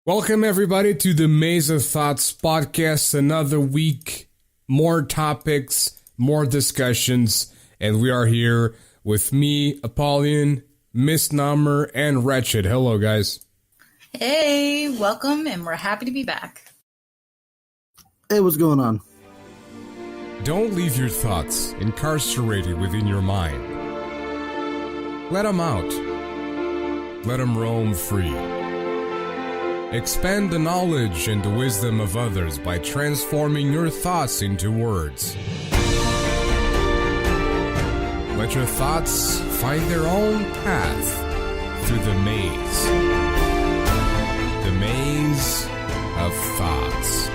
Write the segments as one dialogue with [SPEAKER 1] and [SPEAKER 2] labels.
[SPEAKER 1] Welcome, everybody, to the Maze of Thoughts podcast. Another week, more topics, more discussions, and we are here with me, Apollyon, Misnomer and Wretched. Hello, guys.
[SPEAKER 2] Hey, welcome, and we're happy to be back.
[SPEAKER 3] Hey, what's going on?
[SPEAKER 1] Don't leave your thoughts incarcerated within your mind. Let them out. Let them roam free. Expand the knowledge and the wisdom of others by transforming your thoughts into words. Let your thoughts find their own path through the maze. The maze of thoughts.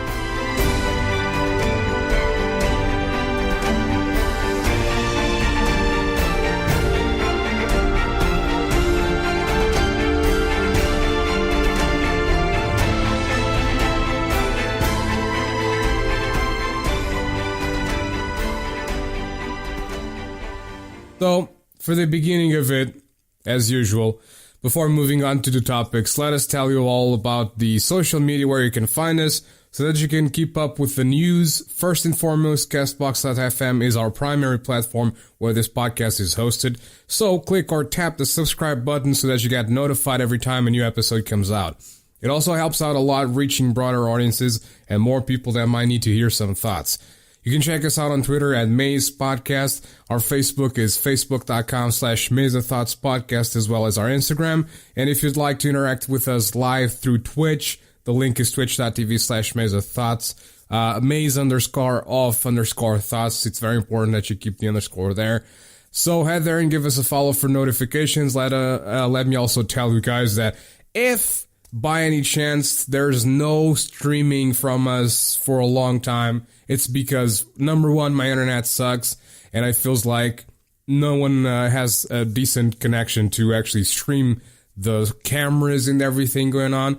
[SPEAKER 1] So, for the beginning of it, as usual, before moving on to the topics, let us tell you all about the social media where you can find us so that you can keep up with the news. First and foremost, Castbox.fm is our primary platform where this podcast is hosted. So, click or tap the subscribe button so that you get notified every time a new episode comes out. It also helps out a lot reaching broader audiences and more people that might need to hear some thoughts. You can check us out on Twitter at Maze Podcast. Our Facebook is facebook.com/Maze of Thoughts Podcast, as well as our Instagram. And if you'd like to interact with us live through Twitch, the link is twitch.tv/Maze of Thoughts. Maze_of_thoughts. It's very important that you keep the underscore there. So head there and give us a follow for notifications. Let me also tell you guys that if by any chance there's no streaming from us for a long time, it's because, number one, my internet sucks, and it feels like no one has a decent connection to actually stream the cameras and everything going on.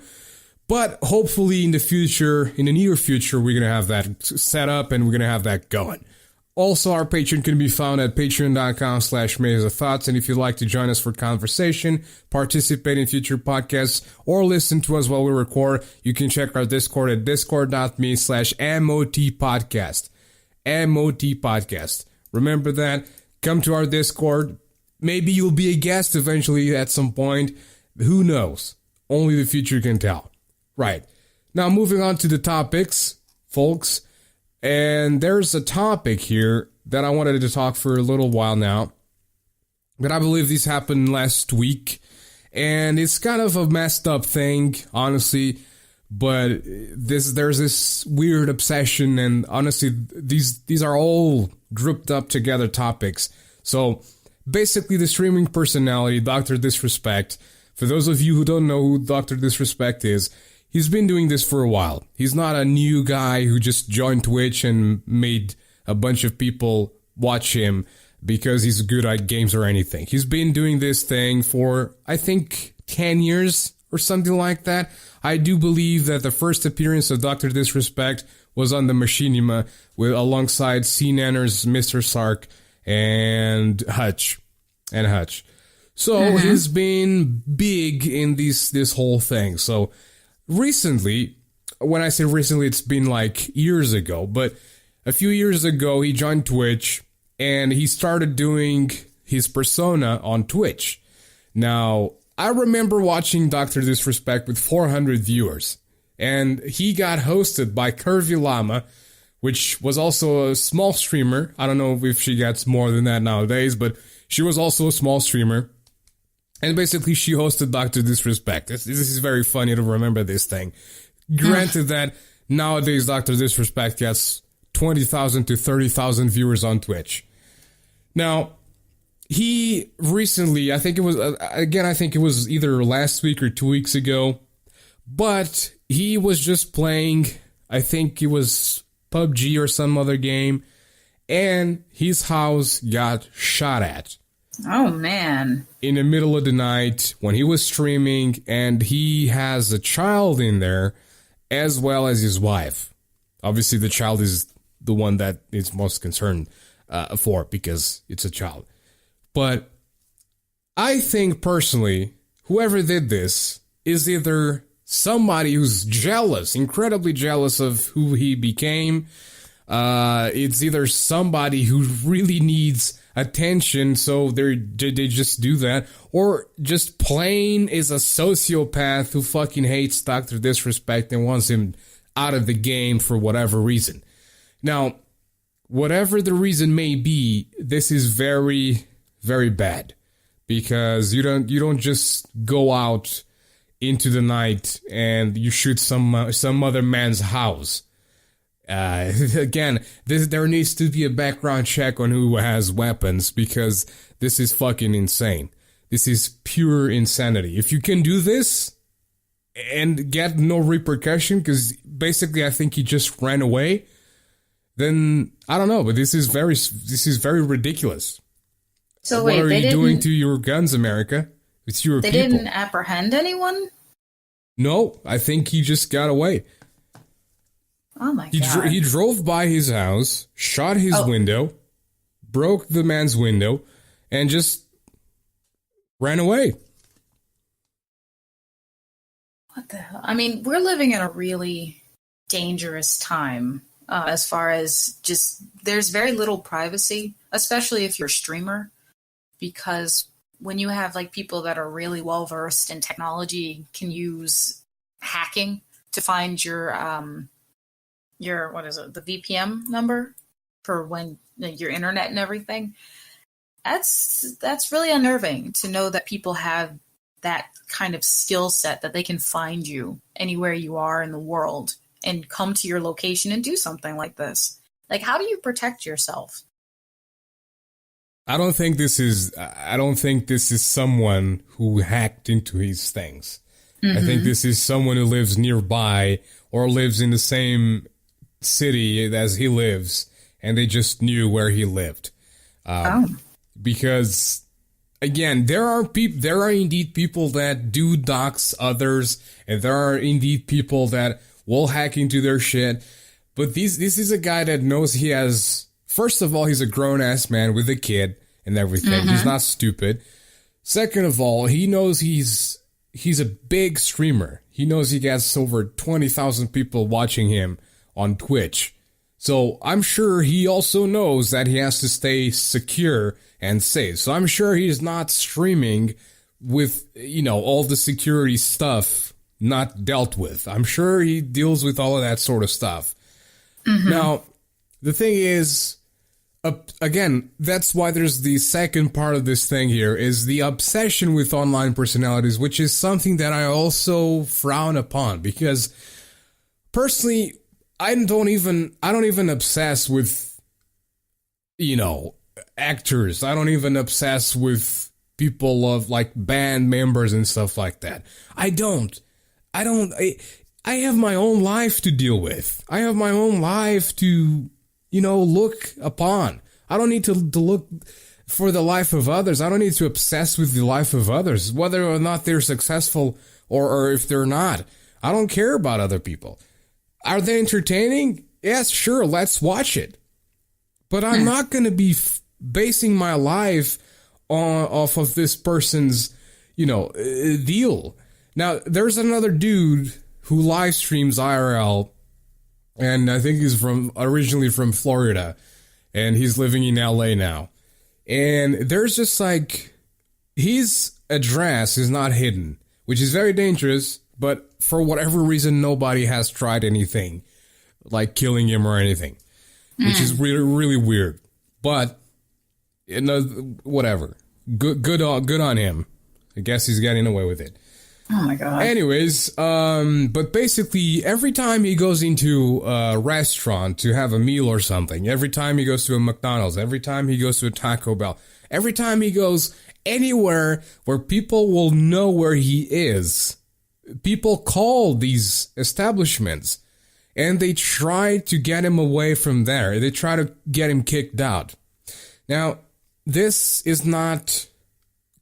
[SPEAKER 1] But hopefully in the future, in the near future, we're going to have that set up and we're going to have that going. Also, our Patreon can be found at patreon.com/Maze of Thoughts. And if you'd like to join us for conversation, participate in future podcasts, or listen to us while we record, you can check our Discord at discord.me/MOT podcast. MOT podcast. Remember that. Come to our Discord. Maybe you'll be a guest eventually at some point. Who knows? Only the future can tell. Right. Now, moving on to the topics, folks. And there's a topic here that I wanted to talk for a little while now. But I believe this happened last week. And it's kind of a messed up thing, honestly. But there's this weird obsession, and honestly, these are all grouped up together topics. So basically, the streaming personality, Dr. Disrespect, for those of you who don't know who Dr. Disrespect is, he's been doing this for a while. He's not a new guy who just joined Twitch and made a bunch of people watch him because he's good at games or anything. He's been doing this thing for, I think, 10 years or something like that. I do believe that the first appearance of Dr. Disrespect was on the Machinima alongside CNNers, Mr. Sark, and Hutch. So he's been big in this whole thing. So recently, when I say recently, it's been like years ago, but a few years ago, he joined Twitch and he started doing his persona on Twitch. Now, I remember watching Dr. Disrespect with 400 viewers, and he got hosted by Curvy Llama, which was also a small streamer. I don't know if she gets more than that nowadays, but she was also a small streamer. And basically, she hosted Dr. Disrespect. This is very funny to remember this thing. Granted that nowadays Dr. Disrespect gets 20,000 to 30,000 viewers on Twitch. Now, he recently, I think it was either last week or 2 weeks ago, but he was just playing, I think it was PUBG or some other game, and his house got shot at.
[SPEAKER 2] Oh, man.
[SPEAKER 1] In the middle of the night when he was streaming, and he has a child in there as well as his wife. Obviously, the child is the one that is most concerned for because it's a child. But I think personally, whoever did this is either somebody who's jealous, incredibly jealous of who he became. It's either somebody who really needs attention, so they just do that, or just plain is a sociopath who fucking hates Dr. Disrespect and wants him out of the game for whatever reason. Now, whatever the reason may be, this is very, very bad, because you don't just go out into the night and you shoot some other man's house. Again, there needs to be a background check on who has weapons, because this is fucking insane. This is pure insanity. If you can do this and get no repercussion, because basically I think he just ran away, then I don't know, but this is very ridiculous.
[SPEAKER 2] So
[SPEAKER 1] what
[SPEAKER 2] wait,
[SPEAKER 1] are
[SPEAKER 2] they
[SPEAKER 1] you doing
[SPEAKER 2] didn't.
[SPEAKER 1] to your guns, America? It's your
[SPEAKER 2] They
[SPEAKER 1] people.
[SPEAKER 2] didn't apprehend anyone.
[SPEAKER 1] No, I think he just got away.
[SPEAKER 2] Oh my god!
[SPEAKER 1] He drove by his house, shot his window, broke the man's window, and just ran away.
[SPEAKER 2] What the hell? I mean, we're living in a really dangerous time as far as just there's very little privacy, especially if you're a streamer, because when you have like people that are really well versed in technology can use hacking to find your what is it, the VPN number for when your internet and everything. That's really unnerving to know that people have that kind of skill set, that they can find you anywhere you are in the world and come to your location and do something like this. Like, how do you protect yourself?
[SPEAKER 1] I don't think this is someone who hacked into his things. I think this is someone who lives nearby or lives in the same city as he lives, and they just knew where he lived. Because again, there are indeed people that do dox others, and there are indeed people that will hack into their shit. But this is a guy that knows he has. First of all, he's a grown ass man with a kid and everything. He's not stupid. Second of all, he knows he's a big streamer. He knows he gets over 20,000 people watching him on Twitch. So I'm sure he also knows that he has to stay secure and safe. So I'm sure he's not streaming with, all the security stuff not dealt with. I'm sure he deals with all of that sort of stuff. Now, the thing is, again, that's why there's the second part of this thing here, is the obsession with online personalities, which is something that I also frown upon, because personally, I don't even obsess with, actors. I don't even obsess with people of like band members and stuff like that. I have my own life to deal with. I have my own life to, look upon. I don't need to look for the life of others. I don't need to obsess with the life of others, whether or not they're successful or if they're not. I don't care about other people. Are they entertaining? Yes, sure, let's watch it. But I'm not going to be basing my life off of this person's, deal. Now, there's another dude who live streams IRL, and I think he's originally from Florida, and he's living in LA now. And there's just like, his address is not hidden, which is very dangerous, but for whatever reason, nobody has tried anything like killing him or anything, which is really, really weird. But, whatever. Good on him. I guess he's getting away with it.
[SPEAKER 2] Oh my god.
[SPEAKER 1] Anyways, but basically, every time he goes into a restaurant to have a meal or something, every time he goes to a McDonald's, every time he goes to a Taco Bell, every time he goes anywhere where people will know where he is, people call these establishments and they try to get him away from there. They try to get him kicked out. Now, this is not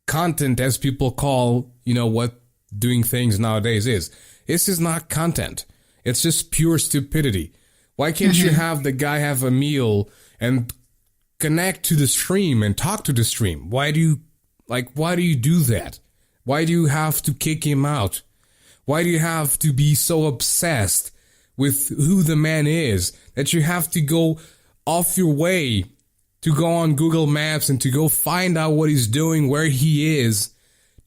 [SPEAKER 1] content as people call, what doing things nowadays is. This is not content. It's just pure stupidity. Why can't you have the guy have a meal and connect to the stream and talk to the stream? Why do you do that? Why do you have to kick him out? Why do you have to be so obsessed with who the man is that you have to go off your way to go on Google Maps and to go find out what he's doing, where he is,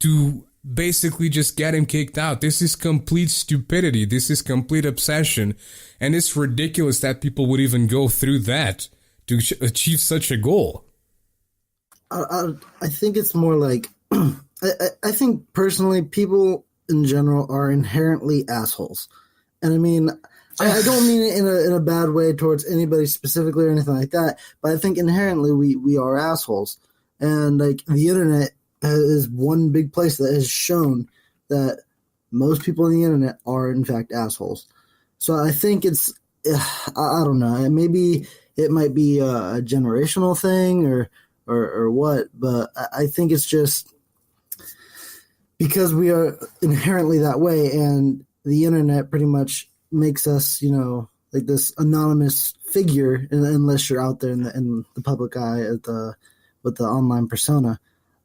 [SPEAKER 1] to basically just get him kicked out? This is complete stupidity. This is complete obsession. And it's ridiculous that people would even go through that to achieve such a goal.
[SPEAKER 3] I think it's more like, I think personally people in general are inherently assholes. And I mean, I don't mean it in a bad way towards anybody specifically or anything like that, but I think inherently we are assholes. And like the internet is one big place that has shown that most people on the internet are in fact assholes. So I think it's, I don't know, maybe it might be a generational thing or what, but I think it's just because we are inherently that way, and the internet pretty much makes us, you know, like this anonymous figure, unless you're out there in the public eye with the online persona,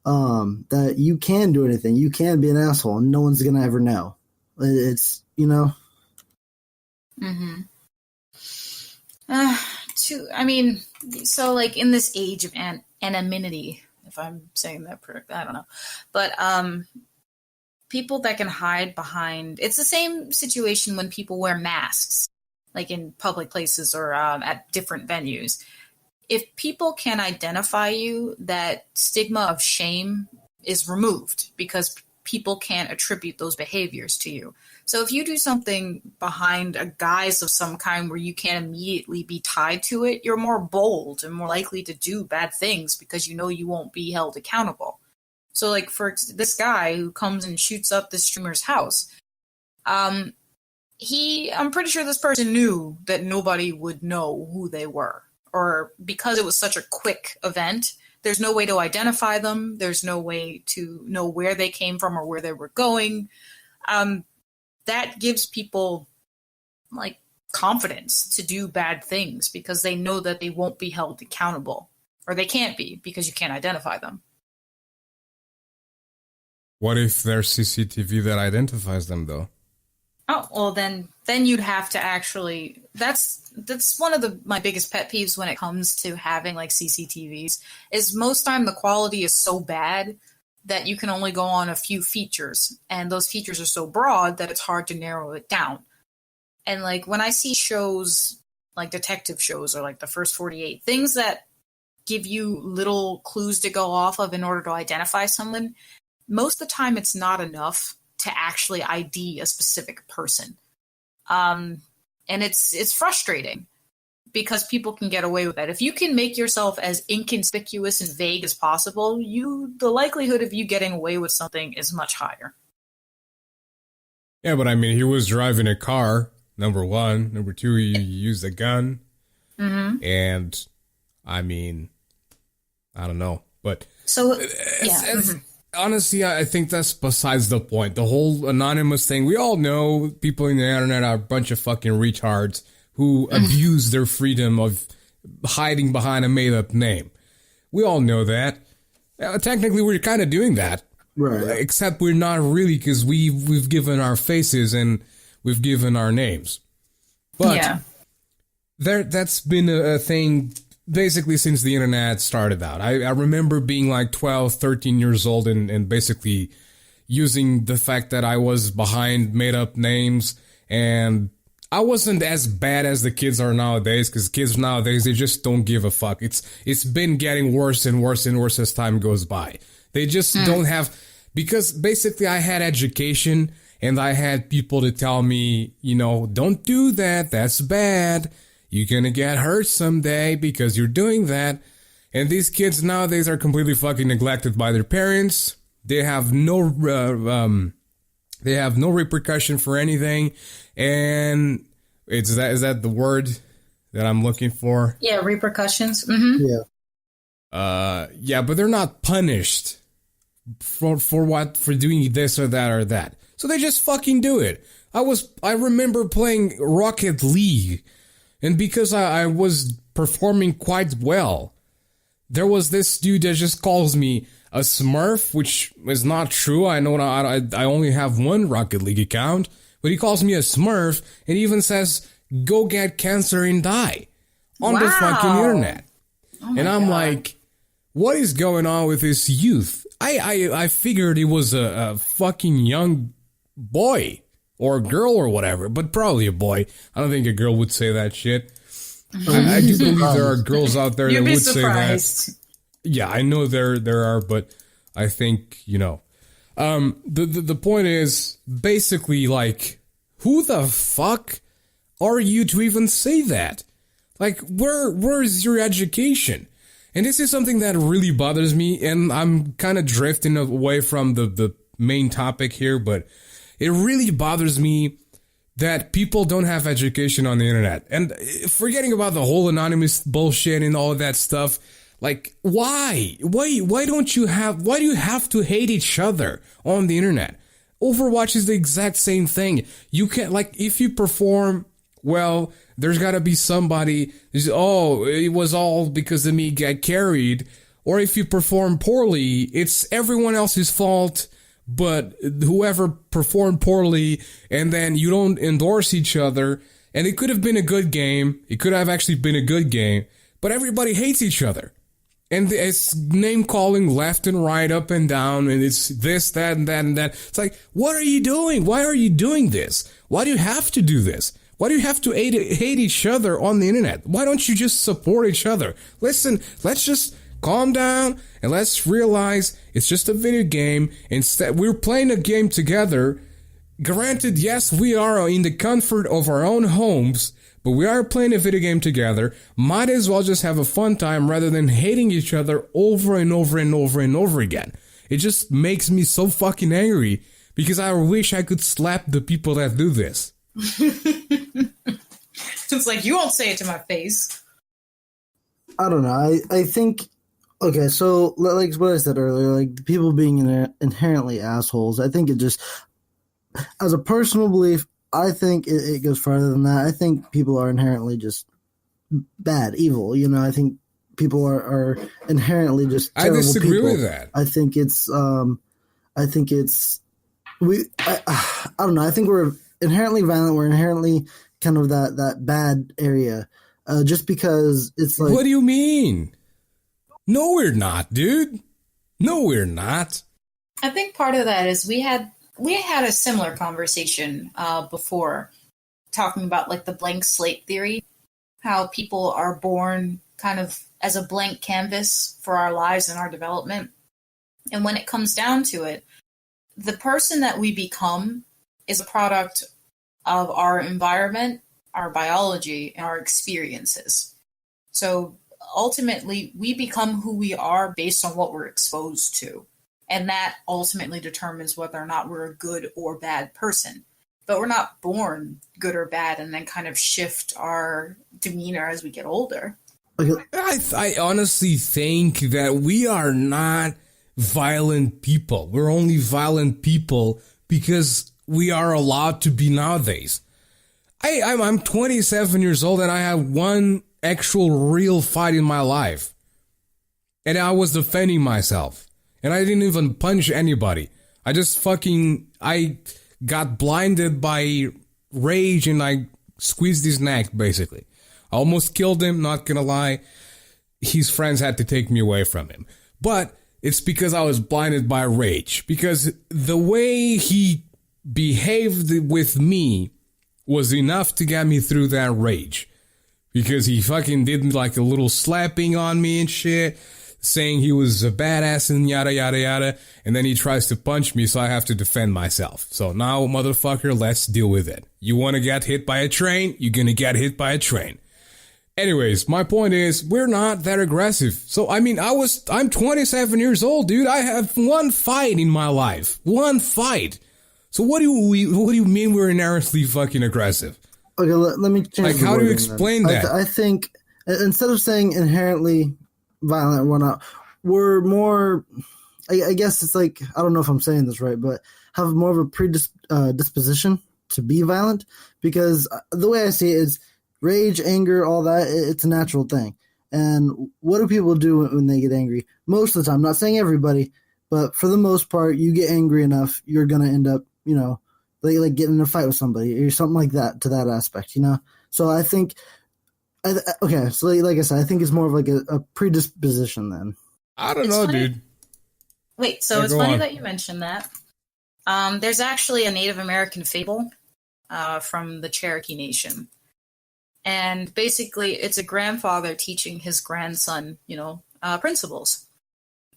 [SPEAKER 3] that you can do anything. You can be an asshole, and no one's going to ever know. It's, you know.
[SPEAKER 2] Mm-hmm. I mean, so like in this age of anonymity, if I'm saying that correct, I don't know, but people that can hide behind, it's the same situation when people wear masks, like in public places or at different venues. If people can identify you, that stigma of shame is removed because people can't attribute those behaviors to you. So if you do something behind a guise of some kind where you can't immediately be tied to it, you're more bold and more likely to do bad things because you know you won't be held accountable. So like for this guy who comes and shoots up this streamer's house, I'm pretty sure this person knew that nobody would know who they were, or because it was such a quick event, there's no way to identify them. There's no way to know where they came from or where they were going. That gives people like confidence to do bad things because they know that they won't be held accountable, or they can't be because you can't identify them.
[SPEAKER 1] What if there's CCTV that identifies them, though?
[SPEAKER 2] Oh, well, then you'd have to actually. That's one of my biggest pet peeves when it comes to having like CCTVs. Is most time the quality is so bad that you can only go on a few features, and those features are so broad that it's hard to narrow it down. And like when I see shows like detective shows or like the First 48, things that give you little clues to go off of in order to identify someone, most of the time it's not enough to actually ID a specific person. And it's frustrating because people can get away with that. If you can make yourself as inconspicuous and vague as possible, the likelihood of you getting away with something is much higher.
[SPEAKER 1] Yeah, but I mean, he was driving a car, number one. Number two, he used a gun.
[SPEAKER 2] Mm-hmm.
[SPEAKER 1] And, I mean, I don't know. But
[SPEAKER 2] so,
[SPEAKER 1] honestly, I think that's besides the point. The whole anonymous thing, we all know people in the internet are a bunch of fucking retards who abuse their freedom of hiding behind a made-up name. We all know that. Technically, we're kind of doing that.
[SPEAKER 3] Right.
[SPEAKER 1] Except we're not really, because we've given our faces and we've given our names. But that's been a thing basically since the internet started out. I remember being like 12, 13 years old and basically using the fact that I was behind made-up names, and I wasn't as bad as the kids are nowadays, because kids nowadays, they just don't give a fuck. It's been getting worse and worse and worse as time goes by. They just don't have, because basically I had education and I had people to tell me, you know, don't do that, that's bad. You're gonna get hurt someday because you're doing that. And these kids nowadays are completely fucking neglected by their parents. They have no repercussion for anything. And is that the word that I'm looking for?
[SPEAKER 2] Yeah, repercussions. Mm-hmm.
[SPEAKER 3] Yeah.
[SPEAKER 1] Yeah, but they're not punished for doing this or that or that. So they just fucking do it. I remember playing Rocket League, and because I was performing quite well, there was this dude that just calls me a Smurf, which is not true. I know I only have one Rocket League account, but he calls me a Smurf and even says, go get cancer and die on the fucking internet.
[SPEAKER 2] Oh
[SPEAKER 1] and I'm
[SPEAKER 2] God.
[SPEAKER 1] like, what is going on with this youth? I figured he was a fucking young boy or a girl or whatever, but probably a boy. I don't think a girl would say that shit. I do believe there are girls out there that would say that. Yeah, I know there are, but I think, the point is basically like, who the fuck are you to even say that? Like, where is your education? And this is something that really bothers me, and I'm kind of drifting away from the main topic here, but it really bothers me that people don't have education on the internet. And forgetting about the whole anonymous bullshit and all of that stuff, like, why do you have to hate each other on the internet? Overwatch is the exact same thing. You can't, like, if you perform well, there's gotta be somebody who's, it was all because of me got carried. Or if you perform poorly, it's everyone else's fault, but whoever performed poorly, and then you don't endorse each other, and it could have been a good game, it could have actually been a good game, but everybody hates each other. And it's name calling left and right, up and down, and it's this, that, and that, and that. It's like, what are you doing? Why are you doing this? Why do you have to do this? Why do you have to hate each other on the internet? Why don't you just support each other? Listen, let's just calm down and let's realize it's just a video game. Instead, we're playing a game together. Granted, yes, we are in the comfort of our own homes, but we are playing a video game together. Might as well just have a fun time rather than hating each other over and over and over and over again. It just makes me so fucking angry because I wish I could slap the people that do this.
[SPEAKER 2] It's like, you won't say it to my face.
[SPEAKER 3] I don't know. I think, okay, so like what I said earlier, like people being inherently assholes, I think it just, as a personal belief, I think it goes farther than that. I think people are inherently just bad, evil. I think people are inherently just terrible.
[SPEAKER 1] I disagree
[SPEAKER 3] people.
[SPEAKER 1] with that.
[SPEAKER 3] I think it's I don't know. I think we're inherently violent. We're inherently kind of that bad area. Just because it's like,
[SPEAKER 1] what do you mean? No, we're not, dude. No, we're not.
[SPEAKER 2] I think part of that is we had a similar conversation before, talking about like the blank slate theory, how people are born kind of as a blank canvas for our lives and our development. And when it comes down to it, the person that we become is a product of our environment, our biology, and our experiences. So ultimately, we become who we are based on what we're exposed to. And that ultimately determines whether or not we're a good or bad person. But we're not born good or bad and then kind of shift our demeanor as we get older.
[SPEAKER 1] I honestly think that we are not violent people. We're only violent people because we are allowed to be nowadays. I'm 27 years old and I have one actual real fight in my life. And I was defending myself. And I didn't even punch anybody. I got blinded by rage and I squeezed his neck, basically. I almost killed him, not gonna lie. His friends had to take me away from him. But it's because I was blinded by rage. Because the way he behaved with me was enough to get me through that rage. Because he fucking did like a little slapping on me and shit, saying he was a badass and yada yada yada, and then he tries to punch me, so I have to defend myself. So now, motherfucker, let's deal with it. You want to get hit by a train? You're gonna get hit by a train. Anyways, my point is, we're not that aggressive. So, I mean, I'm 27 years old, dude. I have one fight in my life. One fight. So what do you mean we're inherently fucking aggressive?
[SPEAKER 3] Okay, let me change.
[SPEAKER 1] Like, how do you explain that?
[SPEAKER 3] I think instead of saying inherently violent or whatnot, we're more, I guess it's like, I don't know if I'm saying this right, but have more of a predisposition to be violent, because the way I see it is rage, anger, all that, it's a natural thing. And what do people do when they get angry? Most of the time, not saying everybody, but for the most part, you get angry enough, you're going to end up, like getting in a fight with somebody or something like that to that aspect, So I think, okay, so like I said, I think it's more of like a predisposition then.
[SPEAKER 1] I don't know, dude.
[SPEAKER 2] Wait, so it's funny that you mentioned that. There's actually a Native American fable from the Cherokee Nation. And basically, it's a grandfather teaching his grandson, principles.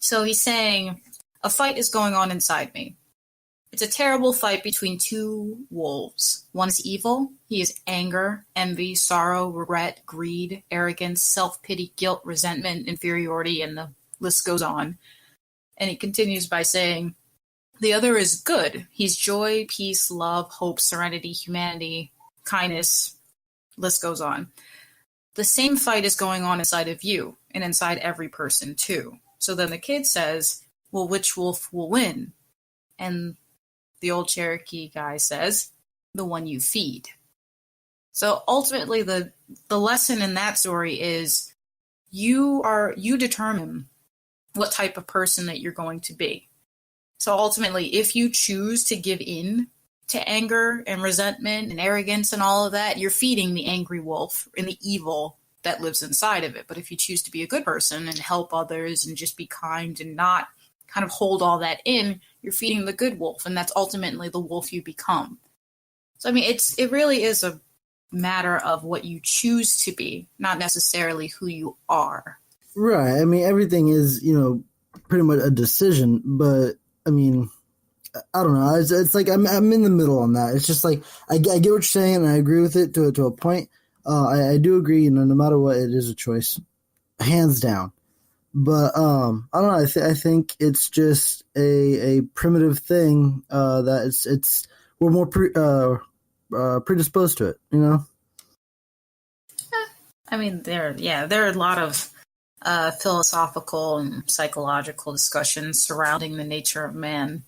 [SPEAKER 2] So he's saying, a fight is going on inside me. It's a terrible fight between two wolves. One is evil. He is anger, envy, sorrow, regret, greed, arrogance, self-pity, guilt, resentment, inferiority, and the list goes on. And he continues by saying, the other is good. He's joy, peace, love, hope, serenity, humanity, kindness. List goes on. The same fight is going on inside of you and inside every person too. So then the kid says, well, which wolf will win? And the old Cherokee guy says, the one you feed. So ultimately the lesson in that story is you determine what type of person that you're going to be. So ultimately, if you choose to give in to anger and resentment and arrogance and all of that, you're feeding the angry wolf and the evil that lives inside of it. But if you choose to be a good person and help others and just be kind and not kind of hold all that in, you're feeding the good wolf, and that's ultimately the wolf you become. So I mean, it really is a matter of what you choose to be, not necessarily who you are.
[SPEAKER 3] Right. I mean, everything is, pretty much a decision, but I mean, I don't know. It's like I'm in the middle on that. It's just like I get what you're saying, and I agree with it to a point. I do agree. No matter what, it is a choice, hands down. But I don't know. I think it's just a primitive thing that we're more predisposed to it.
[SPEAKER 2] I mean, there are a lot of philosophical and psychological discussions surrounding the nature of man.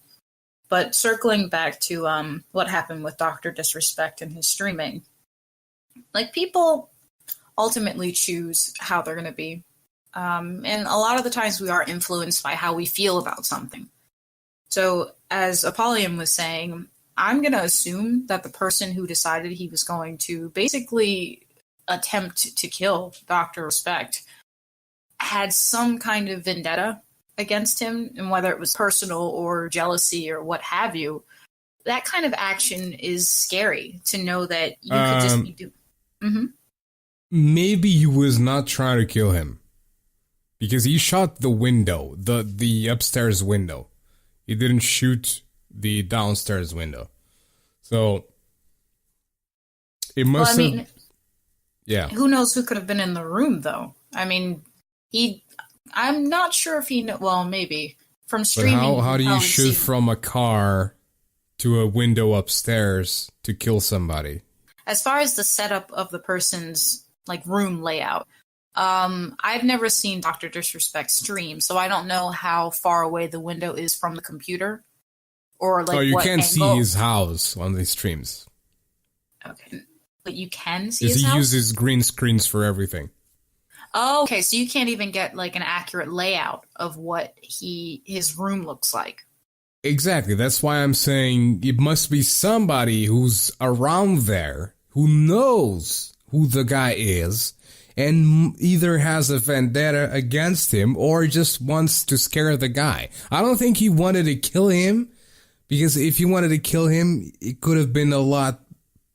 [SPEAKER 2] But circling back to what happened with Dr. Disrespect and his streaming, like, people ultimately choose how they're going to be. And a lot of the times we are influenced by how we feel about something. So as Apollyon was saying, I'm going to assume that the person who decided he was going to basically attempt to kill Dr. Respect had some kind of vendetta against him, and whether it was personal or jealousy or what have you, that kind of action is scary to know that you could just be doing. Mm-hmm.
[SPEAKER 1] Maybe he was not trying to kill him because he shot the window, the upstairs window. He didn't shoot the downstairs window, so it must have. Yeah.
[SPEAKER 2] Who knows who could have been in the room, though? I mean, I'm not sure if he. Well, maybe from streaming.
[SPEAKER 1] But how do you shoot from a car to a window upstairs to kill somebody?
[SPEAKER 2] As far as the setup of the person's room layout, I've never seen Dr. Disrespect stream, so I don't know how far away the window is from the computer, or
[SPEAKER 1] So you
[SPEAKER 2] what
[SPEAKER 1] can't
[SPEAKER 2] angle.
[SPEAKER 1] see his house on these streams.
[SPEAKER 2] Okay, but you can see his
[SPEAKER 1] Because he
[SPEAKER 2] house?
[SPEAKER 1] uses green screens for everything.
[SPEAKER 2] Oh, okay, so you can't even get an accurate layout of what his room looks like.
[SPEAKER 1] Exactly. That's why I'm saying it must be somebody who's around there who knows who the guy is and either has a vendetta against him or just wants to scare the guy. I don't think he wanted to kill him, because if he wanted to kill him, it could have been a lot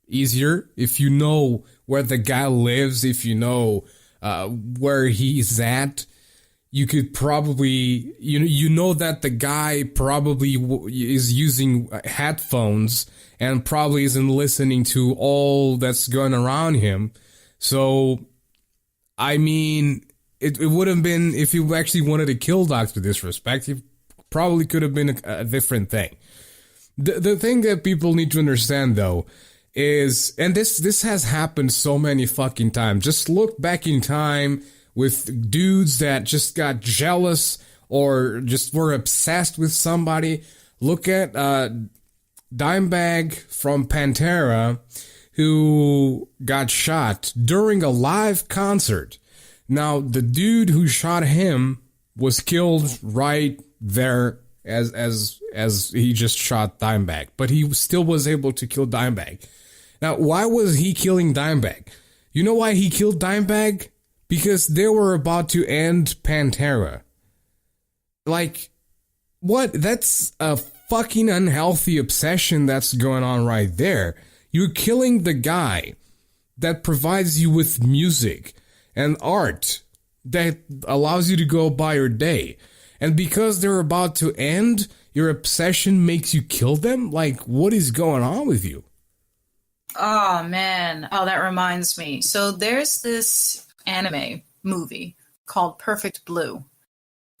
[SPEAKER 1] easier if you know where the guy lives, if you know where he's at. You could probably, you know that the guy probably is using headphones and probably isn't listening to all that's going around him. So, I mean, it would have been, if you actually wanted to kill Dr. Disrespect, it probably could have been a different thing. The thing that people need to understand, though, is, and this has happened so many fucking times. Just look back in time with dudes that just got jealous or just were obsessed with somebody. Look at Dimebag from Pantera, who got shot during a live concert. Now, the dude who shot him was killed right there as he just shot Dimebag, but he still was able to kill Dimebag. Now, why was he killing Dimebag? You know why he killed Dimebag? Because they were about to end Pantera. Like, what? That's a fucking unhealthy obsession that's going on right there. You're killing the guy that provides you with music and art that allows you to go by your day. And because they're about to end, your obsession makes you kill them? Like, what is going on with you?
[SPEAKER 2] Oh, man. Oh, that reminds me. So there's this anime movie called Perfect Blue.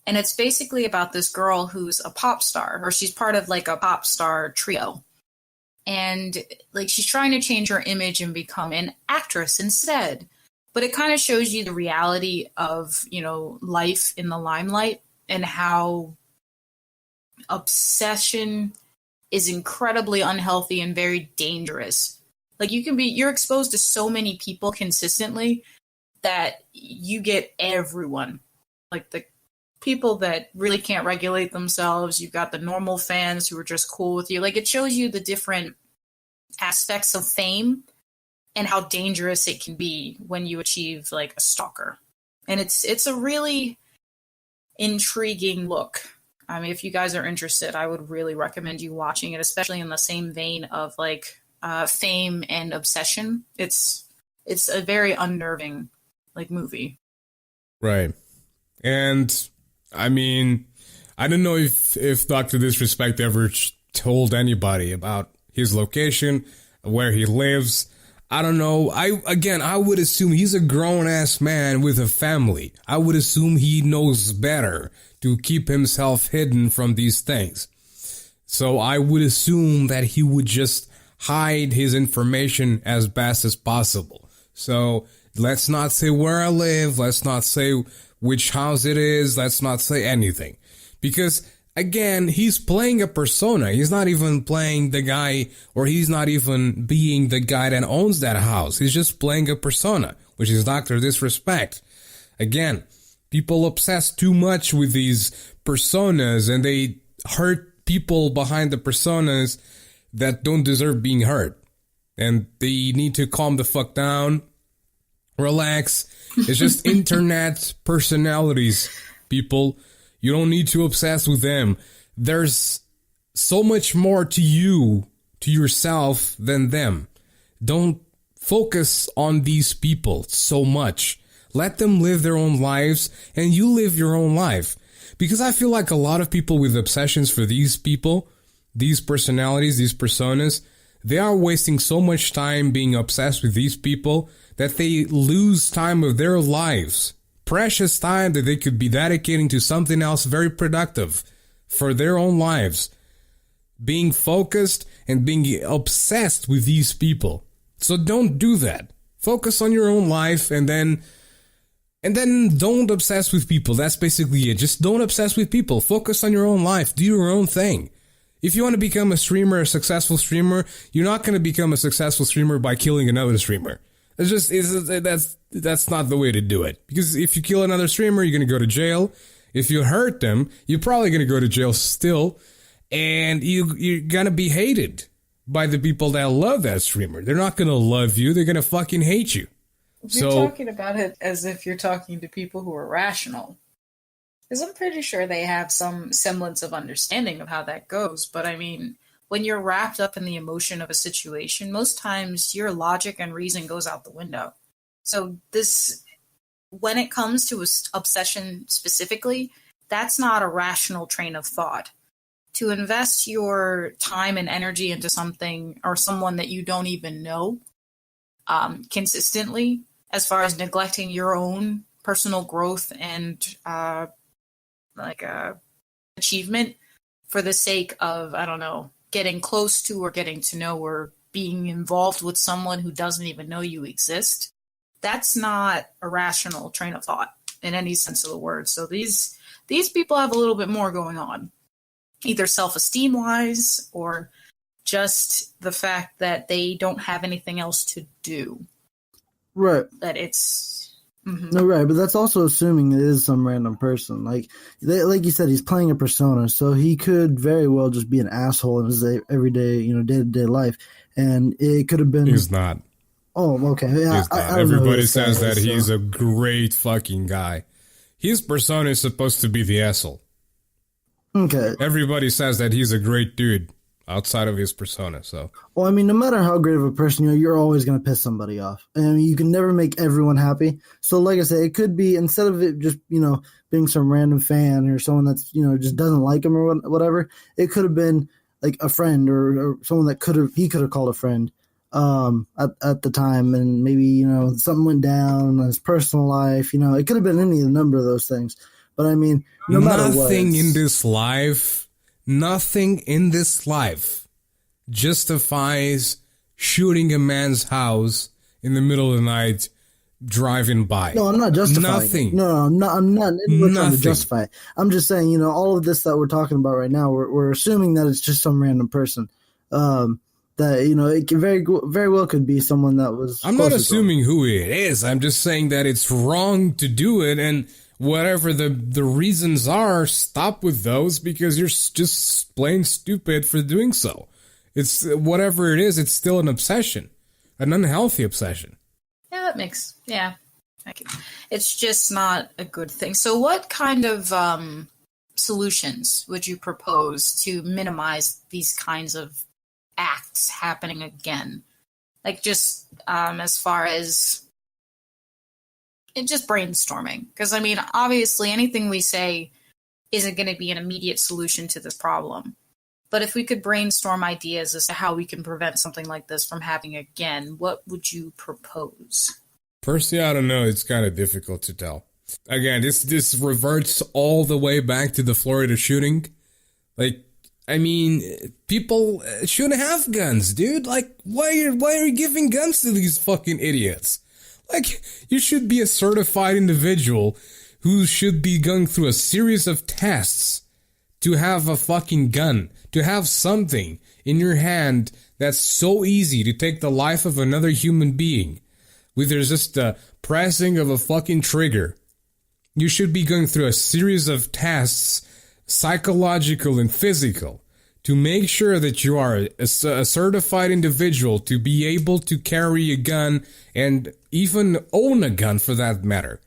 [SPEAKER 2] And it's basically about this girl who's a pop star, or she's part of like a pop star trio. And like she's trying to change her image and become an actress instead. But it kind of shows you the reality of, you know, life in the limelight and how obsession is incredibly unhealthy and very dangerous. Like you're exposed to so many people consistently that you get everyone. Like the people that really can't regulate themselves. You've got the normal fans who are just cool with you. Like it shows you the different aspects of fame and how dangerous it can be when you achieve like a stalker. And it's a really intriguing look. I mean, if you guys are interested, I would really recommend you watching it, especially in the same vein of like fame and obsession. It's a very unnerving like movie.
[SPEAKER 1] Right. And I mean, I don't know if Dr. Disrespect ever told anybody about his location, where he lives. I don't know. I would assume he's a grown-ass man with a family. I would assume he knows better to keep himself hidden from these things. So I would assume that he would just hide his information as best as possible. So let's not say where I live. Let's not say which house it is. Let's not say anything. Because, again, he's playing a persona. He's not even playing the guy, or he's not even being the guy that owns that house. He's just playing a persona, which is Dr. Disrespect. Again, people obsess too much with these personas, and they hurt people behind the personas that don't deserve being hurt. And they need to calm the fuck down, relax. It's just internet personalities, people. You don't need to obsess with them. There's so much more to you, to yourself, than them. Don't focus on these people so much. Let them live their own lives, and you live your own life. Because I feel like a lot of people with obsessions for these people, these personalities, these personas, they are wasting so much time being obsessed with these people that they lose time of their lives. Precious time that they could be dedicating to something else very productive for their own lives. Being focused and being obsessed with these people. So don't do that. Focus on your own life and then don't obsess with people. That's basically it. Just don't obsess with people. Focus on your own life. Do your own thing. If you want to become a streamer, a successful streamer, you're not going to become a successful streamer by killing another streamer. That's not the way to do it. Because if you kill another streamer, you're going to go to jail. If you hurt them, you're probably going to go to jail still. And you're going to be hated by the people that love that streamer. They're not going to love you. They're going to fucking hate you.
[SPEAKER 2] You're talking about it as if you're talking to people who are rational. Because I'm pretty sure they have some semblance of understanding of how that goes. But I mean, when you're wrapped up in the emotion of a situation, most times your logic and reason goes out the window. So when it comes to obsession specifically, that's not a rational train of thought. To invest your time and energy into something or someone that you don't even know consistently, as far as neglecting your own personal growth and achievement for the sake of, I don't know, getting close to or getting to know or being involved with someone who doesn't even know you exist, that's not a rational train of thought in any sense of the word. So these people have a little bit more going on, either self-esteem wise or just the fact that they don't have anything else to do.
[SPEAKER 3] Right.
[SPEAKER 2] That it's
[SPEAKER 3] No, right, but that's also assuming it is some random person. Like you said, he's playing a persona, so he could very well just be an asshole in his everyday, day-to-day life, and it could have been.
[SPEAKER 1] He's not.
[SPEAKER 3] Oh, okay. Yeah,
[SPEAKER 1] He's not.
[SPEAKER 3] I don't know
[SPEAKER 1] Everybody
[SPEAKER 3] this
[SPEAKER 1] says
[SPEAKER 3] guy
[SPEAKER 1] that
[SPEAKER 3] is,
[SPEAKER 1] he's
[SPEAKER 3] so.
[SPEAKER 1] a great fucking guy. His persona is supposed to be the asshole.
[SPEAKER 3] Okay.
[SPEAKER 1] Everybody says that he's a great dude outside of his persona. So,
[SPEAKER 3] Well, I mean, no matter how great of a person you're always going to piss somebody off. And you can never make everyone happy. So, like I say, it could be, instead of it just, being some random fan or someone that's, just doesn't like him or whatever, it could have been like a friend or someone that he could have called a friend at the time. And maybe, something went down in his personal life. It could have been any number of those things. But I mean, no matter what.
[SPEAKER 1] Nothing in this life justifies shooting a man's house in the middle of the night driving by.
[SPEAKER 3] No, I'm not justifying
[SPEAKER 1] Nothing.
[SPEAKER 3] it. No, I'm not trying to justify it. I'm just saying, all of this that we're talking about right now, we're assuming that it's just some random person. That, it can very well could be someone that was.
[SPEAKER 1] I'm not assuming who it is. I'm just saying that it's wrong to do it, and whatever the reasons are, stop with those, because you're just plain stupid for doing so. It's whatever it is, it's still an obsession, an unhealthy obsession.
[SPEAKER 2] Yeah, that makes, it's just not a good thing. So what kind of solutions would you propose to minimize these kinds of acts happening again? Like, just as far as just brainstorming, because I mean, obviously anything we say isn't going to be an immediate solution to this problem, but if we could brainstorm ideas as to how we can prevent something like this from happening again, what would you propose?
[SPEAKER 1] Personally, I don't know. It's kind of difficult to tell. Again, this reverts all the way back to the Florida shooting. Like, I mean, people shouldn't have guns, dude. Like, why are you giving guns to these fucking idiots? Like, you should be a certified individual who should be going through a series of tests to have a fucking gun, to have something in your hand that's so easy to take the life of another human being with just the pressing of a fucking trigger. You should be going through a series of tests, psychological and physical, to make sure that you are a certified individual to be able to carry a gun and even own a gun for that matter.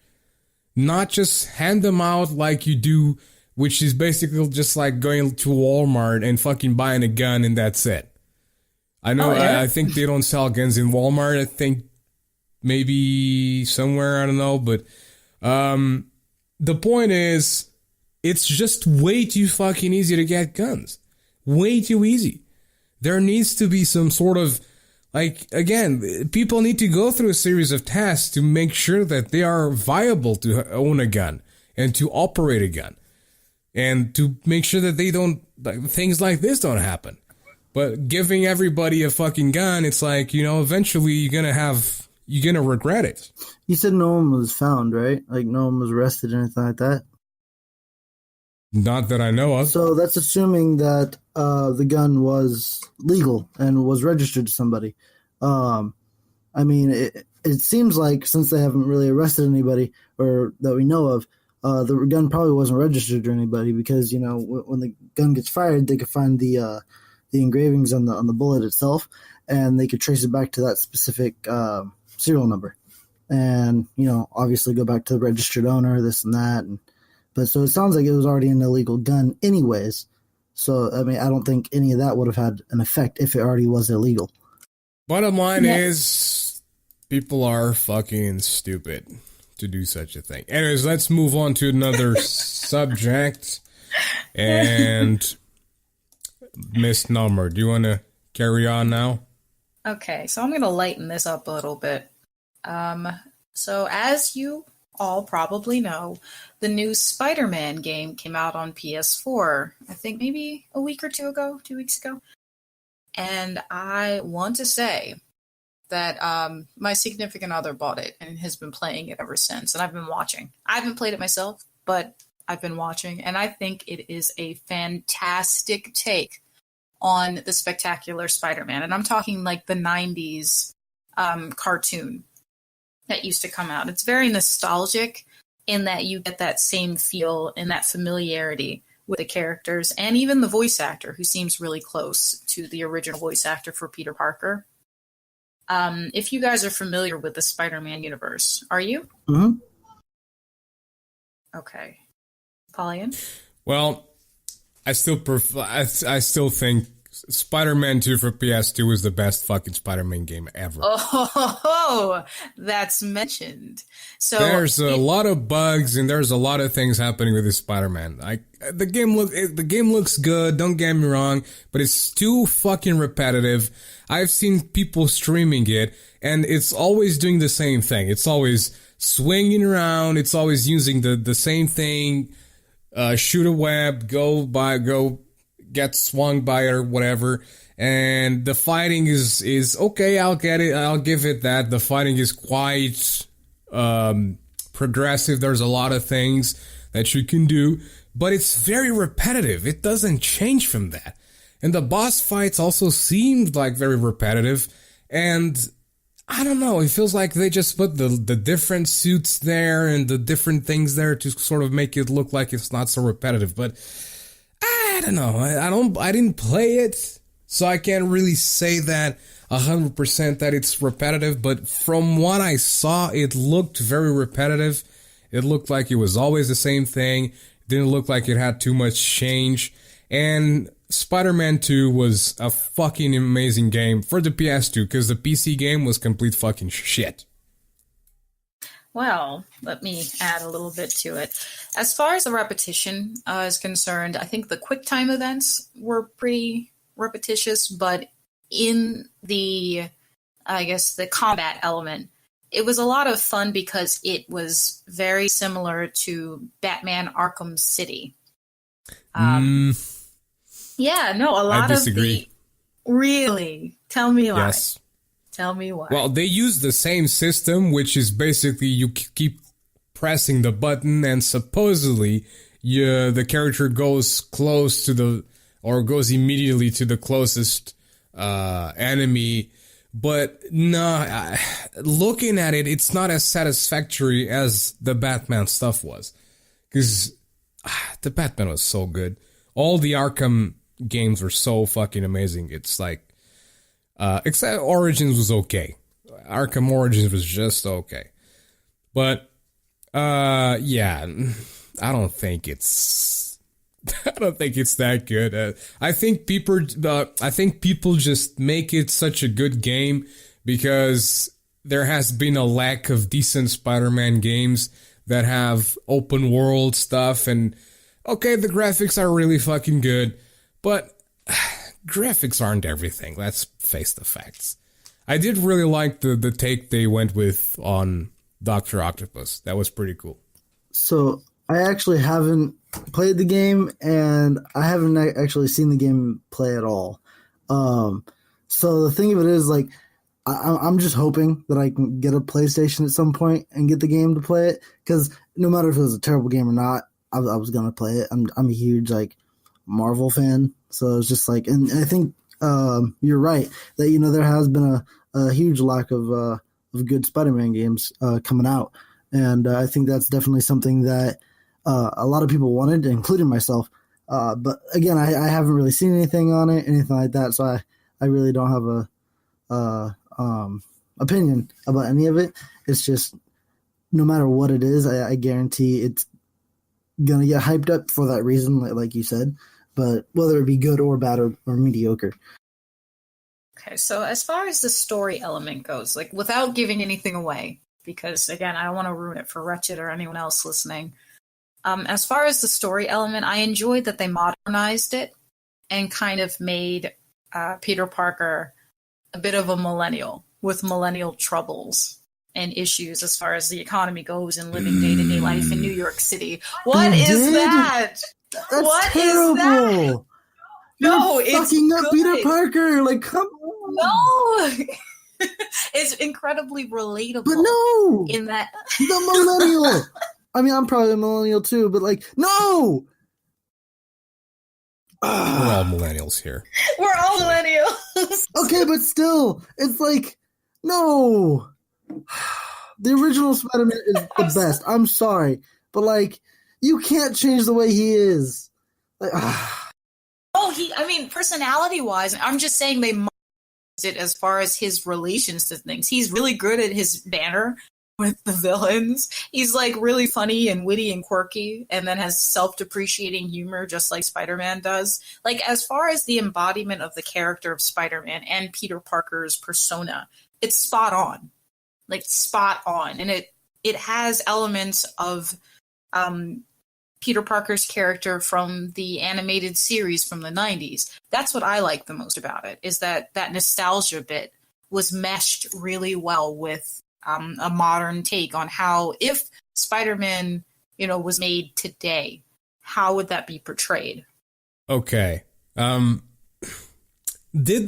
[SPEAKER 1] Not just hand them out like you do, which is basically just like going to Walmart and fucking buying a gun and that's it. I know, I think they don't sell guns in Walmart. I think maybe somewhere, I don't know. But the point is, it's just way too fucking easy to get guns. Way too easy. There needs to be some sort of, like, again, people need to go through a series of tests to make sure that they are viable to own a gun and to operate a gun. And to make sure that they don't, like, things like this don't happen. But giving everybody a fucking gun, it's like, eventually you're gonna regret it.
[SPEAKER 3] You said no one was found, right? Like, no one was arrested or anything like that?
[SPEAKER 1] Not that I know of.
[SPEAKER 3] So that's assuming that the gun was legal and was registered to somebody. I mean, it seems like, since they haven't really arrested anybody or that we know of, the gun probably wasn't registered to anybody, because when the gun gets fired, they could find the engravings on the bullet itself, and they could trace it back to that specific serial number, and obviously go back to the registered owner, this and that, but so it sounds like it was already an illegal gun anyways. So I mean, I don't think any of that would have had an effect if it already was illegal.
[SPEAKER 1] Bottom line is, people are fucking stupid to do such a thing. Anyways, let's move on to another subject. And Misnomer, do you want to carry on now?
[SPEAKER 2] Okay, so I'm going to lighten this up a little bit. So as you all probably know, the new Spider-Man game came out on PS4, I think maybe a week or 2 weeks ago. And I want to say that my significant other bought it and has been playing it ever since. And I've been watching. I haven't played it myself, but I've been watching. And I think it is a fantastic take on the Spectacular Spider-Man. And I'm talking like the 90s cartoon. that used to come out. It's very nostalgic in that you get that same feel and that familiarity with the characters and even the voice actor, who seems really close to the original voice actor for Peter Parker. If you guys are familiar with the Spider-Man universe, are you?
[SPEAKER 3] Mm-hmm.
[SPEAKER 2] Okay. Apollyon?
[SPEAKER 1] Well, I still think Spider-Man 2 for PS2 is the best fucking Spider-Man game ever.
[SPEAKER 2] Oh, that's mentioned. So
[SPEAKER 1] there's a lot of bugs and there's a lot of things happening with this Spider-Man. The game looks good, don't get me wrong, but it's too fucking repetitive. I've seen people streaming it, and it's always doing the same thing. It's always swinging around. It's always using the same thing. Shoot a web, go get swung by it or whatever. And the fighting is okay. I'll get it. I'll give it that. The fighting is quite progressive. There's a lot of things that you can do, but it's very repetitive. It doesn't change from that. And the boss fights also seemed like very repetitive. And I don't know, it feels like they just put the different suits there and the different things there to sort of make it look like it's not so repetitive. But I don't know. I didn't play it, so I can't really say that 100% that it's repetitive. But from what I saw, it looked very repetitive. It looked like it was always the same thing. It didn't look like it had too much change. And Spider-Man 2 was a fucking amazing game for the PS2 because the PC game was complete fucking shit.
[SPEAKER 2] Well, let me add a little bit to it. As far as the repetition is concerned, I think the QuickTime events were pretty repetitious, but in the, I guess, the combat element, it was a lot of fun because it was very similar to Batman Arkham City. Yeah, no, a lot of the... Really? Tell me why.
[SPEAKER 1] Yes.
[SPEAKER 2] Tell me why.
[SPEAKER 1] Well, they use the same system, which is basically you keep pressing the button and supposedly the character goes close to goes immediately to the closest enemy. But no, looking at it, it's not as satisfactory as the Batman stuff was. Because the Batman was so good. All the Arkham games were so fucking amazing. It's like, except Origins was okay. Arkham Origins was just okay. But, yeah, I don't think it's that good. I think people just make it such a good game because there has been a lack of decent Spider-Man games that have open world stuff. And okay, the graphics are really fucking good, but graphics aren't everything. Let's face the facts. I did really like the take they went with on Dr. Octopus. That was pretty cool.
[SPEAKER 3] So I actually haven't played the game, and I haven't actually seen the game play at all. So the thing of it is, like, I'm just hoping that I can get a PlayStation at some point and get the game to play it, because no matter if it was a terrible game or not, I was gonna play it. I'm a huge, like, Marvel fan, so it's just like, and I think you're right that, you know, there has been a huge lack of good Spider-Man games coming out, and I think that's definitely something that a lot of people wanted, including myself. But again, I haven't really seen anything on it, anything like that, so I really don't have a opinion about any of it. It's just, no matter what it is, I guarantee it's gonna get hyped up for that reason, like you said. But whether it be good or bad or mediocre.
[SPEAKER 2] Okay, so as far as the story element goes, like, without giving anything away, because again, I don't want to ruin it for Wretched or anyone else listening. As far as the story element, I enjoyed that they modernized it and kind of made Peter Parker a bit of a millennial with millennial troubles and issues as far as the economy goes and living day-to-day life in New York City. What is that?
[SPEAKER 3] That's
[SPEAKER 2] what
[SPEAKER 3] terrible.
[SPEAKER 2] Is that? No,
[SPEAKER 3] You're
[SPEAKER 2] it's
[SPEAKER 3] fucking up
[SPEAKER 2] good.
[SPEAKER 3] Peter Parker. Like, come on.
[SPEAKER 2] No. It's incredibly relatable.
[SPEAKER 3] But no.
[SPEAKER 2] In that
[SPEAKER 3] The millennial. I mean, I'm probably a millennial too, but like, no.
[SPEAKER 1] We're all millennials here.
[SPEAKER 2] We're all millennials.
[SPEAKER 3] Okay, but still, it's like, no. The original Spider-Man is the best. I'm sorry, but like, you can't change the way he is. Like,
[SPEAKER 2] personality-wise, I'm just saying they modernized it as far as his relations to things. He's really good at his banter with the villains. He's like really funny and witty and quirky, and then has self-depreciating humor just like Spider-Man does. Like, as far as the embodiment of the character of Spider-Man and Peter Parker's persona, it's spot on. Like, spot on. And it has elements of Peter Parker's character from the animated series from the 90s. That's what I like the most about it, is that nostalgia bit was meshed really well with a modern take on how, if Spider-Man, was made today, how would that be portrayed?
[SPEAKER 1] Okay. Did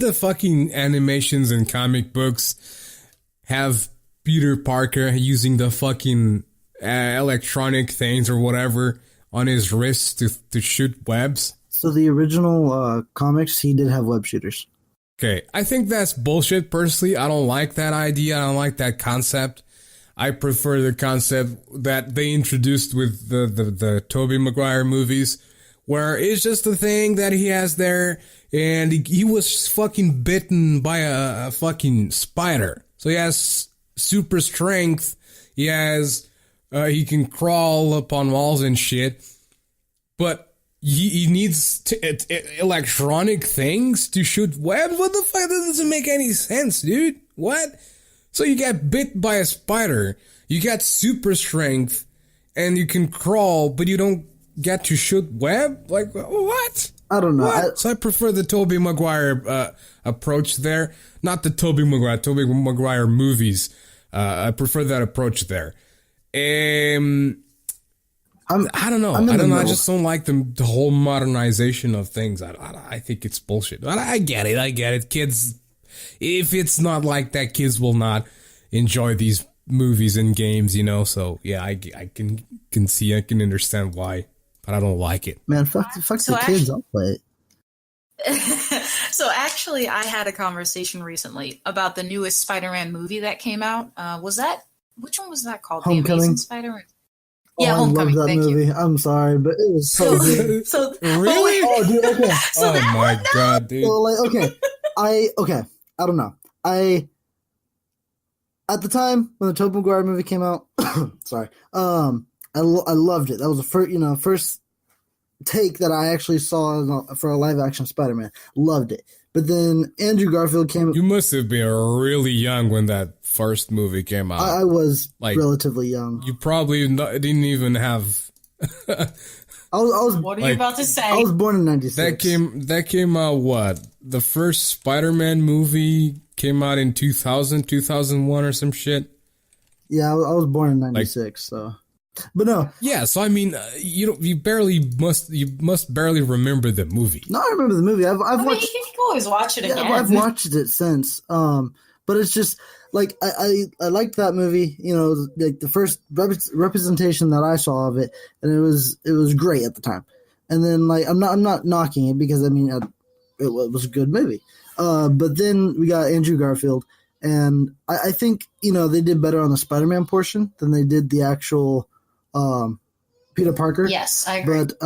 [SPEAKER 1] the fucking animations and comic books have Peter Parker using the fucking electronic things or whatever on his wrists to shoot webs?
[SPEAKER 3] So the original comics, he did have web shooters.
[SPEAKER 1] Okay, I think that's bullshit, personally. I don't like that idea. I don't like that concept. I prefer the concept that they introduced with the Tobey Maguire movies, where it's just a thing that he has there, and he was fucking bitten by a fucking spider. So he has super strength. He has, he can crawl up on walls and shit. But he needs electronic things to shoot webs? What the fuck? That doesn't make any sense, dude. What? So you get bit by a spider, you got super strength, and you can crawl, but you don't get to shoot web? Like, what?
[SPEAKER 3] I don't know.
[SPEAKER 1] So I prefer the Tobey Maguire approach there. Not the Tobey Maguire movies. I prefer that approach there. I don't know. I just don't like the whole modernization of things. I think it's bullshit. I get it. Kids, if it's not like that, kids will not enjoy these movies and games, So yeah, I can see, I can understand why, but I don't like it.
[SPEAKER 3] Man, fuck the kids. I'll play it.
[SPEAKER 2] So actually, I had a conversation recently about the newest Spider-Man movie that came out. Which one was that called?
[SPEAKER 3] Homecoming.
[SPEAKER 2] The Amazing Spider-Man.
[SPEAKER 3] Yeah, Homecoming. I love that movie. You. I'm sorry, but it was so good.
[SPEAKER 2] So
[SPEAKER 1] really?
[SPEAKER 3] Oh, dude. Okay.
[SPEAKER 2] So
[SPEAKER 1] my god, dude.
[SPEAKER 3] So I don't know. At the time when the Tobey Maguire movie came out, sorry, I loved it. That was the first take that I actually saw for a live action Spider-Man. Loved it. But then Andrew Garfield came.
[SPEAKER 1] You must have been really young when that first movie came out.
[SPEAKER 3] I was relatively young.
[SPEAKER 1] You probably didn't even have.
[SPEAKER 3] I was.
[SPEAKER 2] What are you about to say?
[SPEAKER 3] I was born in '96.
[SPEAKER 1] That came out what? The first Spider-Man movie came out in 2000, 2001 or some shit.
[SPEAKER 3] Yeah, I was born in '96. So. But no.
[SPEAKER 1] Yeah, so I mean, you must barely remember the movie.
[SPEAKER 3] No, I remember the movie. I've watched.
[SPEAKER 2] You can always watch it again.
[SPEAKER 3] I've watched it since. But it's just like I liked that movie. Like the first representation that I saw of it, and it was great at the time. And then I'm not knocking it because it was a good movie. But then we got Andrew Garfield, and I think they did better on the Spider-Man portion than they did the actual. Peter Parker.
[SPEAKER 2] Yes, I agree.
[SPEAKER 3] But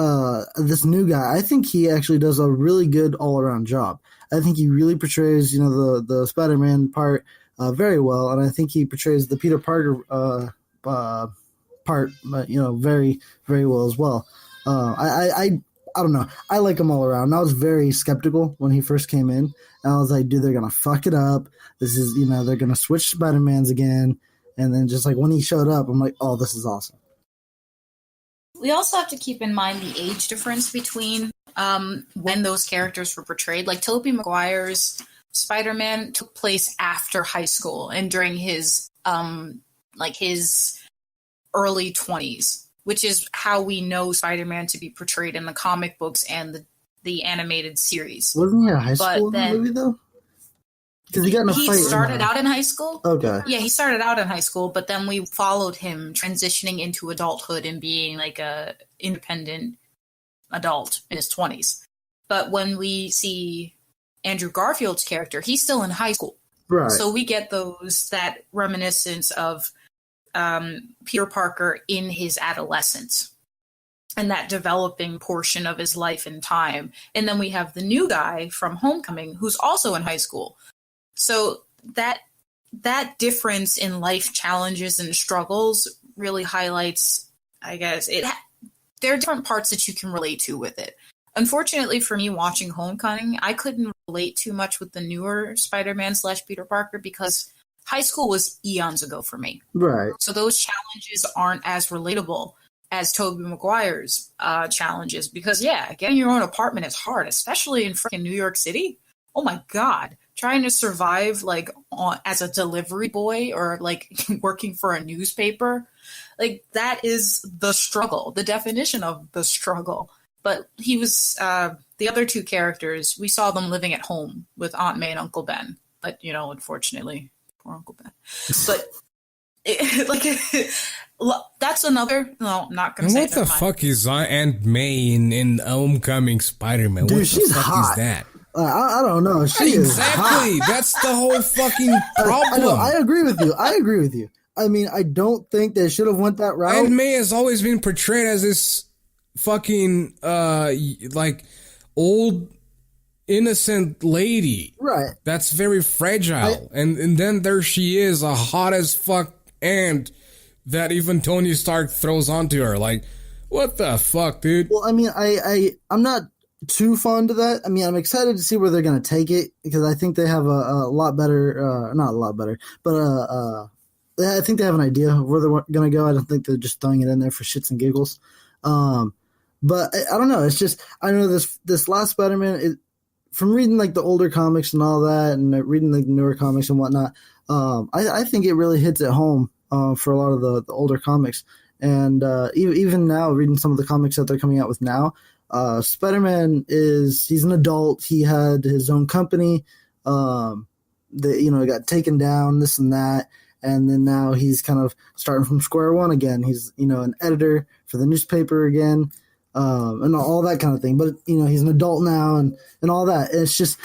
[SPEAKER 3] this new guy, I think he actually does a really good all-around job. I think he really portrays, the Spider-Man part very well, and I think he portrays the Peter Parker part, very, very well as well. I don't know. I like him all around. And I was very skeptical when he first came in, and I was like, dude, they're gonna fuck it up. This is, they're gonna switch Spider-Mans again, and then just when he showed up, I'm like, oh, this is awesome.
[SPEAKER 2] We also have to keep in mind the age difference between when those characters were portrayed. Like Tobey Maguire's Spider-Man took place after high school and during his his early 20s, which is how we know Spider-Man to be portrayed in the comic books and the animated series.
[SPEAKER 3] Wasn't he a high school in the movie though? Because he
[SPEAKER 2] started out in high school.
[SPEAKER 3] Okay.
[SPEAKER 2] Yeah, he started out in high school, but then we followed him transitioning into adulthood and being like a independent adult in his 20s. But when we see Andrew Garfield's character, he's still in high school.
[SPEAKER 3] Right.
[SPEAKER 2] So we get that reminiscence of Peter Parker in his adolescence and that developing portion of his life and time. And then we have the new guy from Homecoming who's also in high school. So that difference in life challenges and struggles really highlights, I guess, there are different parts that you can relate to with it. Unfortunately for me, watching Homecoming, I couldn't relate too much with the newer Spider-Man / Peter Parker because high school was eons ago for me.
[SPEAKER 3] Right.
[SPEAKER 2] So those challenges aren't as relatable as Tobey Maguire's challenges because, yeah, getting your own apartment is hard, especially in freaking New York City. Oh, my God. Trying to survive, like, as a delivery boy or, like, working for a newspaper, like, that is the struggle, the definition of the struggle. But he was, the other two characters, we saw them living at home with Aunt May and Uncle Ben. But, unfortunately, poor Uncle Ben. But, that's another, no, I'm not going to say
[SPEAKER 1] what the fuck is Aunt May in Homecoming Spider-Man?
[SPEAKER 3] Dude,
[SPEAKER 1] what the
[SPEAKER 3] she's
[SPEAKER 1] fuck
[SPEAKER 3] hot.
[SPEAKER 1] is that?
[SPEAKER 3] I don't know. She is hot.
[SPEAKER 1] Exactly. That's the whole fucking problem.
[SPEAKER 3] I know. I agree with you. I mean, I don't think they should have went that route.
[SPEAKER 1] Aunt May has always been portrayed as this fucking like old innocent lady,
[SPEAKER 3] right?
[SPEAKER 1] That's very fragile, and then there she is, a hot as fuck aunt that even Tony Stark throws onto her. Like, what the fuck, dude?
[SPEAKER 3] Well, I mean, I'm not too fond of that. I mean, I'm excited to see where they're going to take it because I think they have a lot better, not a lot better, but I think they have an idea of where they're going to go. I don't think they're just throwing it in there for shits and giggles. But I don't know. It's just, I know this last Spider-Man, from reading like the older comics and all that, and reading the newer comics and whatnot, I think it really hits at home for a lot of the older comics. And even now, reading some of the comics that they're coming out with now, Spider-Man he's an adult. He had his own company. That got taken down, this and that. And then now he's kind of starting from square one again. He's, an editor for the newspaper again, and all that kind of thing. But, he's an adult now and all that. It's just,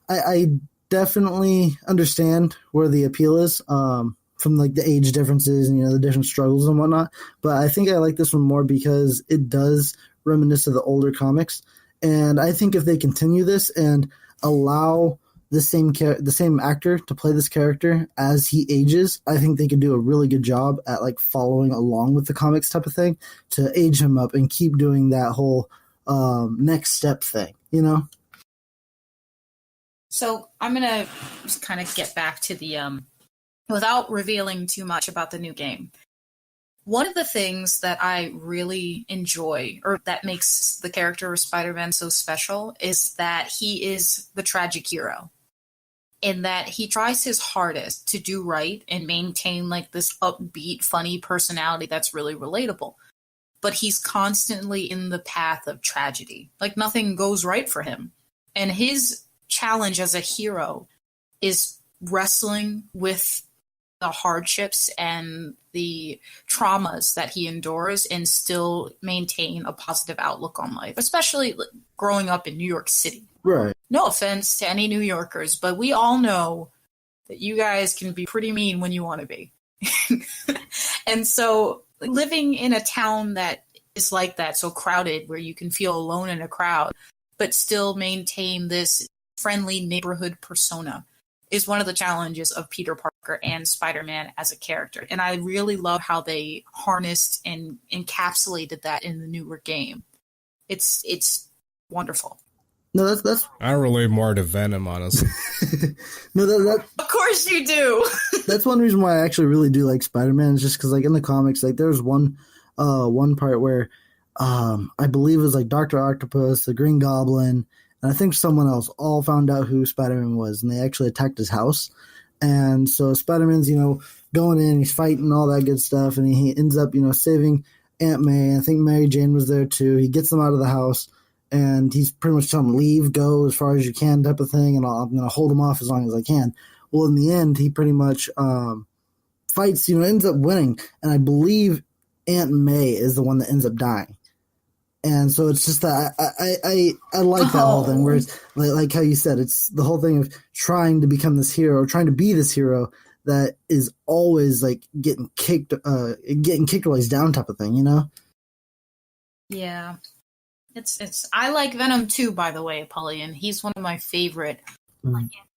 [SPEAKER 3] I definitely understand where the appeal is, from like the age differences and, the different struggles and whatnot. But I think I like this one more because it does reminisce of the older comics. And I think if they continue this and allow the same actor to play this character as he ages, I think they could do a really good job at like following along with the comics type of thing to age him up and keep doing that whole next step thing,
[SPEAKER 2] So I'm going to just kind of get back to the, without revealing too much about the new game. One of the things that I really enjoy, or that makes the character of Spider-Man so special, is that he is the tragic hero. In that he tries his hardest to do right and maintain like this upbeat, funny personality that's really relatable. But he's constantly in the path of tragedy. Like nothing goes right for him. And his challenge as a hero is wrestling with the hardships and the traumas that he endures and still maintain a positive outlook on life, especially growing up in New York City.
[SPEAKER 3] Right.
[SPEAKER 2] No offense to any New Yorkers, but we all know that you guys can be pretty mean when you want to be. And so living in a town that is like that, so crowded, where you can feel alone in a crowd, but still maintain this friendly neighborhood persona, is one of the challenges of Peter Parker and Spider-Man as a character. And I really love how they harnessed and encapsulated that in the newer game. It's wonderful.
[SPEAKER 3] No, that's.
[SPEAKER 1] I relate more to Venom, honestly.
[SPEAKER 3] No,
[SPEAKER 2] of course you do.
[SPEAKER 3] That's one reason why I actually really do like Spider-Man, is just because, like, in the comics, like, there's one part where I believe it was like Dr. Octopus, the Green Goblin, and I think someone else all found out who Spider-Man was, and they actually attacked his house. And so Spider-Man's, going in, he's fighting all that good stuff, and he ends up, saving Aunt May. I think Mary Jane was there too. He gets them out of the house, and he's pretty much telling them, leave, go as far as you can type of thing, and I'm going to hold him off as long as I can. Well, in the end, he pretty much fights, ends up winning, and I believe Aunt May is the one that ends up dying. And so it's just that I like that whole thing, where it's like how you said, it's the whole thing of trying to become this hero, trying to be this hero that is always like getting kicked while he's down type of thing, you know?
[SPEAKER 2] Yeah. It's I like Venom too, by the way, Apollyon. He's one of my favorite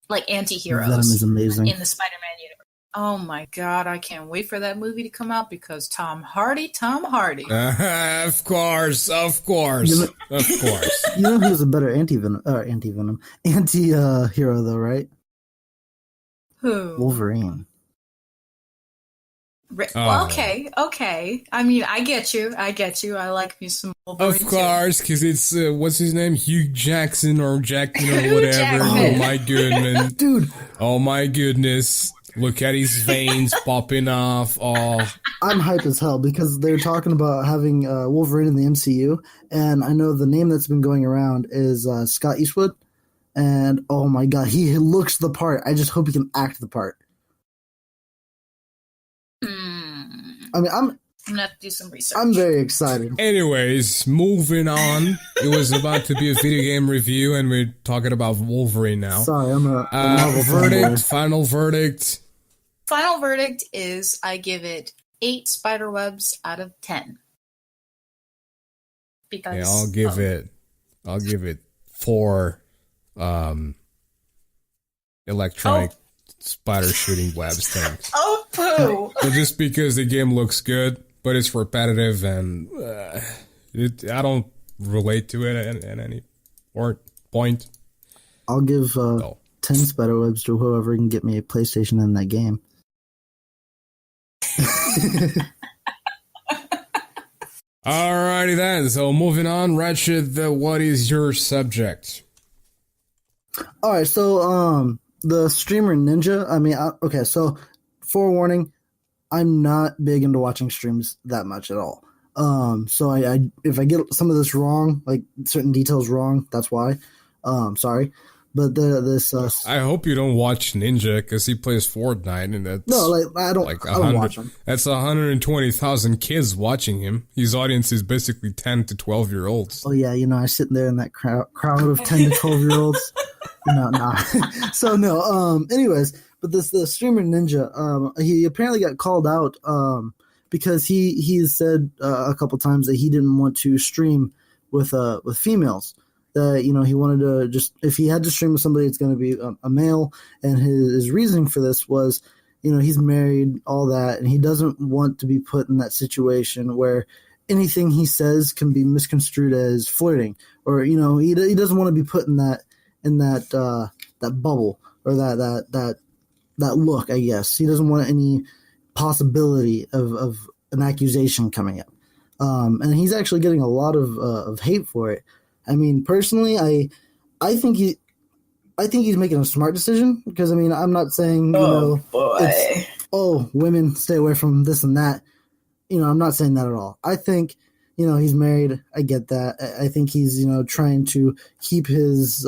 [SPEAKER 2] like anti-heroes.
[SPEAKER 3] Venom is amazing.
[SPEAKER 2] In the Spider-Man universe. Oh my god, I can't wait for that movie to come out because Tom Hardy.
[SPEAKER 1] Of course. Of course.
[SPEAKER 3] You know who's a better anti-hero though, right?
[SPEAKER 2] Who?
[SPEAKER 3] Wolverine.
[SPEAKER 2] Well, okay. I mean, I get you. I like me some Wolverine.
[SPEAKER 1] Of course, because it's what's his name, Hugh Jackson or Jackson or
[SPEAKER 2] Hugh
[SPEAKER 1] whatever.
[SPEAKER 2] Jackman.
[SPEAKER 1] Oh my goodness,
[SPEAKER 3] Dude.
[SPEAKER 1] Oh my goodness. Look at his veins popping off. Oh,
[SPEAKER 3] I'm hype as hell because they're talking about having Wolverine in the MCU, and I know the name that's been going around is Scott Eastwood, and oh my god, he looks the part. I just hope he can act the part. I mean, I'm
[SPEAKER 2] gonna have to do some research.
[SPEAKER 3] I'm very excited.
[SPEAKER 1] anyways, moving on. It was about to be a video game review, and we're talking about Wolverine now.
[SPEAKER 3] Sorry, I'm a Marvel
[SPEAKER 1] verdict. Final verdict.
[SPEAKER 2] Final verdict is I give it 8 spiderwebs out of 10. Because
[SPEAKER 1] Yeah, I'll give it 4 electronic spider shooting webs things.
[SPEAKER 2] Oh, poo!
[SPEAKER 1] But just because the game looks good, but it's repetitive and I don't relate to it at any point.
[SPEAKER 3] I'll give 10 spiderwebs to whoever can get me a PlayStation in that game.
[SPEAKER 1] Alrighty then, so moving on, Wretched, what is your subject?
[SPEAKER 3] Alright, so the streamer Ninja, I mean, okay, so forewarning, I'm not big into watching streams that much at all. So I if I get some of this wrong, like certain details wrong, that's why. Sorry. But this
[SPEAKER 1] I hope you don't watch Ninja because he plays Fortnite and that's
[SPEAKER 3] no, like I don't watch him.
[SPEAKER 1] That's 120,000 kids watching him. His audience is basically 10 to 12-year-olds.
[SPEAKER 3] Oh yeah, I'm sitting there in that crowd of 10 to 12-year-olds. No. So no. Anyways, but the streamer Ninja, he apparently got called out because he said a couple times that he didn't want to stream with females. That he wanted to just, if he had to stream with somebody, it's going to be a male, and his reasoning for this was, he's married, all that, and he doesn't want to be put in that situation where anything he says can be misconstrued as flirting, or he doesn't want to be put in that bubble or that look. I guess he doesn't want any possibility of an accusation coming up, and he's actually getting a lot of hate for it. I mean, personally, I think he's making a smart decision because, I mean, I'm not saying, women stay away from this and that. I'm not saying that at all. I think, he's married. I get that. I think he's, trying to keep his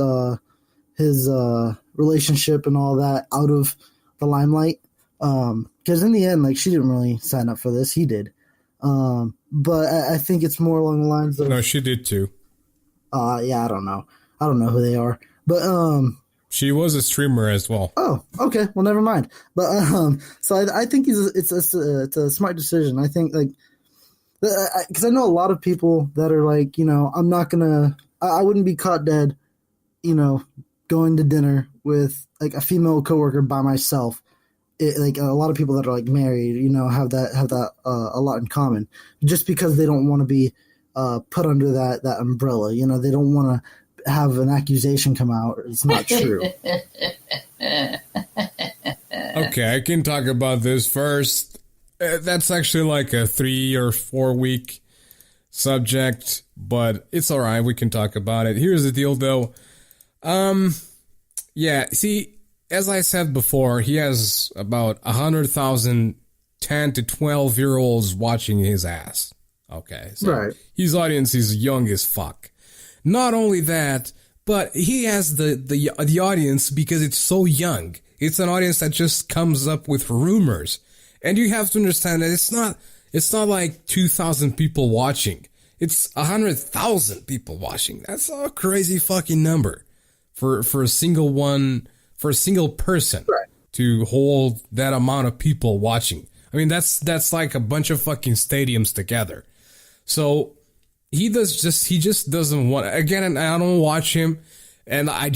[SPEAKER 3] relationship and all that out of the limelight. Because in the end, like, she didn't really sign up for this. He did. But I think it's more along the lines of...
[SPEAKER 1] No, she did too.
[SPEAKER 3] Yeah, I don't know who they are, but
[SPEAKER 1] she was a streamer as well.
[SPEAKER 3] Oh, okay, well, never mind. But so I think it's a smart decision. I think because I know a lot of people that are like, I'm not gonna, I wouldn't be caught dead, going to dinner with like a female coworker by myself. Like a lot of people that are like married, have that a lot in common, just because they don't want to be put under that umbrella. They don't want to have an accusation come out. It's not true.
[SPEAKER 1] Okay, I can talk about this first. That's actually like a 3 or 4 week subject, but it's all right. We can talk about it. Here's the deal, though. Yeah, see, as I said before, he has about 100,000 10 to 12-year-olds watching his ass. Okay, so
[SPEAKER 3] right.
[SPEAKER 1] His audience is young as fuck. Not only that, but he has the audience because it's so young. It's an audience that just comes up with rumors, and you have to understand that it's not like 2,000 people watching. It's 100,000 people watching. That's a crazy fucking number for a single person.
[SPEAKER 3] Right.
[SPEAKER 1] to hold that amount of people watching. I mean, that's like a bunch of fucking stadiums together. So he just doesn't want, again, and I don't watch him, and I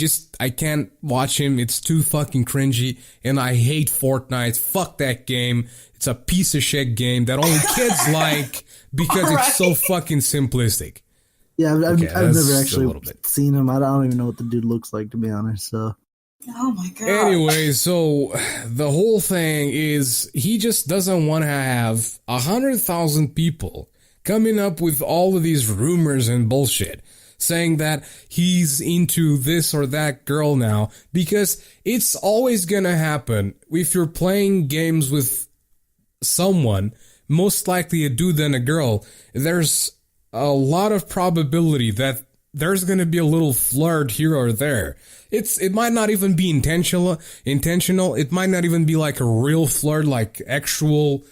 [SPEAKER 1] can't watch him. It's too fucking cringy, and I hate Fortnite. Fuck that game. It's a piece of shit game that only kids like because it's so fucking simplistic.
[SPEAKER 3] Yeah, I've never actually seen him. I don't even know what the dude looks like, to be honest. So.
[SPEAKER 2] Oh my god.
[SPEAKER 1] Anyway, so the whole thing is he just doesn't want to have 100,000 people coming up with all of these rumors and bullshit saying that he's into this or that girl now, because it's always gonna happen. If you're playing games with someone, most likely a dude than a girl, there's a lot of probability that there's going to be a little flirt here or there. It might not even be intentional. It might not even be like a real flirt, like actual,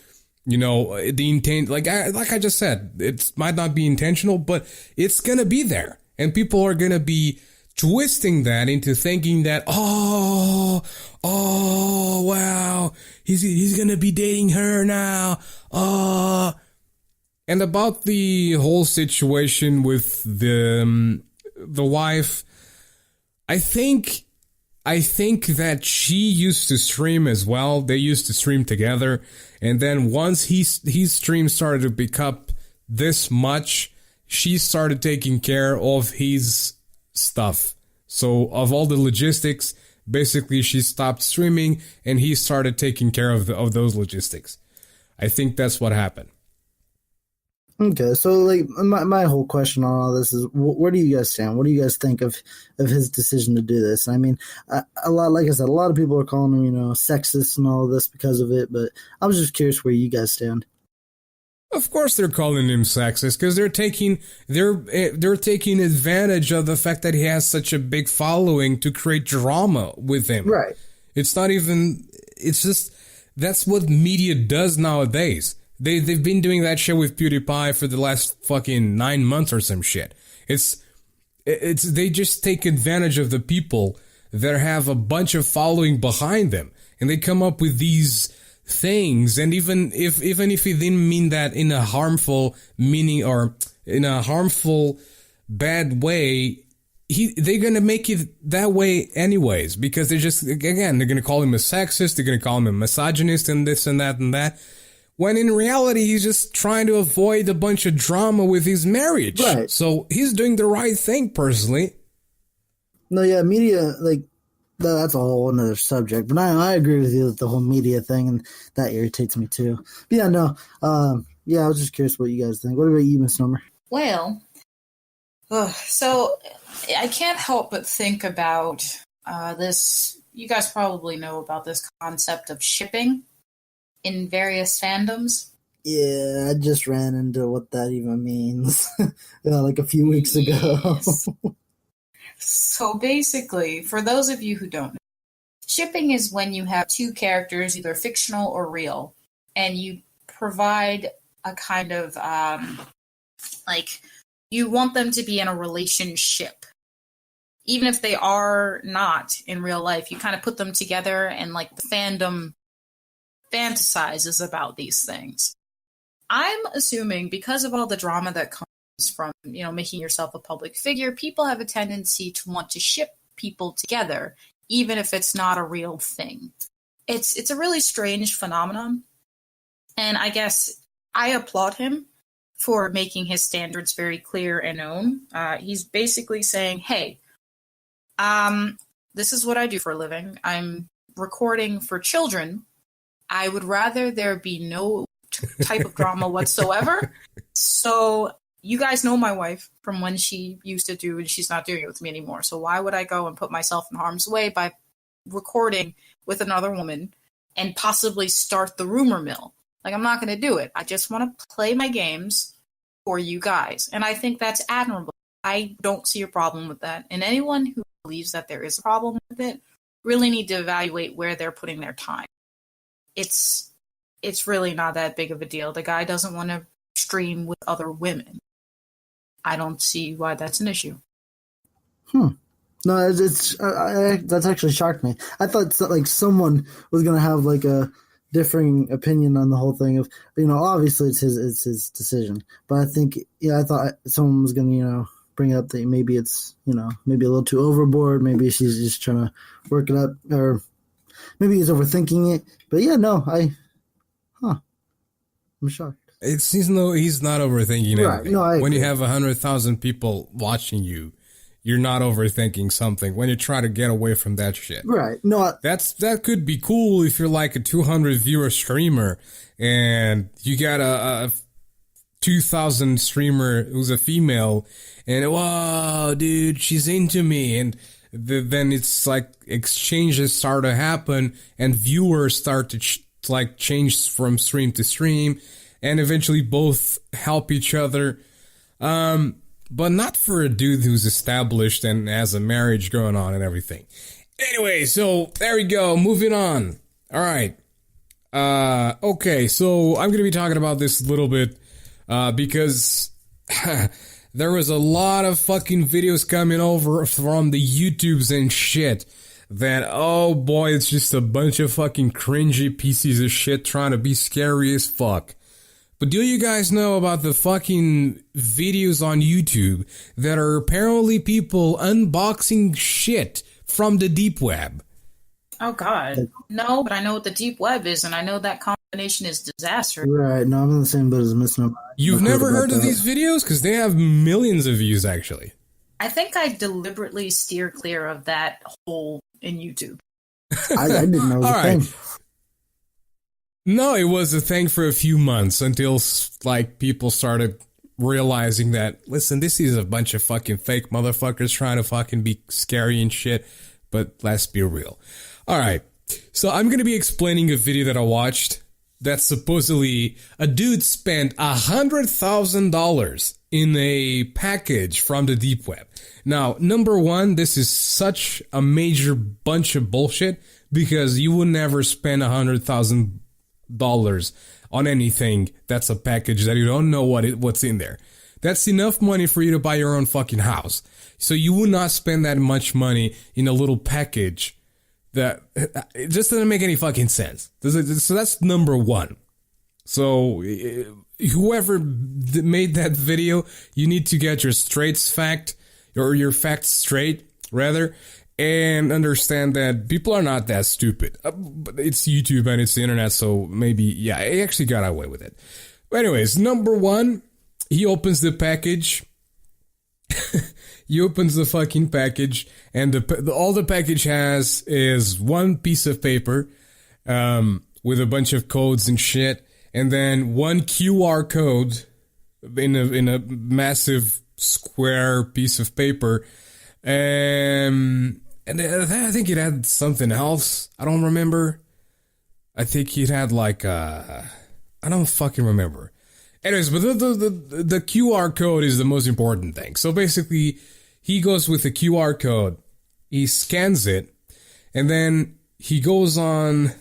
[SPEAKER 1] the intent, like I just said, it might not be intentional, but it's going to be there. And people are going to be twisting that into thinking that, oh, wow, he's going to be dating her now. And about the whole situation with the wife, I think that she used to stream as well. They used to stream together, and then once his stream started to pick up this much, she started taking care of his stuff. So of all the logistics, basically she stopped streaming, and he started taking care of those logistics. I think that's what happened.
[SPEAKER 3] Okay, so like my whole question on all this is, where do you guys stand? What do you guys think of his decision to do this? I mean, like I said, a lot of people are calling him, sexist and all of this because of it, but I was just curious where you guys stand.
[SPEAKER 1] Of course, they're calling him sexist because they're taking advantage of the fact that he has such a big following to create drama with him.
[SPEAKER 3] Right.
[SPEAKER 1] It's not even. It's just that's what media does nowadays. They've been doing that shit with PewDiePie for the last fucking 9 months or some shit. It's they just take advantage of the people that have a bunch of following behind them, and they come up with these things. And even if he didn't mean that in a harmful meaning or in a harmful bad way, they're gonna make it that way anyways, because they're gonna call him a sexist, they're gonna call him a misogynist, and this and that and that. When in reality, he's just trying to avoid a bunch of drama with his marriage.
[SPEAKER 3] Right.
[SPEAKER 1] So he's doing the right thing, personally.
[SPEAKER 3] No, yeah, media, like, that's a whole another subject. But I agree with you with the whole media thing, and that irritates me too. But yeah, no, I was just curious what you guys think. What about you, Misnomer?
[SPEAKER 2] Well, so I can't help but think about this. You guys probably know about this concept of shipping in various fandoms.
[SPEAKER 3] Yeah, I just ran into what that even means like a few weeks ago.
[SPEAKER 2] Yes. So basically, for those of you who don't know, shipping is when you have two characters, either fictional or real, and you provide a kind of, you want them to be in a relationship. Even if they are not in real life, you kind of put them together, and like the fandom fantasizes about these things. I'm assuming because of all the drama that comes from, making yourself a public figure, people have a tendency to want to ship people together, even if it's not a real thing. It's a really strange phenomenon, and I guess I applaud him for making his standards very clear and known. He's basically saying, hey, this is what I do for a living. I'm recording for children. I would rather there be no type of drama whatsoever. So you guys know my wife from when she used to do, and she's not doing it with me anymore. So why would I go and put myself in harm's way by recording with another woman and possibly start the rumor mill? Like, I'm not going to do it. I just want to play my games for you guys. And I think that's admirable. I don't see a problem with that. And anyone who believes that there is a problem with it really need to evaluate where they're putting their time. It's really not that big of a deal. The guy doesn't want to stream with other women. I don't see why that's an issue.
[SPEAKER 3] No, that's actually shocked me. I thought like someone was gonna have like a differing opinion on the whole thing of, obviously it's his decision, but I think I thought someone was gonna bring up that maybe it's maybe a little too overboard, maybe she's just trying to work it up, or maybe he's overthinking it. But I'm shocked.
[SPEAKER 1] It seems he's not overthinking anything.
[SPEAKER 3] Right. No, I agree.
[SPEAKER 1] When you have 100,000 people watching you, you're not overthinking something when you try to get away from that shit.
[SPEAKER 3] Right. No,
[SPEAKER 1] that could be cool if you're like a 200 viewer streamer and you got a 2,000 streamer who's a female and wow, dude, she's into me, and then it's like exchanges start to happen and viewers start to change from stream to stream, and eventually both help each other. But not for a dude who's established and has a marriage going on and everything. Anyway, so there we go. Moving on. All right. Okay, so I'm going to be talking about this a little bit because there was a lot of fucking videos coming over from the YouTubes and shit that, oh boy, it's just a bunch of fucking cringy pieces of shit trying to be scary as fuck. But do you guys know about the fucking videos on YouTube that are apparently people unboxing shit from the deep web?
[SPEAKER 2] Oh, God. No, but I know what the deep web is, and I know that combination is disaster.
[SPEAKER 3] Right. No, I'm in the same boat as Misnomer.
[SPEAKER 1] You've never heard of these videos? Because they have millions of views, actually.
[SPEAKER 2] I think I deliberately steer clear of that hole in YouTube.
[SPEAKER 3] I didn't know it was a thing.
[SPEAKER 1] No, it was a thing for a few months until, like, people started realizing that, listen, this is a bunch of fucking fake motherfuckers trying to fucking be scary and shit, but let's be real. Alright, so I'm gonna be explaining a video that I watched that supposedly a dude spent $100,000 in a package from the deep web. Now, number one, this is such a major bunch of bullshit because you would never spend $100,000 on anything that's a package that you don't know what's in there. That's enough money for you to buy your own fucking house. So you would not spend that much money in a little package that it just doesn't make any fucking sense. So that's number one. So whoever made that video, you need to get your facts straight, rather, and understand that people are not that stupid. But it's YouTube and it's the internet, so maybe, yeah, I actually got away with it. But anyways, number one, he opens the package. He opens the fucking package, and all the package has is one piece of paper with a bunch of codes and shit, and then one QR code in a massive square piece of paper. And I think it had something else. I don't remember. I think it had like I don't fucking remember. Anyways, but the QR code is the most important thing. So basically, he goes with the QR code, he scans it, and then he goes on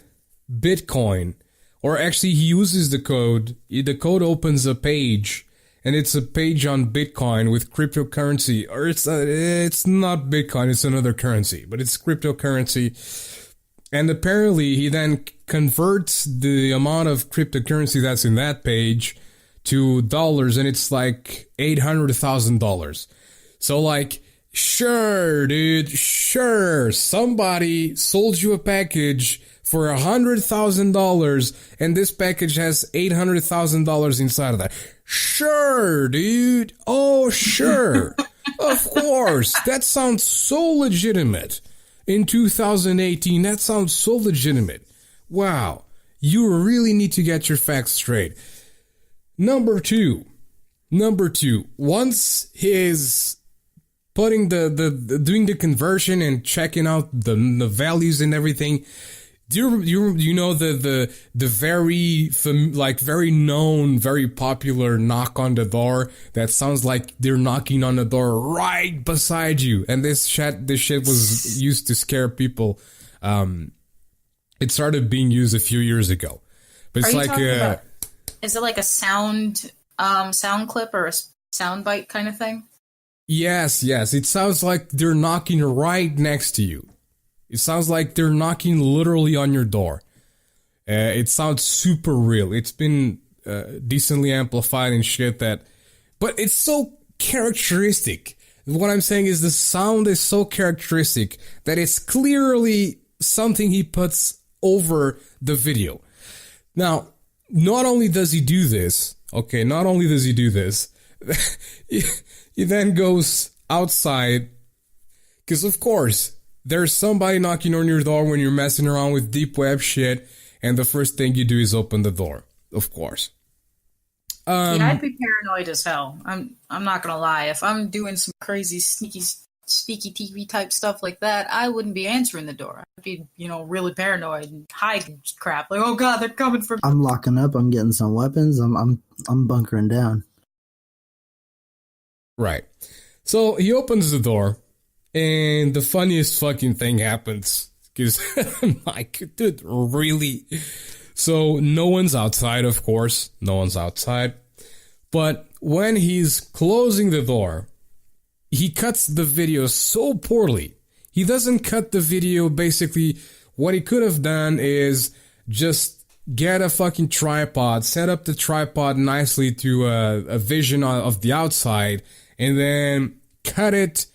[SPEAKER 1] Bitcoin, or actually he uses the code. The code opens a page, and it's a page on Bitcoin with cryptocurrency, or it's not Bitcoin, it's another currency, but it's cryptocurrency. And apparently he then converts the amount of cryptocurrency that's in that page to dollars, and it's like $800,000. So like, sure, dude, sure, somebody sold you a package for $100,000, and this package has $800,000 inside of that. Sure, dude. Oh, sure. Of course. That sounds so legitimate. In 2018, that sounds so legitimate. Wow. You really need to get your facts straight. Number two, once he's putting doing the conversion and checking out the values and everything, do you know the very very known, very popular knock on the door that sounds like they're knocking on the door right beside you, and this shit was used to scare people. It started being used a few years ago, but it's like
[SPEAKER 2] is it like a sound clip or a sound bite kind of thing?
[SPEAKER 1] Yes, yes. It sounds like they're knocking right next to you. It sounds like they're knocking literally on your door. It sounds super real. It's been decently amplified and shit but it's so characteristic. What I'm saying is the sound is so characteristic that it's clearly something he puts over the video. Now, not only does he do this, he then goes outside, because of course, there's somebody knocking on your door when you're messing around with deep web shit, and the first thing you do is open the door, of course.
[SPEAKER 2] Yeah, I'd be paranoid as hell. I'm not gonna lie. If I'm doing some crazy sneaky TV type stuff like that, I wouldn't be answering the door. I'd be, really paranoid and hiding crap. Like, oh god, they're coming for me.
[SPEAKER 3] I'm locking up. I'm getting some weapons. I'm bunkering down.
[SPEAKER 1] Right. So he opens the door, and the funniest fucking thing happens. Because, like, dude, really? So no one's outside, of course. No one's outside. But when he's closing the door, he cuts the video so poorly. He doesn't cut the video. Basically, what he could have done is just get a fucking tripod, set up the tripod nicely to a vision of the outside, and then cut it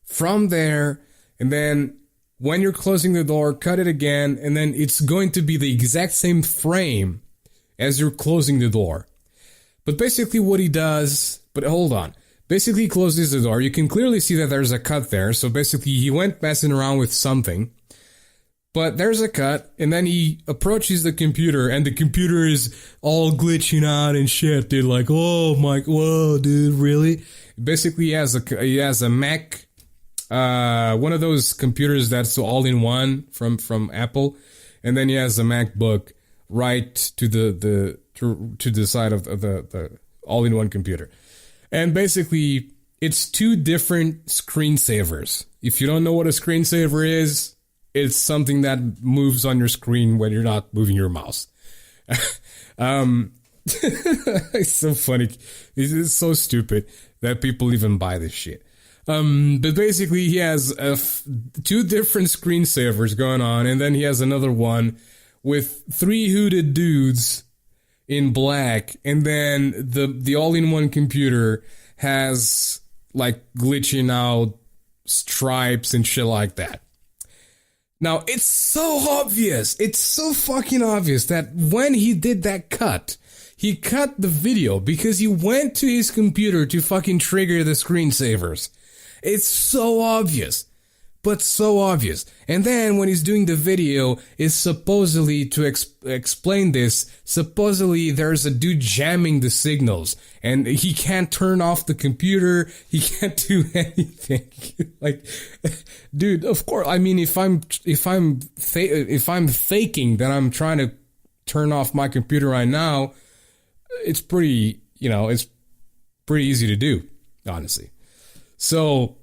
[SPEAKER 1] from there, and then when you're closing the door, cut it again, and then it's going to be the exact same frame as you're closing the door. But basically what he does, but hold on. Basically he closes the door. You can clearly see that there's a cut there. So basically he went messing around with something. But there's a cut, and then he approaches the computer, and the computer is all glitching out and shit, dude. Like, oh my, whoa, dude, really? Basically he has a Mac, one of those computers that's all-in-one from Apple, and then he has a MacBook right to the side of the all-in-one computer. And basically, it's two different screensavers. If you don't know what a screensaver is, it's something that moves on your screen when you're not moving your mouse. It's so funny. It's so stupid that people even buy this shit. But basically he has two different screensavers going on, and then he has another one with three hooded dudes in black, and then the all-in-one computer has like glitching out stripes and shit like that. Now, it's so obvious, it's so fucking obvious that when he did that cut, he cut the video because he went to his computer to fucking trigger the screensavers. It's so obvious, but so obvious. And then when he's doing the video, is supposedly to explain this, supposedly there's a dude jamming the signals, and he can't turn off the computer, he can't do anything. Like, dude, of course, I mean, if I'm faking that I'm trying to turn off my computer right now, it's pretty, it's pretty easy to do, honestly. So,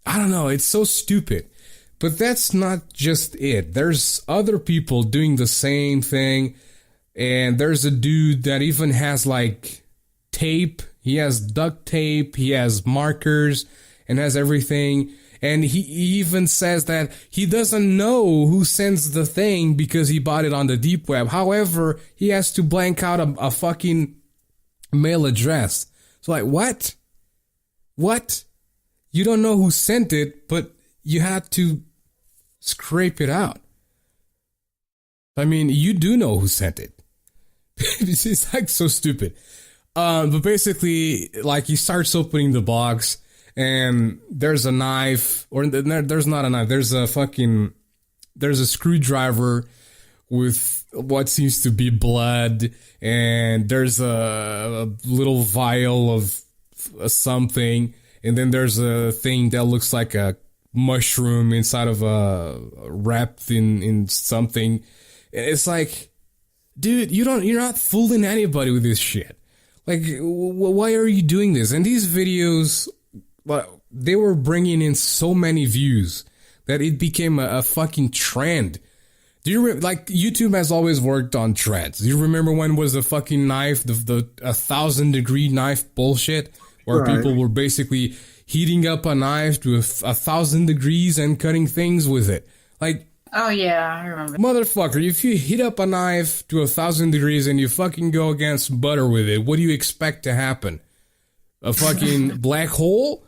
[SPEAKER 1] I don't know, it's so stupid. But that's not just it. There's other people doing the same thing, and there's a dude that even has, like, tape. He has duct tape, he has markers, and has everything. And he even says that he doesn't know who sends the thing because he bought it on the deep web. However, he has to blank out a fucking mail address. So, like, what? What? You don't know who sent it, but you had to scrape it out. I mean, you do know who sent it. It's like so stupid. But basically, like, he starts opening the box, and there's a knife, or there's not a knife, there's a screwdriver with what seems to be blood, and there's a little vial of something, and then there's a thing that looks like a mushroom inside of wrapped in something. It's like, dude, you're not fooling anybody with this shit. Like, why are you doing this? And these videos, they were bringing in so many views that it became a fucking trend. Do you like, YouTube has always worked on trends? Do you remember when was the fucking knife, the 1,000-degree knife bullshit? where
[SPEAKER 3] Right.
[SPEAKER 1] people were basically heating up a knife to 1,000 degrees and cutting things with it. Like,
[SPEAKER 2] Oh yeah, I remember.
[SPEAKER 1] motherfucker, if you heat up a knife to 1,000 degrees and you fucking go against butter with it, what do you expect to happen? A fucking black hole?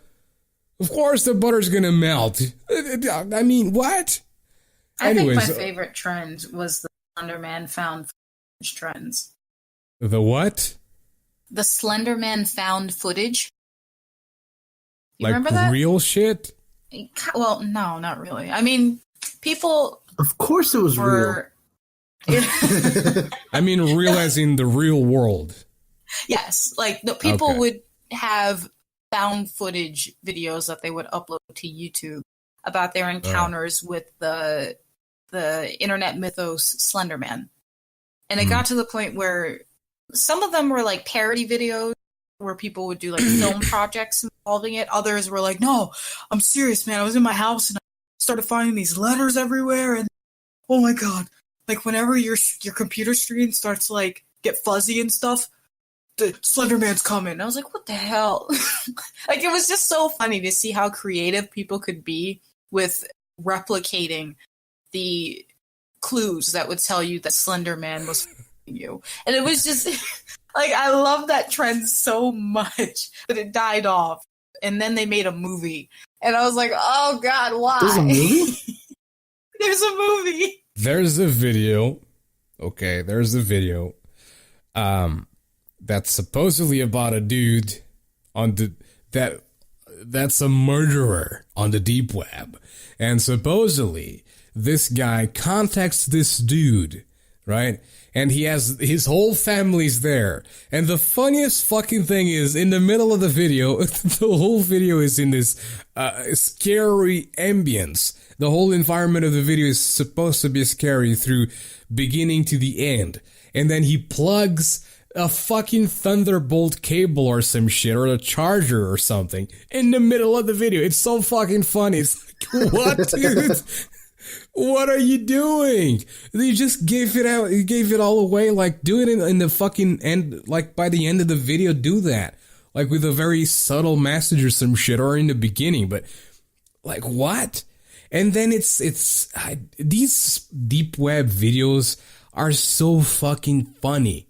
[SPEAKER 1] Of course the butter's gonna melt. I mean, what?
[SPEAKER 2] I think my
[SPEAKER 1] Anyways,
[SPEAKER 2] favorite trend was the Slender Man found footage trends.
[SPEAKER 1] the what?
[SPEAKER 2] The Slender Man found footage. You
[SPEAKER 1] Like
[SPEAKER 2] remember that?
[SPEAKER 1] real shit?
[SPEAKER 2] Well, no, not really. I mean, people
[SPEAKER 3] Of course it was real.
[SPEAKER 2] were.
[SPEAKER 1] I mean, real as in the real world.
[SPEAKER 2] Yes, like no, people
[SPEAKER 1] Okay.
[SPEAKER 2] would have found footage videos that they would upload to YouTube about their encounters with the internet mythos Slender Man. And it got to the point where some of them were like parody videos where people would do like film projects involving it. Others were like, no, I'm serious, man. I was in my house and I started finding these letters everywhere and oh my god. Like whenever your computer screen starts to like get fuzzy and stuff, the Slender Man's coming. And I was like, what the hell? Like it was just so funny to see how creative people could be with replicating the clues that would tell you that Slender Man was you. And it was just like I love that trend so much, but it died off. And then they made a movie. And I was like, oh god, why?
[SPEAKER 3] There's a movie?
[SPEAKER 2] There's a movie.
[SPEAKER 1] There's a video. Okay, there's a video. That's supposedly about a dude on the that's a murderer on the deep web. And supposedly this guy contacts this dude, right? And he has his whole family's there. And the funniest fucking thing is in the middle of the video, the whole video is in this scary ambience. The whole environment of the video is supposed to be scary through beginning to the end. And then he plugs a fucking Thunderbolt cable or some shit, or a charger or something, in the middle of the video. It's so fucking funny. It's like, what, dude? What are you doing? They just gave it out. You gave it all away. Like, do it in the fucking end. Like, by the end of the video, do that. Like, with a very subtle message or some shit, or in the beginning. But, like, what? And then these deep web videos are so fucking funny.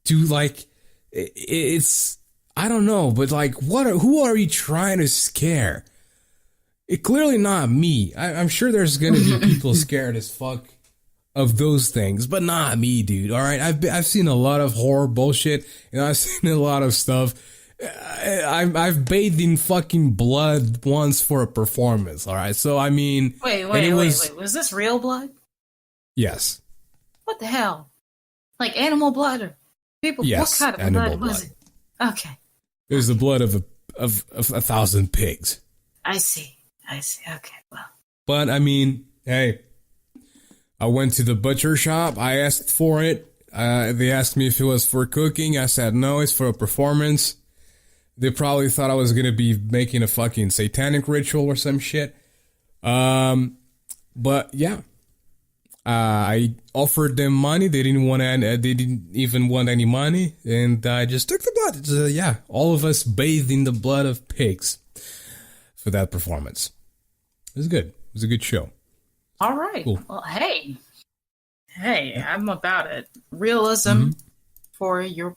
[SPEAKER 1] To like, it's, I don't know, but like, who are you trying to scare? It clearly not me. I'm sure there's gonna be people scared as fuck of those things, but not me, dude. All right, I've seen a lot of horror bullshit, and I've seen a lot of stuff. I've bathed in fucking blood once for a performance. All right, so I mean,
[SPEAKER 2] Wait. Was this real blood?
[SPEAKER 1] Yes.
[SPEAKER 2] What the hell? Like animal blood or people?
[SPEAKER 1] Yes,
[SPEAKER 2] what kind of
[SPEAKER 1] animal
[SPEAKER 2] blood was it? Okay,
[SPEAKER 1] It was the blood of 1,000 pigs.
[SPEAKER 2] I see. Okay, well.
[SPEAKER 1] But I mean, hey, I went to the butcher shop. I asked for it. They asked me if it was for cooking. I said no, it's for a performance. They probably thought I was gonna be making a fucking satanic ritual or some shit. But yeah, I offered them money. They didn't even want any money, and I just took the blood. Yeah, all of us bathed in the blood of pigs for that performance. It was good. It was a good show.
[SPEAKER 2] All right.
[SPEAKER 1] Cool.
[SPEAKER 2] Well, hey, I'm about it. Realism for your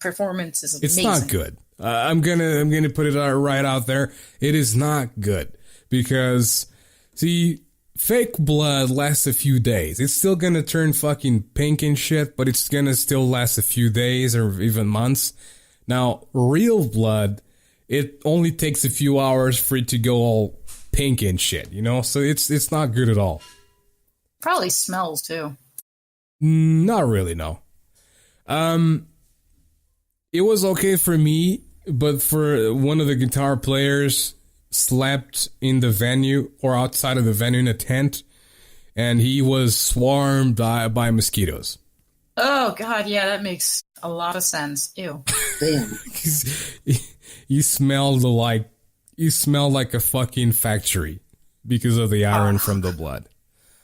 [SPEAKER 2] performance is
[SPEAKER 1] It's
[SPEAKER 2] amazing.
[SPEAKER 1] not good. I'm gonna put it right out there. It is not good because, see, fake blood lasts a few days. It's still gonna turn fucking pink and shit, but it's gonna still last a few days or even months. Now, real blood, it only takes a few hours for it to go all pink and shit, you know? So it's not good at all.
[SPEAKER 2] Probably smells too.
[SPEAKER 1] Not really, no. It was okay for me, but for one of the guitar players slept in the venue or outside of the venue in a tent, and he was swarmed by mosquitoes.
[SPEAKER 2] Oh god, yeah, that makes a lot of sense. Ew.
[SPEAKER 3] Damn.
[SPEAKER 1] You smelled like a fucking factory because of the iron from the blood.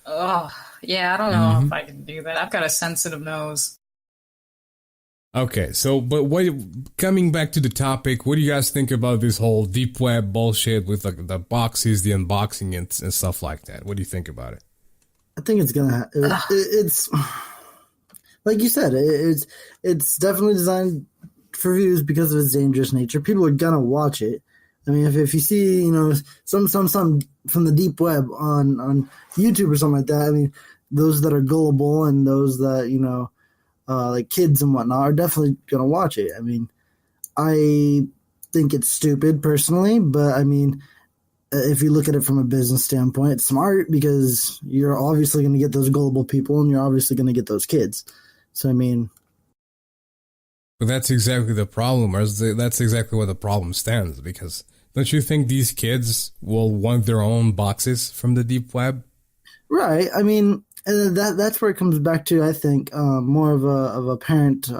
[SPEAKER 2] Oh, yeah, I don't know if I can do that. I've got a sensitive nose.
[SPEAKER 1] Okay, so but what? Coming back to the topic, what do you guys think about this whole deep web bullshit with like the boxes, the unboxing, and stuff like that? What do you think about it?
[SPEAKER 3] I think it's gonna. It's like you said. It's definitely designed for views because of its dangerous nature. People are gonna watch it. I mean, if you see, some from the deep web on YouTube or something like that, I mean, those that are gullible and those that, like kids and whatnot are definitely going to watch it. I mean, I think it's stupid personally, but I mean, if you look at it from a business standpoint, it's smart because you're obviously going to get those gullible people and you're obviously going to get those kids. So, I mean,
[SPEAKER 1] but that's exactly the problem, or that's exactly where the problem stands, because don't you think these kids will want their own boxes from the deep web?
[SPEAKER 3] Right. I mean, that's where it comes back to, I think, more of a parent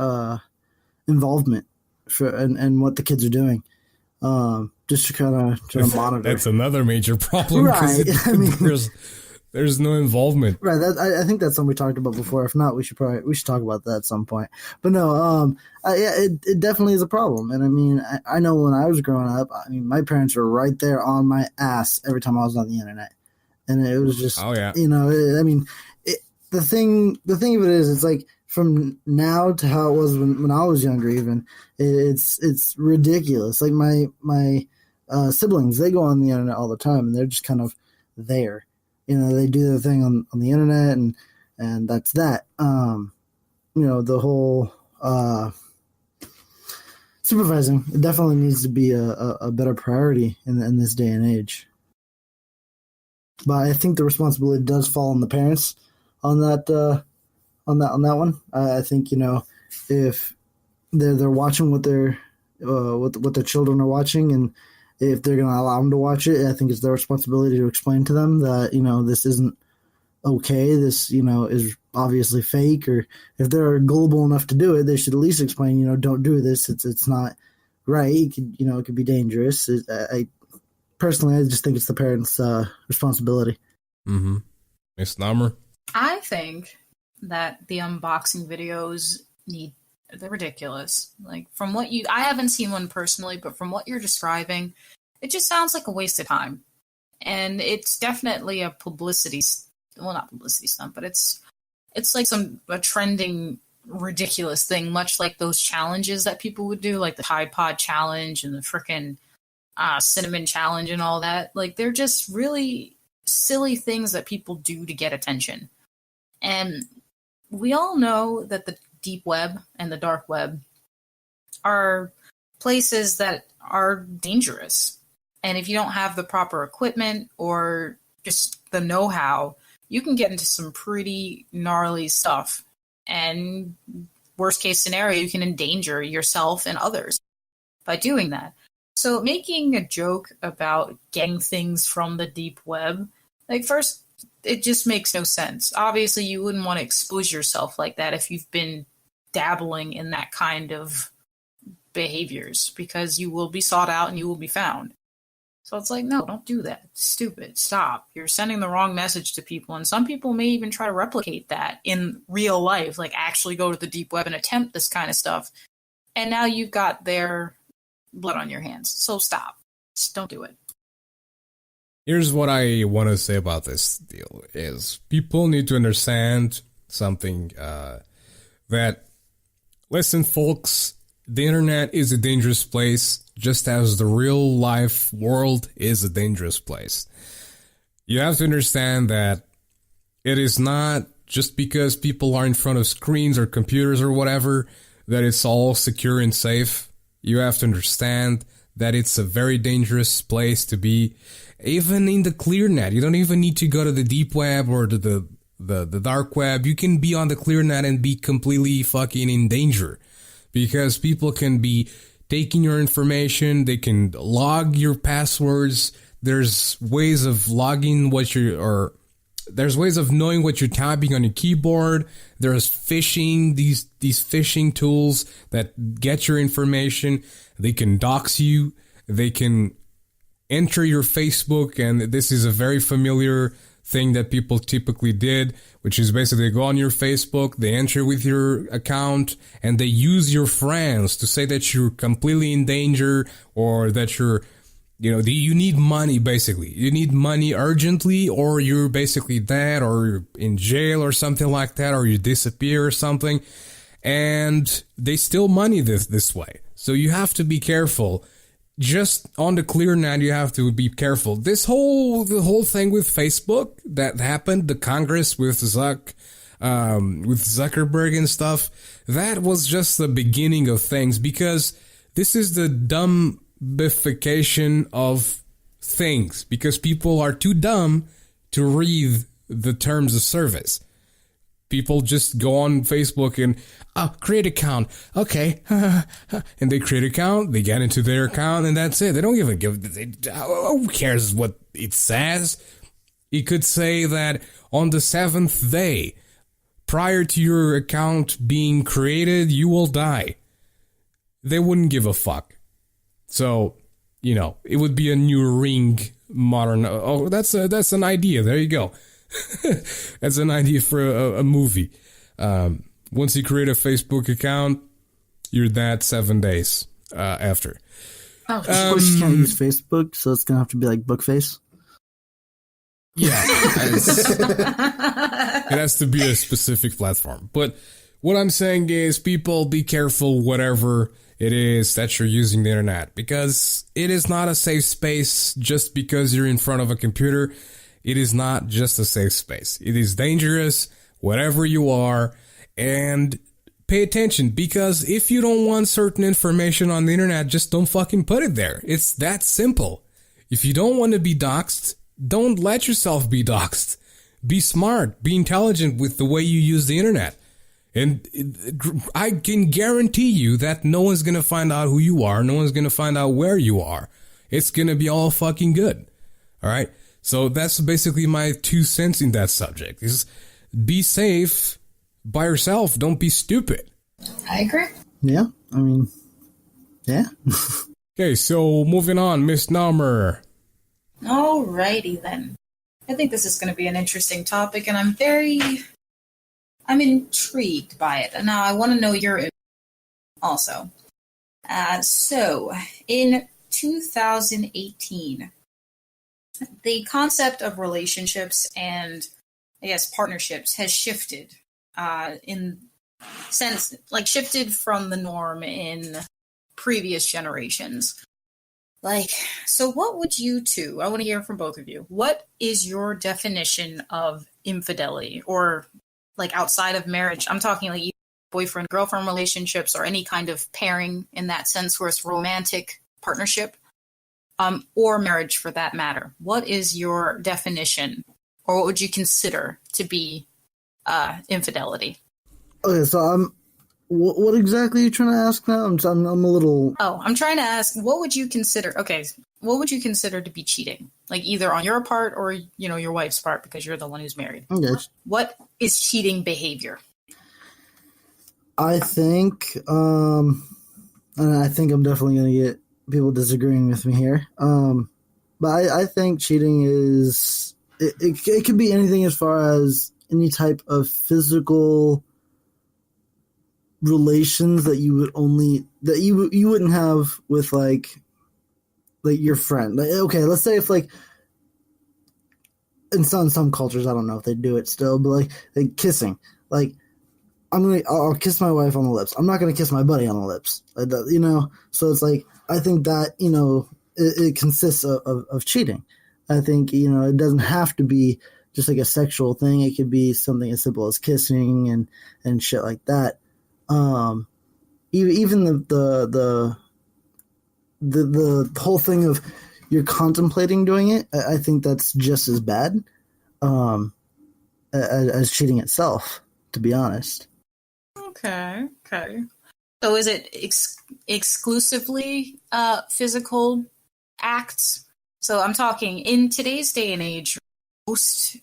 [SPEAKER 3] involvement and what the kids are doing, just to kind of monitor.
[SPEAKER 1] That's another major problem,
[SPEAKER 3] right? I mean,
[SPEAKER 1] there's no involvement.
[SPEAKER 3] Right. I think that's something we talked about before. If not, we should talk about that at some point. But no, it definitely is a problem. And I mean, I know when I was growing up, I mean, my parents were right there on my ass every time I was on the internet, and it was just,
[SPEAKER 1] oh yeah,
[SPEAKER 3] I mean, the thing of it is, it's like from now to how it was when I was younger, even it's ridiculous. Like my siblings, they go on the internet all the time, and they're just kind of there. They do their thing on the internet, and that's that. The whole supervising, it definitely needs to be a better priority in this day and age. But I think the responsibility does fall on the parents on that one. I think if they're watching what their children are watching, and if they're going to allow them to watch it, I think it's their responsibility to explain to them that, this isn't okay. This, is obviously fake. Or if they're gullible enough to do it, they should at least explain, don't do this. It's not right. It could be dangerous. I personally just think it's the parents' responsibility.
[SPEAKER 1] Mm-hmm. Misnomer?
[SPEAKER 2] I think that the unboxing videos they're ridiculous. Like, from what I haven't seen one personally, but from what you're describing, it just sounds like a waste of time. And it's definitely a not publicity stunt, but it's like a trending ridiculous thing, much like those challenges that people would do, like the Tide Pod challenge and the frickin' cinnamon challenge and all that. Like, they're just really silly things that people do to get attention. And we all know that the deep web and the dark web are places that are dangerous. And if you don't have the proper equipment or just the know-how, you can get into some pretty gnarly stuff. And worst case scenario, you can endanger yourself and others by doing that. So making a joke about getting things from the deep web, like, first, it just makes no sense. Obviously, you wouldn't want to expose yourself like that if you've been dabbling in that kind of behaviors, because you will be sought out and you will be found. So it's like, no, don't do that. It's stupid. Stop. You're sending the wrong message to people. And some people may even try to replicate that in real life, like actually go to the deep web and attempt this kind of stuff. And now you've got their blood on your hands. So stop. Just don't do it.
[SPEAKER 1] Here's what I want to say about this deal is people need to understand something, that, listen, folks, the internet is a dangerous place, just as the real life world is a dangerous place. You have to understand that it is not just because people are in front of screens or computers or whatever that it's all secure and safe. You have to understand that it's a very dangerous place to be. Even in the clear net, you don't even need to go to the deep web or to the dark web. You can be on the clear net and be completely fucking in danger, because people can be taking your information. They can log your passwords. There's ways of logging there's ways of knowing what you're typing on your keyboard. There's phishing, these phishing tools that get your information. They can dox you. They can enter your Facebook, and this is a very familiar thing that people typically did, which is basically go on your Facebook, they enter with your account, and they use your friends to say that you're completely in danger or that you're, you need money, basically. You need money urgently, or you're basically dead, or you're in jail or something like that, or you disappear or something. And they steal money this way. So you have to be careful. Just on the clear net, you have to be careful. The whole thing with Facebook that happened, the Congress with Zuckerberg and stuff, that was just the beginning of things, because this is the dumbification of things, because people are too dumb to read the terms of service. People just go on Facebook and create account. Okay. And they create account, they get into their account, and that's it. They don't even who cares what it says? It could say that on the 7th day, prior to your account being created, you will die. They wouldn't give a fuck. So, it would be a new Ring modern. Oh, that's an idea. There you go. That's an idea for a movie. Once you create a Facebook account, you're dead 7 days after.
[SPEAKER 3] Of course, you can't use Facebook, so it's gonna have to be like Bookface.
[SPEAKER 1] Yeah, it has to be a specific platform. But what I'm saying is, people, be careful whatever it is that you're using the internet, because it is not a safe space just because you're in front of a computer. It is not just a safe space. It is dangerous, whatever you are, and pay attention, because if you don't want certain information on the internet, just don't fucking put it there. It's that simple. If you don't want to be doxxed, don't let yourself be doxxed. Be smart, be intelligent with the way you use the internet. And I can guarantee you that no one's going to find out who you are. No one's going to find out where you are. It's going to be all fucking good. All right? So that's basically my 2 cents in that subject. Is be safe by yourself. Don't be stupid.
[SPEAKER 2] I agree.
[SPEAKER 3] Yeah, I mean, yeah.
[SPEAKER 1] Okay, so moving on, Misnomer.
[SPEAKER 2] Alrighty then. I think this is going to be an interesting topic, and I'm intrigued by it. And now I want to know your opinion also. So, in 2018, the concept of relationships and, I guess, partnerships has shifted shifted from the norm in previous generations. So what would you two, I want to hear from both of you, what is your definition of infidelity, or outside of marriage? I'm talking like boyfriend, girlfriend relationships, or any kind of pairing in that sense where it's romantic partnership, or marriage for that matter. What is your definition, or what would you consider to be infidelity?
[SPEAKER 3] Okay, so what exactly are you trying to ask now? I'm a little.
[SPEAKER 2] Oh, I'm trying to ask, what would you consider to be cheating? Either on your part or, your wife's part, because you're the one who's married.
[SPEAKER 3] Okay.
[SPEAKER 2] What is cheating behavior?
[SPEAKER 3] I think, and I think I'm definitely going to get people disagreeing with me here. But I think cheating is, it could be anything as far as any type of physical relations that you wouldn't have with like your friend. Okay, let's say if in some cultures, I don't know if they do it still, but like kissing. I'll kiss my wife on the lips. I'm not gonna kiss my buddy on the lips. So it's I think that it consists of cheating. I think it doesn't have to be just like a sexual thing. It could be something as simple as kissing and shit like that. Even the whole thing of you're contemplating doing it, I think that's just as bad as cheating itself, to be honest.
[SPEAKER 2] Okay. So is it exclusively physical acts? So I'm talking in today's day and age, most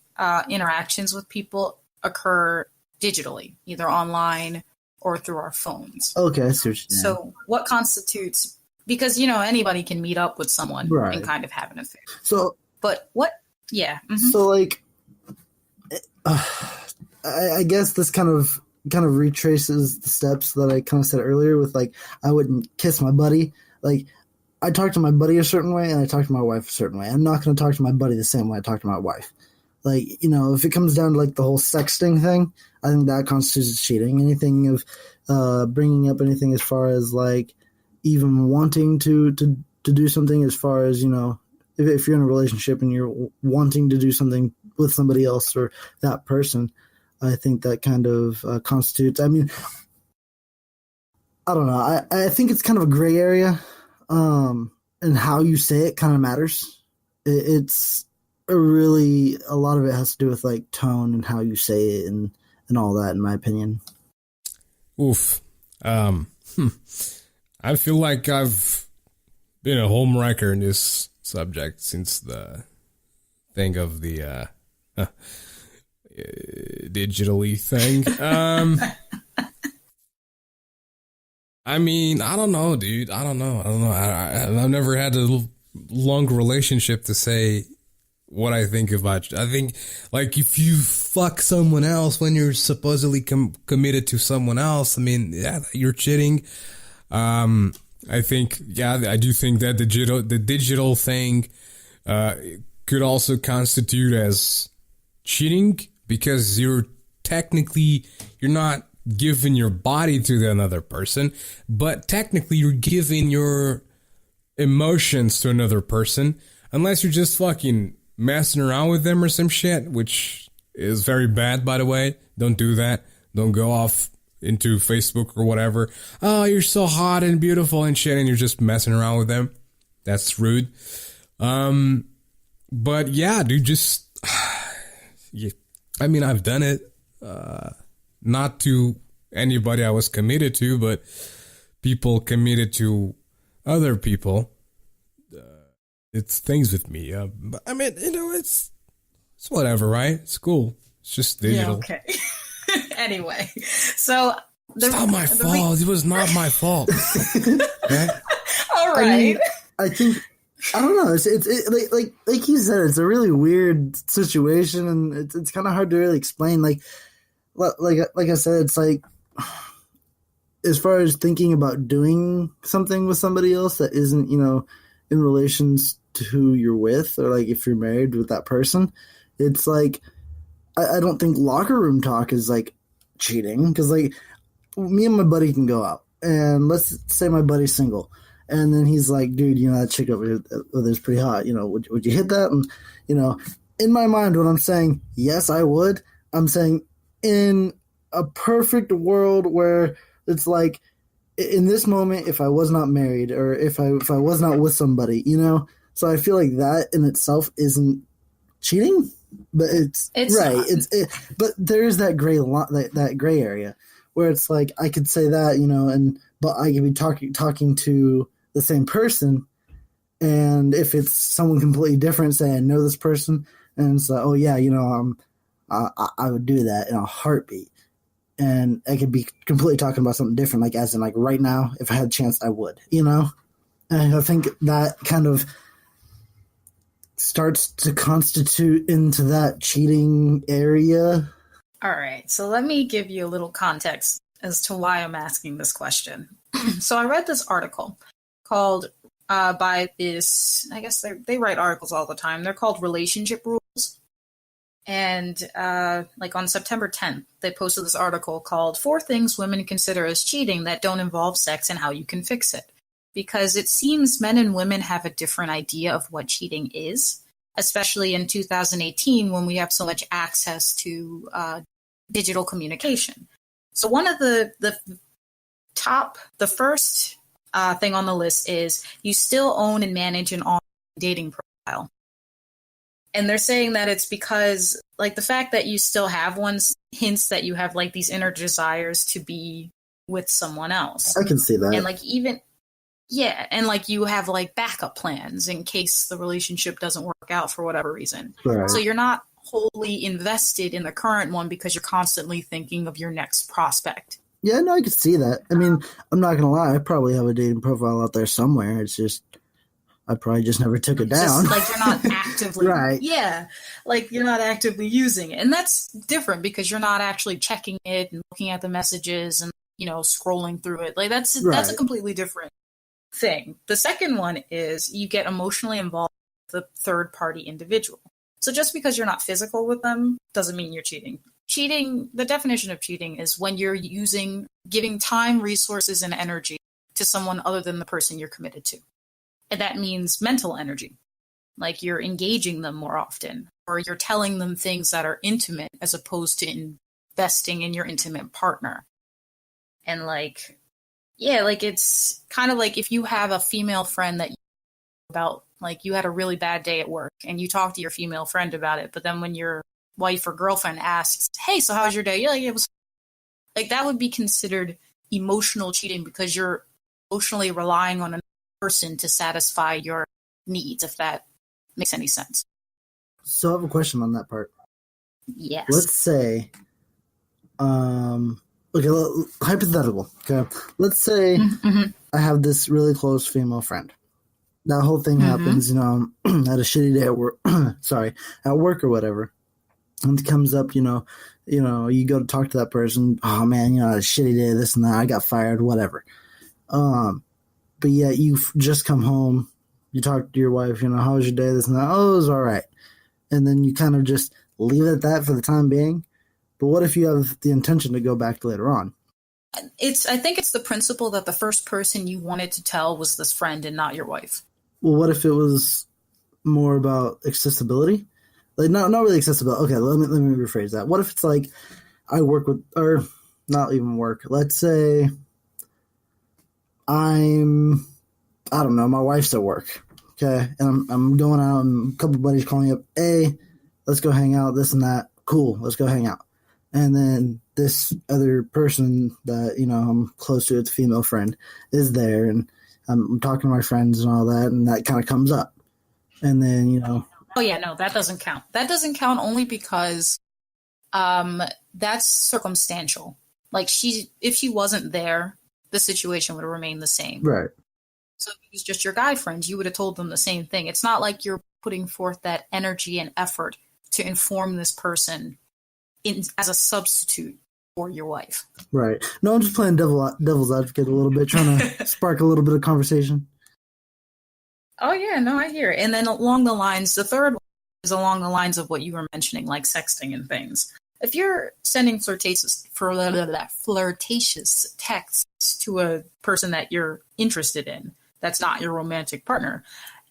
[SPEAKER 2] interactions with people occur digitally, either online or through our phones.
[SPEAKER 3] Okay, I see what you're saying.
[SPEAKER 2] So what constitutes, because, anybody can meet up with someone
[SPEAKER 3] right,
[SPEAKER 2] and kind of have an affair.
[SPEAKER 3] So,
[SPEAKER 2] but what, yeah. Mm-hmm.
[SPEAKER 3] So I guess this kind of retraces the steps that I kind of said earlier with like I wouldn't kiss my buddy. Like I talk to my buddy a certain way and I talk to my wife a certain way. I'm not going to talk to my buddy the same way I talk to my wife. Like, you know, if it comes down to like the whole sexting thing, I think that constitutes cheating. Anything of bringing up anything as far as like even wanting to do something as far as, you know, if you're in a relationship and you're wanting to do something with somebody else or that person, I think that kind of constitutes. I mean, I don't know. I think it's kind of a gray area, and how you say it kind of matters. It's really a lot of it has to do with like tone and how you say it and all that, in my opinion.
[SPEAKER 1] Oof. I feel like I've been a home wrecker in this subject since the thing of the digitally thing. I mean, I don't know, dude. I don't know. I've never had a long relationship to say what I think about you. I think, like, if you fuck someone else when you're supposedly committed to someone else, I mean, yeah, you're cheating. I think, yeah, I do think that the digital thing could also constitute as cheating, because you're not giving your body to the another person, but technically you're giving your emotions to another person, unless you're just fucking messing around with them or some shit, which is very bad, by the way. Don't do that. Don't go off into Facebook or whatever. Oh, you're so hot and beautiful and shit, and you're just messing around with them. That's rude. But yeah, dude, just yeah. I mean, I've done it. Not to anybody I was committed to, but people committed to other people. It's things with me. But I mean, you know, it's whatever, right? It's cool. It's just digital.
[SPEAKER 2] Yeah, okay. Anyway, so
[SPEAKER 1] it's not my fault. It was not my fault. Okay?
[SPEAKER 2] All right.
[SPEAKER 3] I mean, I think, I don't know. It's like you said, it's a really weird situation, and it's kind of hard to really explain. Like I said, it's like, as far as thinking about doing something with somebody else that isn't, you know, in relations to who you're with, or like if you're married with that person, it's like, I don't think locker room talk is like cheating, because like me and my buddy can go out, and let's say my buddy's single, and then he's like, dude, you know, that chick over there is pretty hot, you know, would you hit that? And, you know, in my mind, when I'm saying yes, I would, I'm saying in a perfect world where it's like, in this moment, if I was not married, or if I was not with somebody, you know, so I feel like that in itself isn't cheating, but it's right. Not. But there's that that gray area where it's like I could say that, you know, but I could be talking to the same person, and if it's someone completely different, say I know this person, and it's like, oh yeah, you know, I would do that in a heartbeat. And I could be completely talking about something different, like as in like right now, if I had a chance, I would, you know? And I think that kind of starts to constitute into that cheating area.
[SPEAKER 2] All right. So let me give you a little context as to why I'm asking this question. So I read this article called by this, I guess they write articles all the time. They're called Relationship Rules. And like on September 10th, they posted this article called 4 Things Women Consider as Cheating That Don't Involve Sex and How You Can Fix It. Because it seems men and women have a different idea of what cheating is, especially in 2018 when we have so much access to digital communication. So one of the first thing on the list is you still own and manage an online dating profile. And they're saying that it's because, like, the fact that you still have one hints that you have, like, these inner desires to be with someone else.
[SPEAKER 3] I can see that.
[SPEAKER 2] And, like, and, like, you have, like, backup plans in case the relationship doesn't work out for whatever reason.
[SPEAKER 3] Right.
[SPEAKER 2] So you're not wholly invested in the current one because you're constantly thinking of your next prospect.
[SPEAKER 3] Yeah, no, I can see that. I mean, I'm not going to lie. I probably have a dating profile out there somewhere. It's just I probably just never took it down.
[SPEAKER 2] Just like you're not actively,
[SPEAKER 3] right.
[SPEAKER 2] Yeah, like you're not actively using it. And that's different because you're not actually checking it and looking at the messages and, scrolling through it. Like that's a completely different thing. The second one is you get emotionally involved with a third party individual. So just because you're not physical with them doesn't mean you're cheating. Cheating, the definition of cheating is when you're giving time, resources, and energy to someone other than the person you're committed to. And that means mental energy. Like you're engaging them more often, or you're telling them things that are intimate as opposed to investing in your intimate partner. And it's kind of like if you have a female friend that you had a really bad day at work and you talk to your female friend about it, but then when your wife or girlfriend asks, hey, so how was your day? Yeah, it was like that would be considered emotional cheating because you're emotionally relying on another person to satisfy your needs, if that makes any sense.
[SPEAKER 3] So I have a question on that part.
[SPEAKER 2] Yes.
[SPEAKER 3] Let's say, hypothetical. Okay. Let's say I have this really close female friend. That whole thing happens, at a shitty day at work, at work or whatever. And it comes up, you go to talk to that person. Oh man, I had a shitty day, this and that. I got fired, whatever. But yet you've just come home. You talk to your wife, how was your day, this and that. Oh, it was all right. And then you kind of just leave it at that for the time being. But what if you have the intention to go back later on?
[SPEAKER 2] I think it's the principle that the first person you wanted to tell was this friend and not your wife.
[SPEAKER 3] Well, what if it was more about accessibility? Like, not really accessibility. Okay, let me rephrase that. What if it's like I work with, or not even work. Let's say I don't know, my wife's at work, okay? And I'm going out and a couple buddies calling up, hey, let's go hang out, this and that. Cool, let's go hang out. And then this other person that, I'm close to, it's a female friend, is there. And I'm talking to my friends and all that, and that kind of comes up. And then,
[SPEAKER 2] Oh, yeah, no, that doesn't count. That doesn't count only because that's circumstantial. Like, if she wasn't there, the situation would remain the same.
[SPEAKER 3] Right.
[SPEAKER 2] So if it was just your guy friends, you would have told them the same thing. It's not like you're putting forth that energy and effort to inform this person as a substitute for your wife. Right.
[SPEAKER 3] No, I'm just playing devil's advocate a little bit, trying to spark a little bit of conversation.
[SPEAKER 2] Oh, yeah, no, I hear it. And then along the lines, the third one is along the lines of what you were mentioning, like sexting and things. If you're sending flirtatious texts to a person that you're interested in, that's not your romantic partner,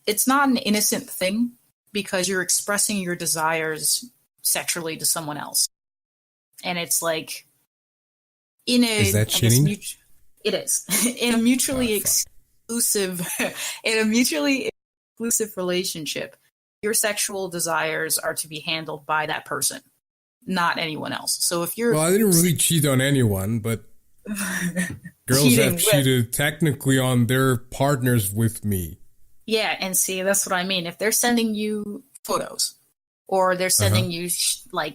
[SPEAKER 2] it's not an innocent thing because you're expressing your desires sexually to someone else. And it's like,
[SPEAKER 1] is that cheating?
[SPEAKER 2] It is. In a mutually exclusive relationship, your sexual desires are to be handled by that person, not anyone else. So if you're...
[SPEAKER 1] Well, I didn't really cheat on anyone, but girls have cheated technically on their partners with me.
[SPEAKER 2] Yeah, and see, that's what I mean. If they're sending you photos, or they're sending you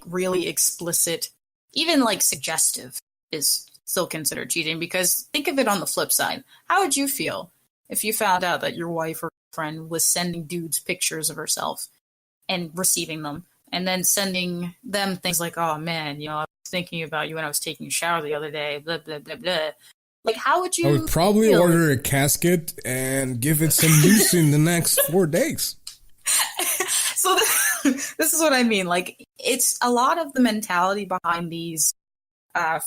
[SPEAKER 2] really explicit, even suggestive is still considered cheating, because think of it on the flip side. How would you feel if you found out that your wife or friend was sending dudes pictures of herself and receiving them, and then sending them things like, oh man, I was thinking about you when I was taking a shower the other day, blah, blah, blah, blah. Like, how would you...
[SPEAKER 1] I would probably order a casket and give it some use in the next 4 days.
[SPEAKER 2] So this is what I mean. Like, it's a lot of the mentality behind these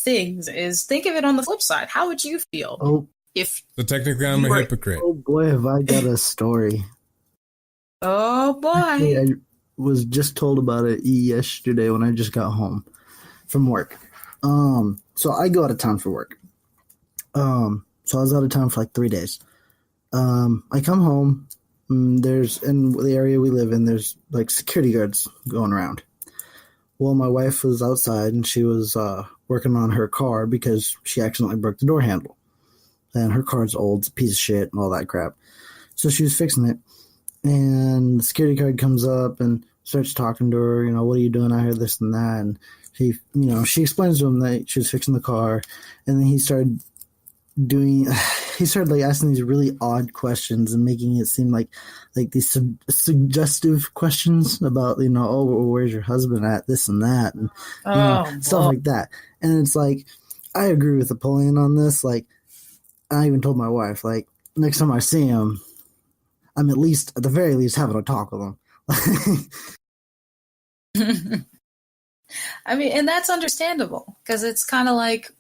[SPEAKER 2] things is, think of it on the flip side. How would you feel if...
[SPEAKER 1] So technically I'm a hypocrite.
[SPEAKER 3] Oh boy, have I got a story.
[SPEAKER 2] Oh boy.
[SPEAKER 3] Hey, I was just told about it yesterday when I just got home from work. So I go out of town for work. So I was out of town for 3 days. I come home. There's, in the area we live in, there's security guards going around. Well, my wife was outside and she was working on her car because she accidentally broke the door handle. And her car's old, it's a piece of shit and all that crap. So she was fixing it. And the security guard comes up and starts talking to her, what are you doing out here, this and that. And she, she explains to him that she was fixing the car. And then he he started like asking these really odd questions and making it seem like these suggestive questions about, you know, oh, well, where's your husband at, this and that, and you know, stuff like that. And it's like, I agree with Apollyon on this. Like, I even told my wife, like, next time I see him, I'm at the very least having a talk with him.
[SPEAKER 2] I mean, and that's understandable, because it's kind of like,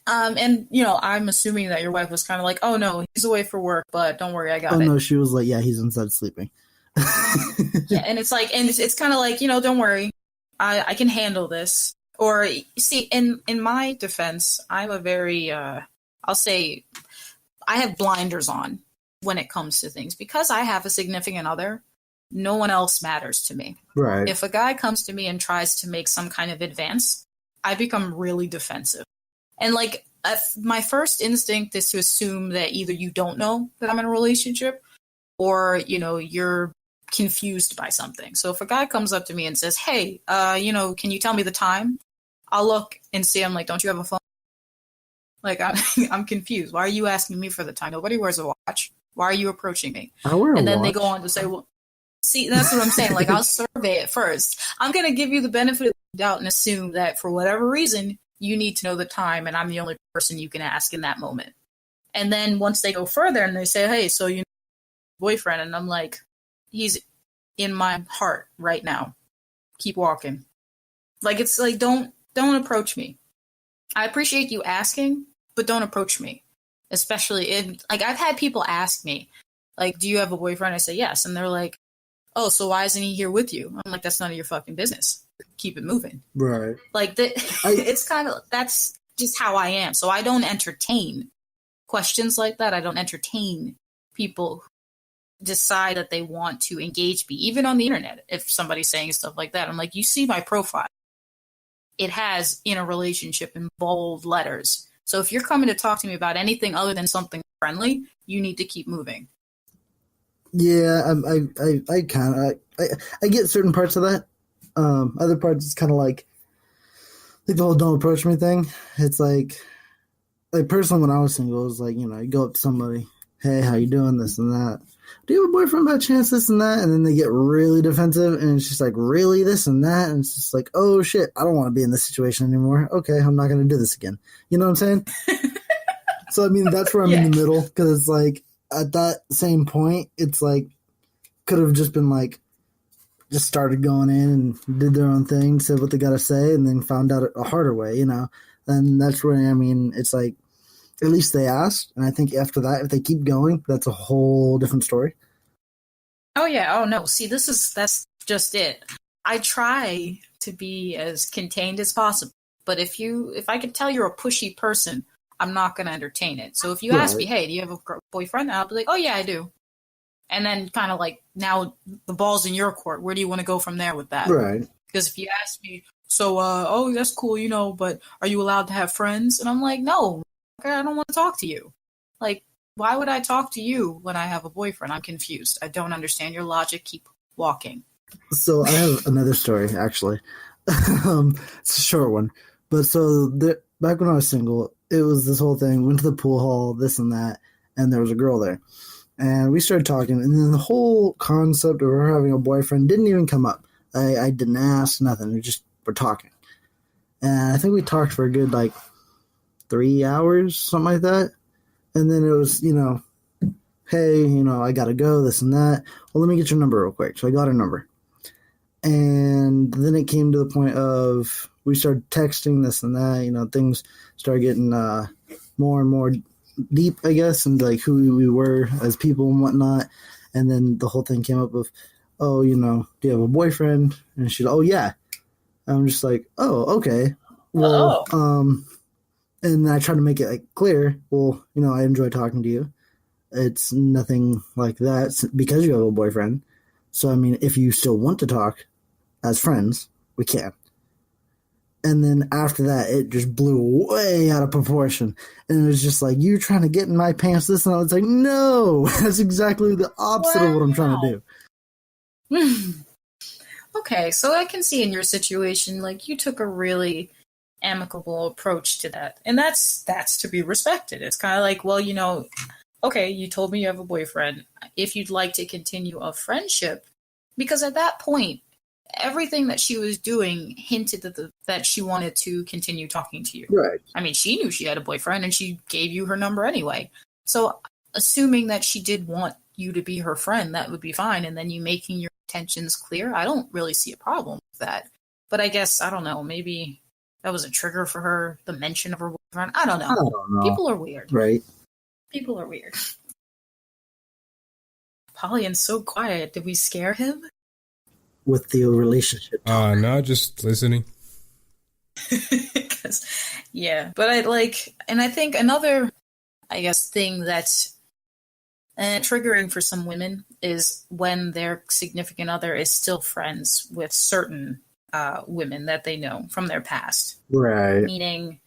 [SPEAKER 2] and, you know, I'm assuming that your wife was kind of like, oh, no, he's away for work, but don't worry, I got it. Oh,
[SPEAKER 3] no, she was like, yeah, he's inside sleeping.
[SPEAKER 2] Yeah, and it's like, and it's kind of like, you know, don't worry, I can handle this. Or, see, in my defense, I'm a very, I'll say, I have blinders on when it comes to things. Because I have a significant other, no one else matters to me.
[SPEAKER 3] Right.
[SPEAKER 2] If a guy comes to me and tries to make some kind of advance, I become really defensive. And, like, my first instinct is to assume that either you don't know that I'm in a relationship, or, you know, you're confused by something. So if a guy comes up to me and says, hey, you know, can you tell me the time? I'll look and see. I'm like, don't you have a phone? Like, I'm confused. Why are you asking me for the time? Nobody wears a watch. Why are you approaching me?
[SPEAKER 3] I wear a watch.
[SPEAKER 2] And then they go on to say, well, see, that's what I'm saying. Like, I'll survey it first. I'm going to give you the benefit of the doubt and assume that for whatever reason, you need to know the time, and I'm the only person you can ask in that moment. And then once they go further and they say, hey, so you know boyfriend, and I'm like, he's in my heart right now. Keep walking. Like, it's like, don't approach me. I appreciate you asking, but don't approach me. Especially in, like, I've had people ask me, like, do you have a boyfriend? I say yes. And they're like, oh, so why isn't he here with you? I'm like, that's none of your fucking business. Keep it moving.
[SPEAKER 3] Right.
[SPEAKER 2] Like, it's kind of, that's just how I am. So I don't entertain questions like that. I don't entertain people who decide that they want to engage me, even on the internet. If somebody's saying stuff like that, I'm like, you see my profile. It has in a relationship in bold letters. So if you're coming to talk to me about anything other than something friendly, you need to keep moving.
[SPEAKER 3] Yeah, I kind of I get certain parts of that. Other parts, it's kind of like the whole "don't approach me" thing. It's like personally, when I was single, it was like, you know, you go up to somebody, hey, how you doing, this and that. Do you have a boyfriend by chance, this and that? And then they get really defensive, and it's just like, really, this and that? And it's just like, oh, shit, I don't want to be in this situation anymore. Okay, I'm not going to do this again. You know what I'm saying? So, I mean, that's where I'm in the middle, because it's like, at that same point, it's like, could have just been like, just started going in and did their own thing, said what they got to say, and then found out a harder way, you know? And that's where, I mean, it's like, at least they asked, and I think after that, if they keep going, that's a whole different story.
[SPEAKER 2] Oh, yeah. Oh, no. See, that's just it. I try to be as contained as possible, but if I can tell you're a pushy person, I'm not going to entertain it. So if you ask me, hey, do you have a boyfriend? I'll be like, oh, yeah, I do. And then kind of like, now the ball's in your court. Where do you want to go from there with that?
[SPEAKER 3] Right.
[SPEAKER 2] Because if you ask me, so, oh, that's cool, you know, but are you allowed to have friends? And I'm like, no. I don't want to talk to you. Like, why would I talk to you when I have a boyfriend? I'm confused. I don't understand your logic. Keep walking.
[SPEAKER 3] So I have another story, actually. It's a short one. But so back when I was single, it was this whole thing. Went to the pool hall, this and that, and there was a girl there. And we started talking, and then the whole concept of her having a boyfriend didn't even come up. I didn't ask, nothing. We just were talking. And I think we talked for a good, 3 hours, something like that. And then it was, you know, hey, you know, I gotta go, this and that. Well, let me get your number real quick. So I got her number. And then it came to the point of we started texting, this and that. You know, things started getting more and more deep, I guess, and like who we were as people and whatnot. And then the whole thing came up of, oh, you know, do you have a boyfriend? And she's, oh, yeah. I'm just like, oh, okay. Well, and I try to make it clear, well, you know, I enjoy talking to you. It's nothing like that because you have a boyfriend. So, I mean, if you still want to talk as friends, we can. And then after that, it just blew way out of proportion. And it was just like, you're trying to get in my pants, this and that. It's like, no, that's exactly the opposite of what I'm trying to do.
[SPEAKER 2] Okay, so I can see in your situation, like, you took a really amicable approach to that. And that's to be respected. It's kind of like, well, okay, you told me you have a boyfriend. If you'd like to continue a friendship, because at that point, everything that she was doing hinted that she wanted to continue talking to you.
[SPEAKER 3] Right.
[SPEAKER 2] I mean, she knew she had a boyfriend and she gave you her number anyway. So assuming that she did want you to be her friend, that would be fine. And then you making your intentions clear, I don't really see a problem with that. But I guess, I don't know, maybe that was a trigger for her, the mention of her boyfriend. I don't know. People are weird.
[SPEAKER 3] Right.
[SPEAKER 2] People are weird. Apollyon's so quiet. Did we scare him?
[SPEAKER 3] With the relationship talk.
[SPEAKER 1] No, just listening.
[SPEAKER 2] Yeah, but I think another, I guess, thing that's triggering for some women is when their significant other is still friends with certain women that they know from their past.
[SPEAKER 3] Right.
[SPEAKER 2] Meaning,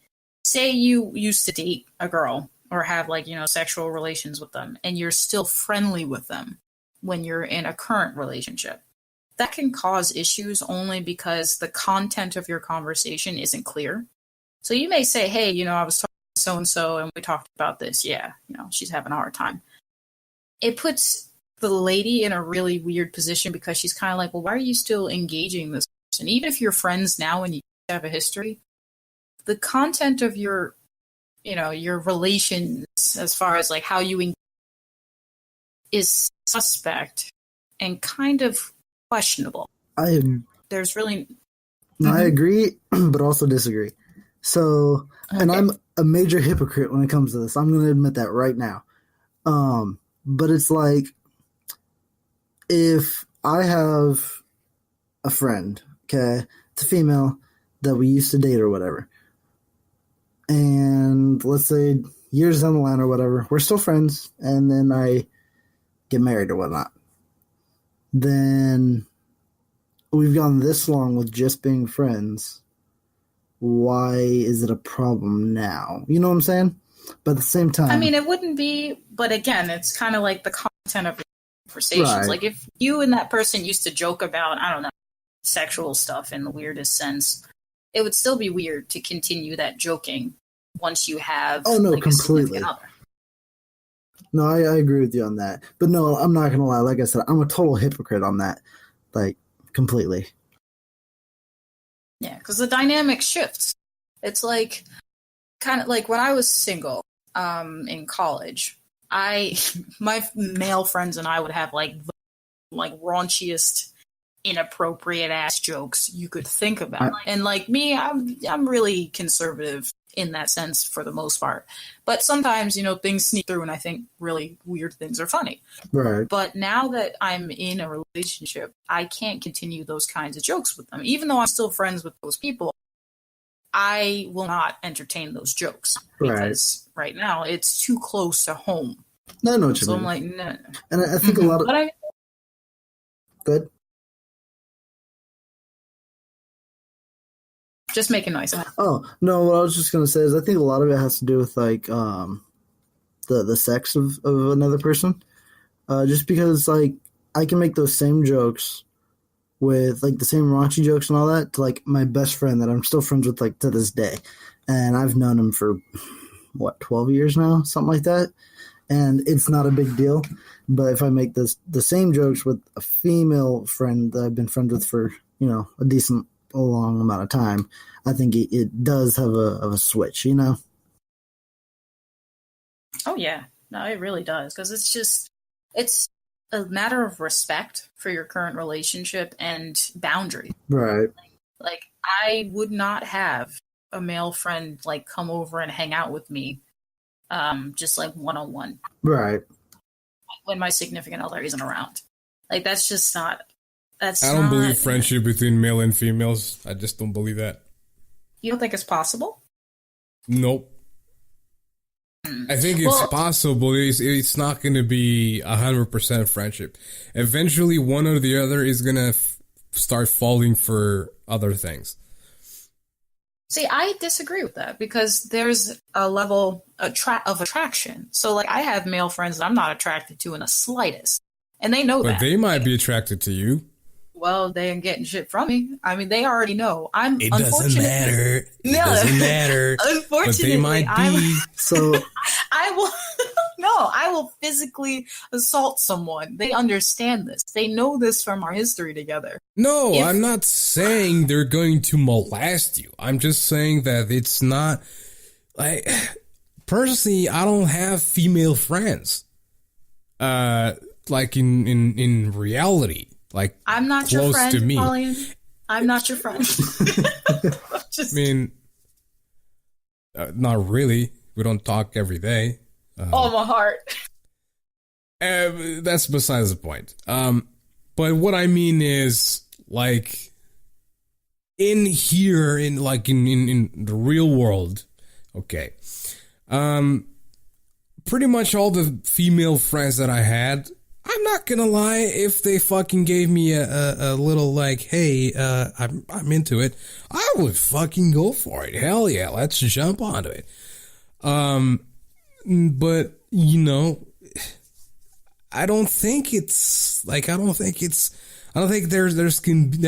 [SPEAKER 2] say you used to date a girl or have sexual relations with them, and you're still friendly with them when you're in a current relationship. That can cause issues only because the content of your conversation isn't clear. So you may say, hey, I was talking to so-and-so and we talked about this. Yeah, she's having a hard time. It puts the lady in a really weird position because she's kind of like, well, why are you still engaging this person? Even if you're friends now and you have a history, the content of your relations as far as like how you engage is suspect and kind of questionable. There's really...
[SPEAKER 3] No, I agree, but also disagree. So, okay. And I'm a major hypocrite when it comes to this. I'm going to admit that right now. But it's like, if I have a friend, okay, it's a female that we used to date or whatever, and let's say years down the line or whatever, we're still friends, and then I get married or whatnot, then we've gone this long with just being friends. Why is it a problem now? You know what I'm saying? But at the same time... I
[SPEAKER 2] mean, it wouldn't be, but again, it's kind of like the content of your conversations. Right. Like, if you and that person used to joke about, I don't know, sexual stuff in the weirdest sense, it would still be weird to continue that joking once you have
[SPEAKER 3] completely.
[SPEAKER 2] A other.
[SPEAKER 3] No, I agree with you on that. But no, I'm not going to lie. Like I said, I'm a total hypocrite on that. Like, completely.
[SPEAKER 2] Yeah, because the dynamic shifts. It's like, kind of like when I was single in college, my male friends and I would have like raunchiest, inappropriate ass jokes you could think about. And like me, I'm really conservative in that sense for the most part. But sometimes, things sneak through and I think really weird things are funny.
[SPEAKER 3] Right.
[SPEAKER 2] But now that I'm in a relationship, I can't continue those kinds of jokes with them. Even though I'm still friends with those people, I will not entertain those jokes because right now it's too close to home.
[SPEAKER 3] No, I know what you mean.
[SPEAKER 2] So I'm like, no.
[SPEAKER 3] And I think a lot of... Good.
[SPEAKER 2] Just making noise.
[SPEAKER 3] Oh, no, what I was just going to say is I think a lot of it has to do with, like, the sex of another person. Just because, like, I can make those same jokes with, like, the same raunchy jokes and all that to, like, my best friend that I'm still friends with, like, to this day. And I've known him for, 12 years now? Something like that. And it's not a big deal. But if I make the same jokes with a female friend that I've been friends with for, a long amount of time, I think it does have a switch,
[SPEAKER 2] Oh yeah, no, it really does, because it's a matter of respect for your current relationship and boundary.
[SPEAKER 3] Right.
[SPEAKER 2] Like I would not have a male friend like come over and hang out with me, just like one-on-one.
[SPEAKER 3] Right.
[SPEAKER 2] When my significant other isn't around, like that's just not. I
[SPEAKER 1] don't believe friendship between male and females. I just don't believe that.
[SPEAKER 2] You don't think it's possible?
[SPEAKER 1] Nope. I think it's possible. It's not going to be 100% friendship. Eventually, one or the other is going to start falling for other things.
[SPEAKER 2] See, I disagree with that because there's a level of attraction. So, like, I have male friends that I'm not attracted to in the slightest, and they know that.
[SPEAKER 1] But they might be attracted to you.
[SPEAKER 2] well, they ain't getting shit from me. I mean, they already know.
[SPEAKER 1] It doesn't matter. It doesn't matter.
[SPEAKER 2] Unfortunately,
[SPEAKER 1] but they might be.
[SPEAKER 3] So
[SPEAKER 2] I will. No, I will physically assault someone. They understand this. They know this from our history together.
[SPEAKER 1] No, I'm not saying they're going to molest you. I'm just saying that it's not like, personally, I don't have female friends. Like in reality, like
[SPEAKER 2] I'm not
[SPEAKER 1] close
[SPEAKER 2] your friend,
[SPEAKER 1] to me.
[SPEAKER 2] Apollyon. I'm not your friend.
[SPEAKER 1] I mean, not really. We don't talk every day.
[SPEAKER 2] Oh, my heart.
[SPEAKER 1] That's besides the point. But what I mean is, like, in here, in the real world, okay. Pretty much all the female friends that I had, I'm not gonna lie, if they fucking gave me a little like, hey, I'm into it, I would fucking go for it. Hell yeah, let's jump onto it. But you know, I don't think there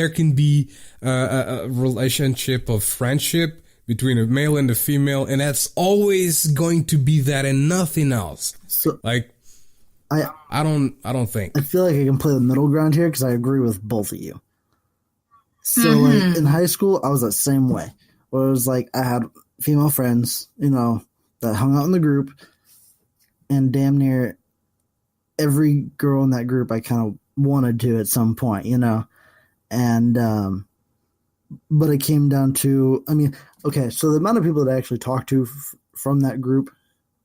[SPEAKER 1] can be a relationship of friendship between a male and a female, and that's always going to be that and nothing else.
[SPEAKER 3] So
[SPEAKER 1] like, I don't think.
[SPEAKER 3] I feel like I can play the middle ground here because I agree with both of you. So like in high school, I was the same way. Where it was like I had female friends, you know, that hung out in the group, and damn near every girl in that group I kind of wanted to at some point, you know, and but it came down to, I mean, okay, so the amount of people that I actually talked to from that group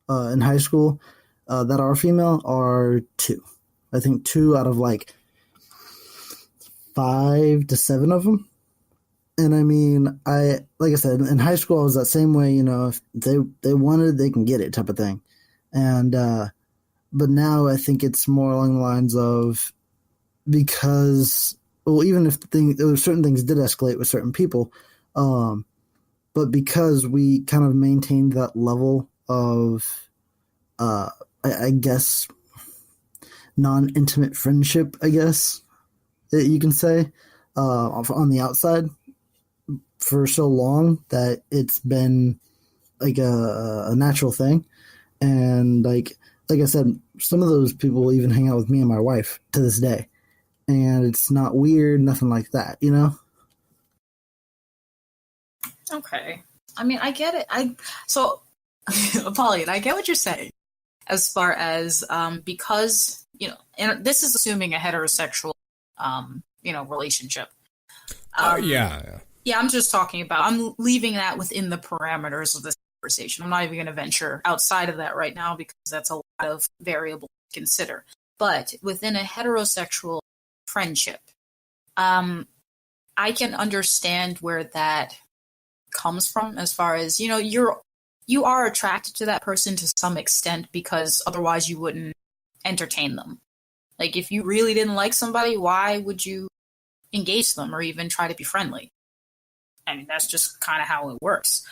[SPEAKER 3] in high school that are female are 2. I think 2 out of like 5 to 7 of them. And I mean, like I said, in high school, I was that same way, you know, if they wanted, they can get it type of thing. And, but now I think it's more along the lines of, because, well, even if certain things did escalate with certain people, but because we kind of maintained that level of, I guess, non-intimate friendship, I guess, that you can say, on the outside for so long that it's been like a natural thing. And like I said, some of those people even hang out with me and my wife to this day. And it's not weird, nothing like that, you know?
[SPEAKER 2] Okay. I mean, I get it. So, Apollyon, I get what you're saying as far as because, you know, and this is assuming a heterosexual, you know, relationship.
[SPEAKER 1] Yeah,
[SPEAKER 2] I'm just talking about, I'm leaving that within the parameters of this conversation. I'm not even going to venture outside of that right now because that's a lot of variables to consider. But within a heterosexual friendship, I can understand where that comes from as far as, you know, you are attracted to that person to some extent because otherwise you wouldn't entertain them. Like, if you really didn't like somebody, why would you engage them or even try to be friendly? I mean, that's just kind of how it works.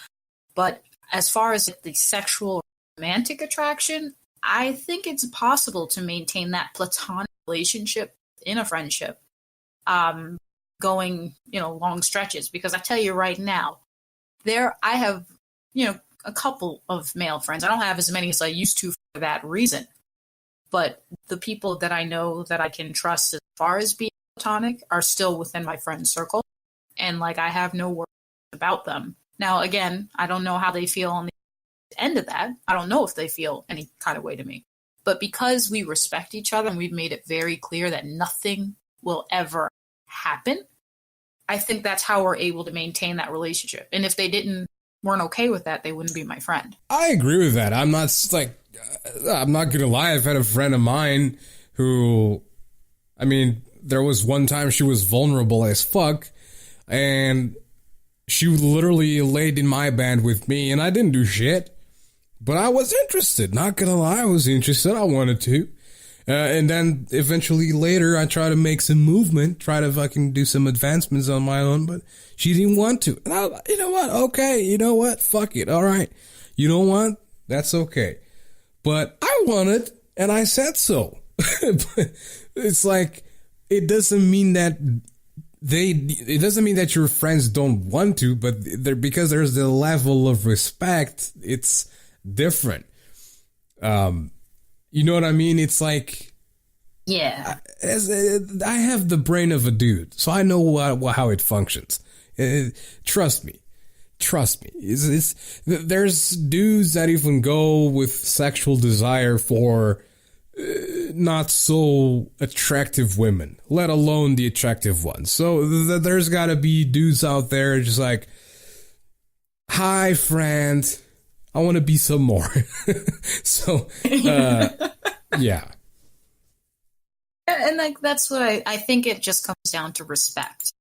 [SPEAKER 2] But as far as the sexual romantic attraction, I think it's possible to maintain that platonic relationship in a friendship, going, you know, long stretches. Because I tell you right now, I have, you know, a couple of male friends. I don't have as many as I used to for that reason. But the people that I know that I can trust as far as being platonic are still within my friend circle. And like, I have no worries about them. Now, again, I don't know how they feel on the end of that. I don't know if they feel any kind of way to me. But because we respect each other and we've made it very clear that nothing will ever happen, I think that's how we're able to maintain that relationship. And if they weren't okay with that, they wouldn't be my friend. I
[SPEAKER 1] agree with that. I'm not gonna lie. I've had a friend of mine who, I mean, there was one time she was vulnerable as fuck, and she literally laid in my band with me, and I didn't do shit. But I was interested. Not gonna lie, I was interested. I wanted to. And then eventually later, I tried to make some movement, try to fucking do some advancements on my own, but she didn't want to. And I, you know what? Okay, you know what? Fuck it. All right. You know what? That's okay. But I wanted, and I said so. But it's like, it doesn't mean that it doesn't mean that your friends don't want to, but because there's the level of respect, it's different. You know what I mean? It's like,
[SPEAKER 2] yeah,
[SPEAKER 1] I have the brain of a dude, so I know how it functions. Trust me. There's dudes that even go with sexual desire for not so attractive women, let alone the attractive ones. So there's got to be dudes out there just like, hi, friend, I want to be some more. So, yeah.
[SPEAKER 2] And like that's what I think it just comes down to respect.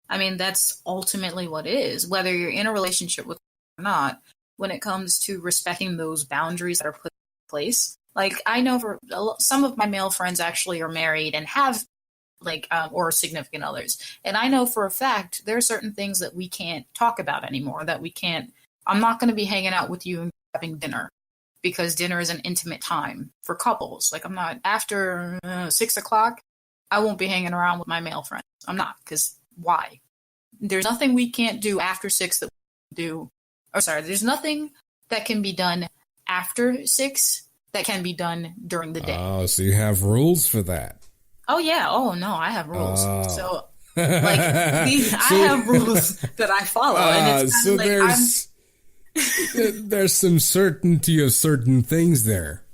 [SPEAKER 2] I mean, that's ultimately what it is, whether you're in a relationship with or not, when it comes to respecting those boundaries that are put in place. Like, I know for some of my male friends actually are married and have, like, or significant others. And I know for a fact there are certain things that we can't talk about anymore, that we can't. I'm not going to be hanging out with you and having dinner because dinner is an intimate time for couples. Like, I'm not, after 6 o'clock, I won't be hanging around with my male friends. I'm not, because why? There's nothing we can't do after 6 that we do. Oh, sorry, there's nothing that can be done after 6 that can be done during the day.
[SPEAKER 1] Oh, so you have rules for that.
[SPEAKER 2] Oh, yeah. Oh, no, I have rules. So, like, I have rules that I follow. And it's
[SPEAKER 1] so
[SPEAKER 2] like
[SPEAKER 1] there's some certainty of certain things there.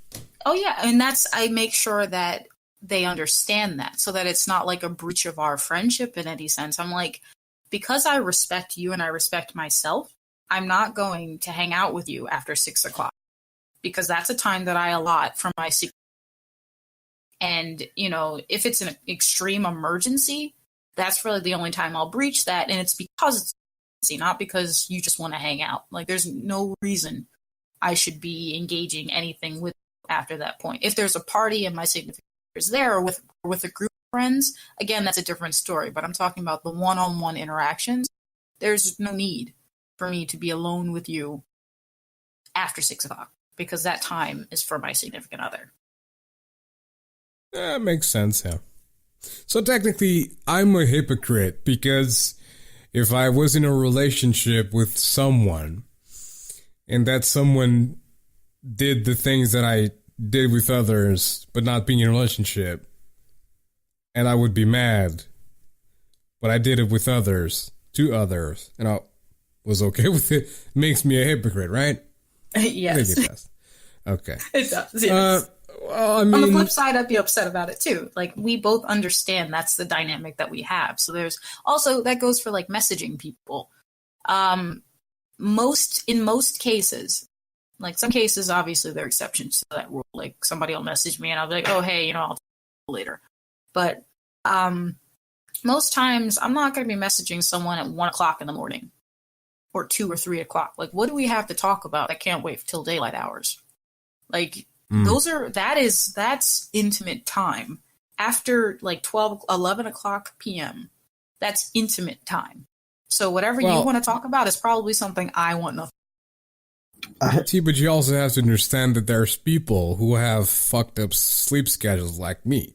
[SPEAKER 2] Oh, yeah. And I make sure that they understand that so that it's not like a breach of our friendship in any sense. I'm like, because I respect you and I respect myself, I'm not going to hang out with you after 6 o'clock. Because that's a time that I allot for my secret. And, you know, if it's an extreme emergency, that's really the only time I'll breach that. And it's because it's an emergency, not because you just want to hang out. Like, there's no reason I should be engaging anything with you after that point. If there's a party and my significant other is there, or with a group of friends, again, that's a different story. But I'm talking about the one-on-one interactions. There's no need for me to be alone with you after 6 o'clock. Because that time is for my significant other.
[SPEAKER 1] That makes sense, yeah. So technically, I'm a hypocrite because if I was in a relationship with someone and that someone did the things that I did with others, but not being in a relationship, and I would be mad, but I did it with others, to others, and I was okay with it, makes me a hypocrite, right?
[SPEAKER 2] Yes.
[SPEAKER 1] I think it does. Okay.
[SPEAKER 2] It does, yes.
[SPEAKER 1] Well, I mean,
[SPEAKER 2] on the flip side, I'd be upset about it too. Like, we both understand that's the dynamic that we have. So there's also, that goes for like messaging people. In most cases, like some cases, obviously there are exceptions to that rule. Like, somebody will message me and I'll be like, oh, hey, I'll talk to you later. But most times I'm not going to be messaging someone at 1 o'clock in the morning. Or 2 or 3 o'clock. Like, what do we have to talk about? I can't wait till daylight hours. Like, that's intimate time. After like 11 o'clock p.m., that's intimate time. So whatever you want to talk about is probably something I want nothing.
[SPEAKER 1] See, but you also have to understand that there's people who have fucked up sleep schedules like me.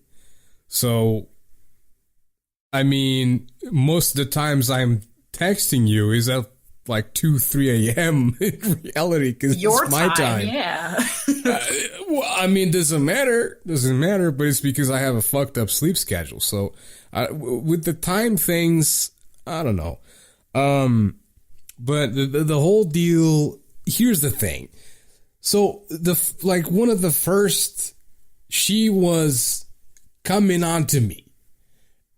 [SPEAKER 1] So, I mean, most of the times I'm texting you is at like 2, 3 a.m. in reality, because it's my time.
[SPEAKER 2] Yeah.
[SPEAKER 1] Well, I mean, doesn't matter, but it's because I have a fucked up sleep schedule. So, with the time things, I don't know. But the whole deal, here's the thing. So, one of the first, she was coming on to me.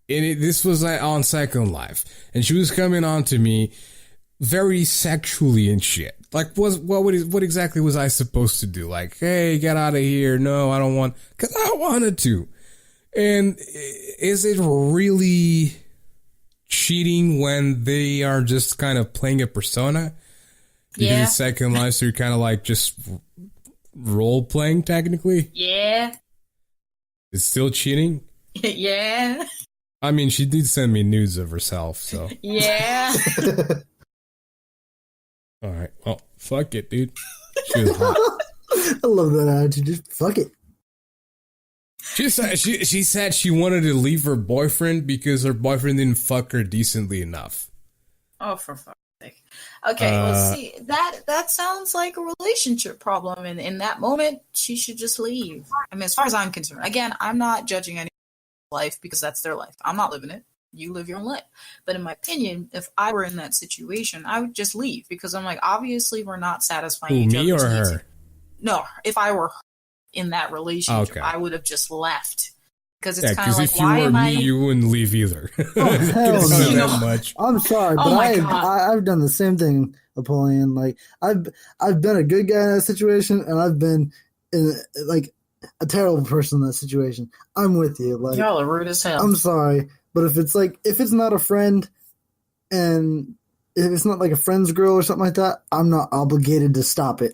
[SPEAKER 1] And this was on Second Life. And she was coming on to me very sexually and shit. Like, what exactly was I supposed to do? Like, hey, get out of here. No, I don't want, because I wanted to. And is it really cheating when they are just kind of playing a persona? Because it's Second Life, so you're kind of like just role playing technically?
[SPEAKER 2] Yeah.
[SPEAKER 1] It's still cheating?
[SPEAKER 2] Yeah.
[SPEAKER 1] I mean, she did send me nudes of herself, so.
[SPEAKER 2] Yeah.
[SPEAKER 1] All right. Well, fuck it, dude. She was hot.
[SPEAKER 3] I love that attitude. Just fuck it.
[SPEAKER 1] She said she wanted to leave her boyfriend because her boyfriend didn't fuck her decently enough.
[SPEAKER 2] Oh, for fuck's sake. Okay, well, see, that sounds like a relationship problem, and in that moment, she should just leave. I mean, as far as I'm concerned, again, I'm not judging anyone's life because that's their life. I'm not living it. You live your own life. But in my opinion, if I were in that situation, I would just leave because I'm like, obviously, we're not satisfying each other's
[SPEAKER 1] me or
[SPEAKER 2] needs.
[SPEAKER 1] her?
[SPEAKER 2] No, if I were in that relationship,
[SPEAKER 1] Okay.
[SPEAKER 2] I would have just left. Because it's kind of
[SPEAKER 1] because
[SPEAKER 2] like,
[SPEAKER 1] if you
[SPEAKER 2] why
[SPEAKER 1] were
[SPEAKER 2] am I...
[SPEAKER 1] me, you wouldn't leave either.
[SPEAKER 3] Oh, hell
[SPEAKER 1] Tell you
[SPEAKER 3] no.
[SPEAKER 1] that much.
[SPEAKER 3] I'm sorry, but
[SPEAKER 2] Oh my God.
[SPEAKER 3] I've done the same thing, Apollyon. Like I've been a good guy in that situation, and I've been in like a terrible person in that situation. I'm with you. Like
[SPEAKER 2] Y'all are rude as hell.
[SPEAKER 3] I'm sorry, but if it's not a friend, and if it's not like a friend's girl or something like that, I'm not obligated to stop it.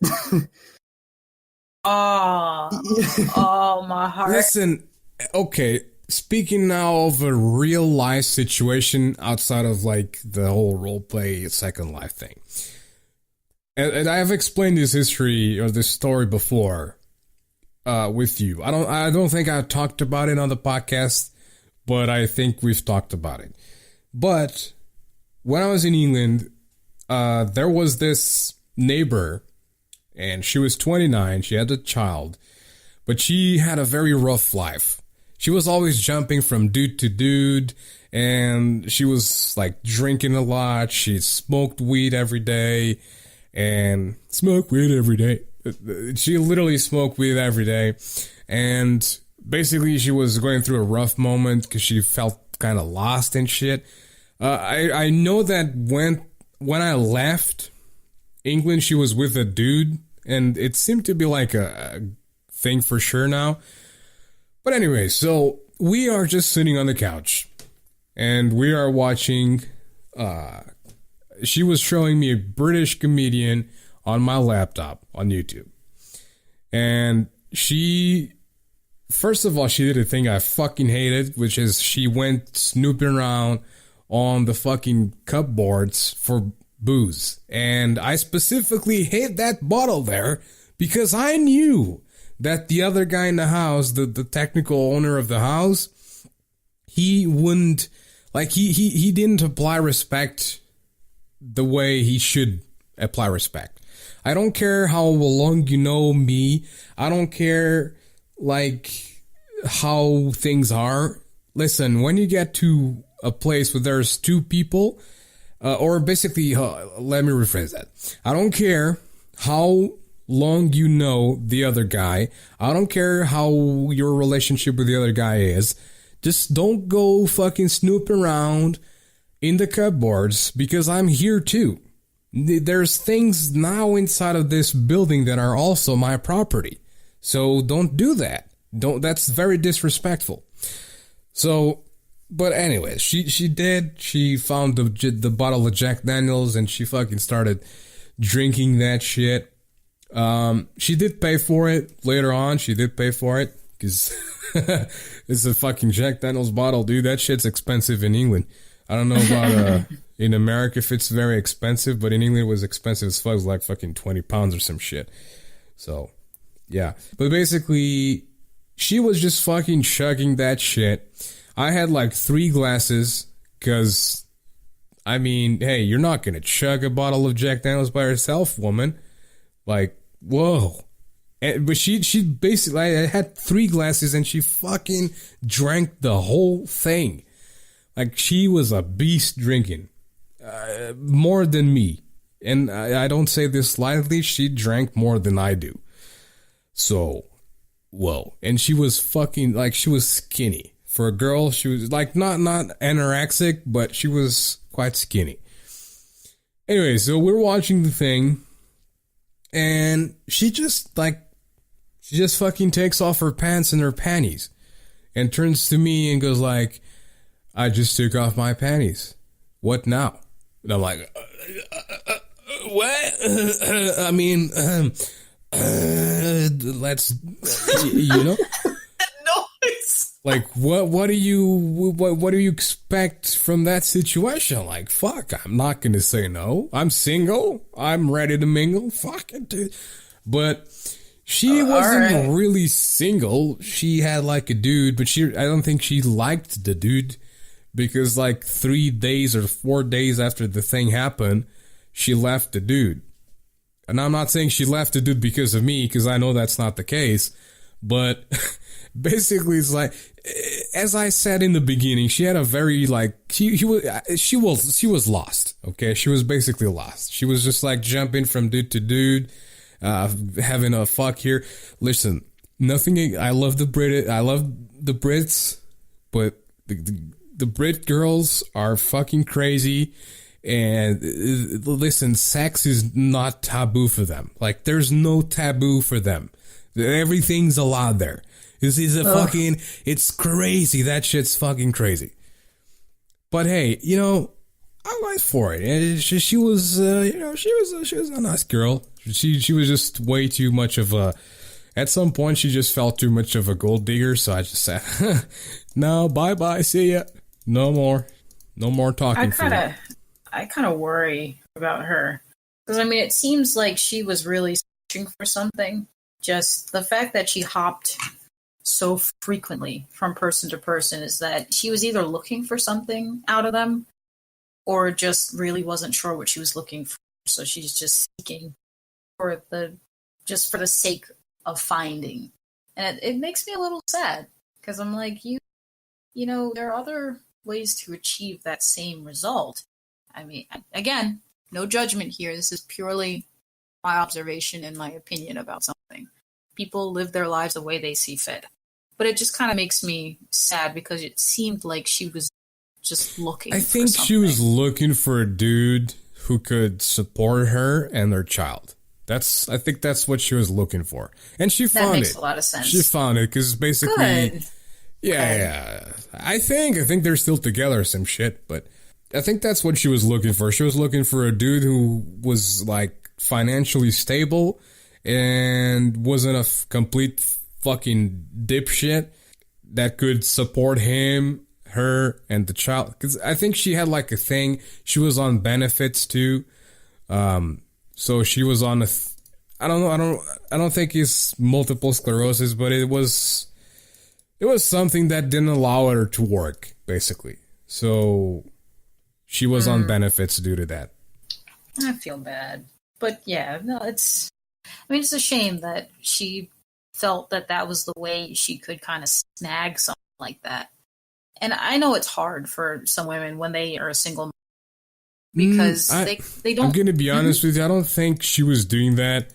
[SPEAKER 2] Oh, my heart.
[SPEAKER 1] Listen, okay, speaking now of a real life situation outside of like the whole roleplay Second Life thing. And I have explained this history or this story before with you. I don't think I talked about it on the podcast, but I think we've talked about it. But when I was in England, there was this neighbor, and she was 29, she had a child, but she had a very rough life. She was always jumping from dude to dude, and she was like drinking a lot. She smoked weed every day, and She literally smoked weed every day, and basically she was going through a rough moment because she felt kind of lost and shit. I know that when I left England, she was with a dude, and it seemed to be like a thing for sure now. But anyway, so we are just sitting on the couch, and we are watching, she was showing me a British comedian on my laptop on YouTube. And first of all, she did a thing I fucking hated, which is she went snooping around on the fucking cupboards for booze. And I specifically hid that bottle there because I knew that the other guy in the house, the technical owner of the house, he wouldn't, like, he didn't apply respect the way he should apply respect. I don't care how long you know me. I don't care, like, how things are. Listen, when you get to a place where there's two people, or basically, let me rephrase that. I don't care how long you know the other guy. I don't care how your relationship with the other guy is. Just don't go fucking snooping around in the cupboards because I'm here too. There's things now inside of this building that are also my property. So don't do that. That's very disrespectful. So, but anyway, she found the bottle of Jack Daniels and she fucking started drinking that shit. She did pay for it later on. She did pay for it because it's a fucking Jack Daniels bottle, dude. That shit's expensive in England. I don't know about in America if it's very expensive, but in England it was expensive as fuck. It was like fucking 20 pounds or some shit. So, yeah. But basically, she was just fucking chugging that shit. I had like 3 glasses because, I mean, hey, you're not going to chug a bottle of Jack Daniels by herself, woman. Like, whoa. But she basically, I had 3 glasses and she fucking drank the whole thing. Like, she was a beast drinking. More than me. And I don't say this lightly, she drank more than I do. So, whoa. And she was fucking, like, she was skinny. For a girl, she was, like, not anorexic, but she was quite skinny. Anyway, so we're watching the thing, and she just fucking takes off her pants and her panties, and turns to me and goes like, I just took off my panties. What now? And I'm like, what? I mean, let's, you know?
[SPEAKER 2] Noise.
[SPEAKER 1] Like, what do you expect from that situation? Like, fuck, I'm not gonna say no. I'm single. I'm ready to mingle. Fuck it, dude. But She wasn't
[SPEAKER 2] right.
[SPEAKER 1] really single. She had like a dude, but I don't think she liked the dude because like 3 days or 4 days after the thing happened, she left the dude. And I'm not saying she left the dude because of me, because I know that's not the case. But basically, it's like, as I said in the beginning, she had a very like she was lost. Okay, she was basically lost. She was just like jumping from dude to dude, having a fuck here. Listen, nothing. I love the Brits, but the Brit girls are fucking crazy. And listen, sex is not taboo for them. Like, there's no taboo for them. Everything's allowed there. This is it's crazy. That shit's fucking crazy. But hey, I went for it. And she was a nice girl. She was just way too much of a, at some point she just felt too much of a gold digger. So I just said, no, bye, see ya. No more talking.
[SPEAKER 2] I kind of worry about her. Because, I mean, it seems like she was really searching for something. Just the fact that she hopped so frequently from person to person is that she was either looking for something out of them or just really wasn't sure what she was looking for. So she's just seeking for the sake of finding. And it makes me a little sad because I'm like, there are other ways to achieve that same result. I mean, again, no judgment here. This is purely my observation and my opinion about something. People live their lives the way they see fit. But it just kind of makes me sad because it seemed like she was just looking for something. I think
[SPEAKER 1] she was looking for a dude who could support her and their child. I think that's what she was looking for. And she found it. That makes
[SPEAKER 2] a lot of sense.
[SPEAKER 1] She found it because basically...
[SPEAKER 2] Good.
[SPEAKER 1] Yeah. I think they're still together or some shit, but I think that's what she was looking for. She was looking for a dude who was like financially stable and wasn't a complete fucking dipshit that could support him, her, and the child. Because I think she had like a thing. She was on benefits too. So she was on I don't know. I don't think it's multiple sclerosis, but it was something that didn't allow her to work, basically. So she was on benefits due to that.
[SPEAKER 2] I feel bad. But yeah, no, it's a shame that she felt that was the way she could kind of snag something like that. And I know it's hard for some women when they are a single mom because they don't...
[SPEAKER 1] I'm going to be honest with you. I don't think she was doing that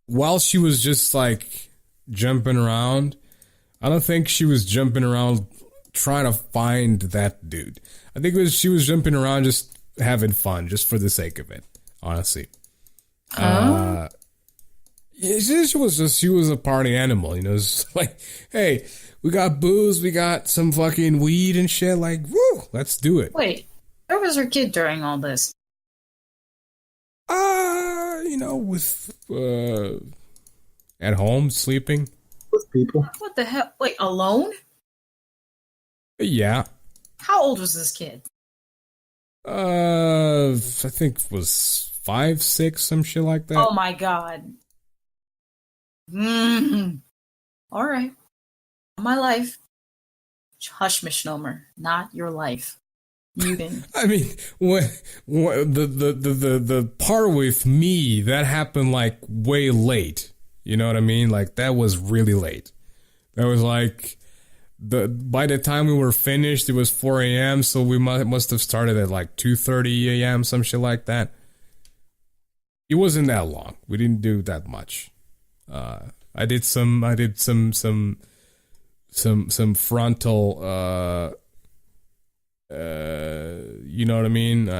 [SPEAKER 1] while she was just like jumping around. I don't think she was jumping around trying to find that dude. I think she was jumping around just having fun, just for the sake of it, honestly. Yeah, she was a party animal, It's like, hey, we got booze, we got some fucking weed and shit. Like, woo, let's do it.
[SPEAKER 2] Wait, where was her kid during all this?
[SPEAKER 1] With at home sleeping
[SPEAKER 3] with people.
[SPEAKER 2] What the hell? Wait, alone?
[SPEAKER 1] Yeah.
[SPEAKER 2] How old was this kid?
[SPEAKER 1] I think it was 5, 6, some shit like that.
[SPEAKER 2] Oh my god. All right. My life. Hush, Misnomer. Not your life. You can.
[SPEAKER 1] I mean, the part with me that happened like way late. You know what I mean? Like that was really late. That was like by the time we were finished, it was 4 a.m. So we must have started at like 2:30 a.m. Some shit like that. It wasn't that long. We didn't do that much. I did some frontal. You know what I mean? What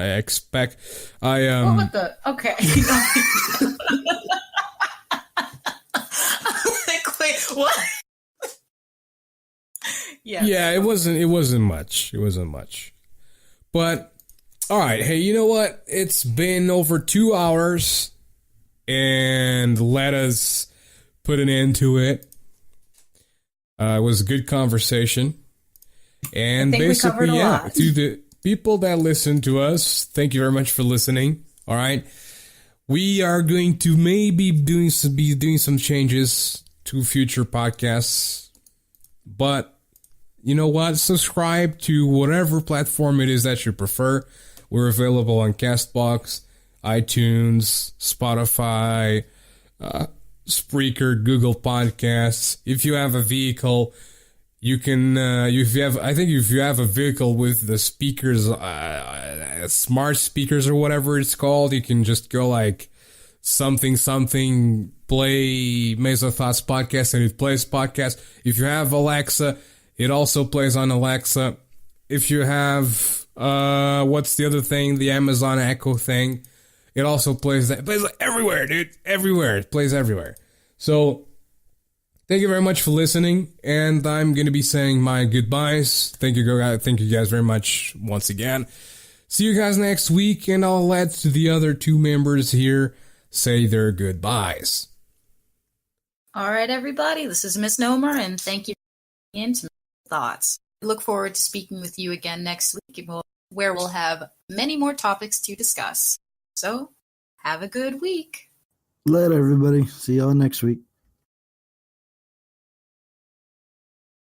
[SPEAKER 2] the? Okay. Like, wait, what?
[SPEAKER 1] Yeah, it wasn't much. But all right, hey, you know what? It's been over 2 hours, and let us put an end to it. It was a good conversation. And basically, to the people that listen to us, thank you very much for listening. All right. We are going to maybe be doing some changes to future podcasts, but you know what? Subscribe to whatever platform it is that you prefer. We're available on Castbox, iTunes, Spotify, Spreaker, Google Podcasts. If you have a vehicle, you can. If you have a vehicle with the speakers, smart speakers or whatever it's called, you can just go like something play Mesa Thoughts podcast and it plays podcast. If you have Alexa, it also plays on Alexa. If you have what's the other thing? The Amazon Echo thing. It also plays that. It plays everywhere, dude. Everywhere. It plays everywhere. So thank you very much for listening, and I'm going to be saying my goodbyes. Thank you guys very much once again. See you guys next week, and I'll let the other two members here say their goodbyes.
[SPEAKER 2] All right, everybody. This is Misnomer, and thank you for tuning in to Thoughts. I look forward to speaking with you again next week, where we'll have many more topics to discuss. So, have a good week.
[SPEAKER 3] Later, everybody. See y'all next week.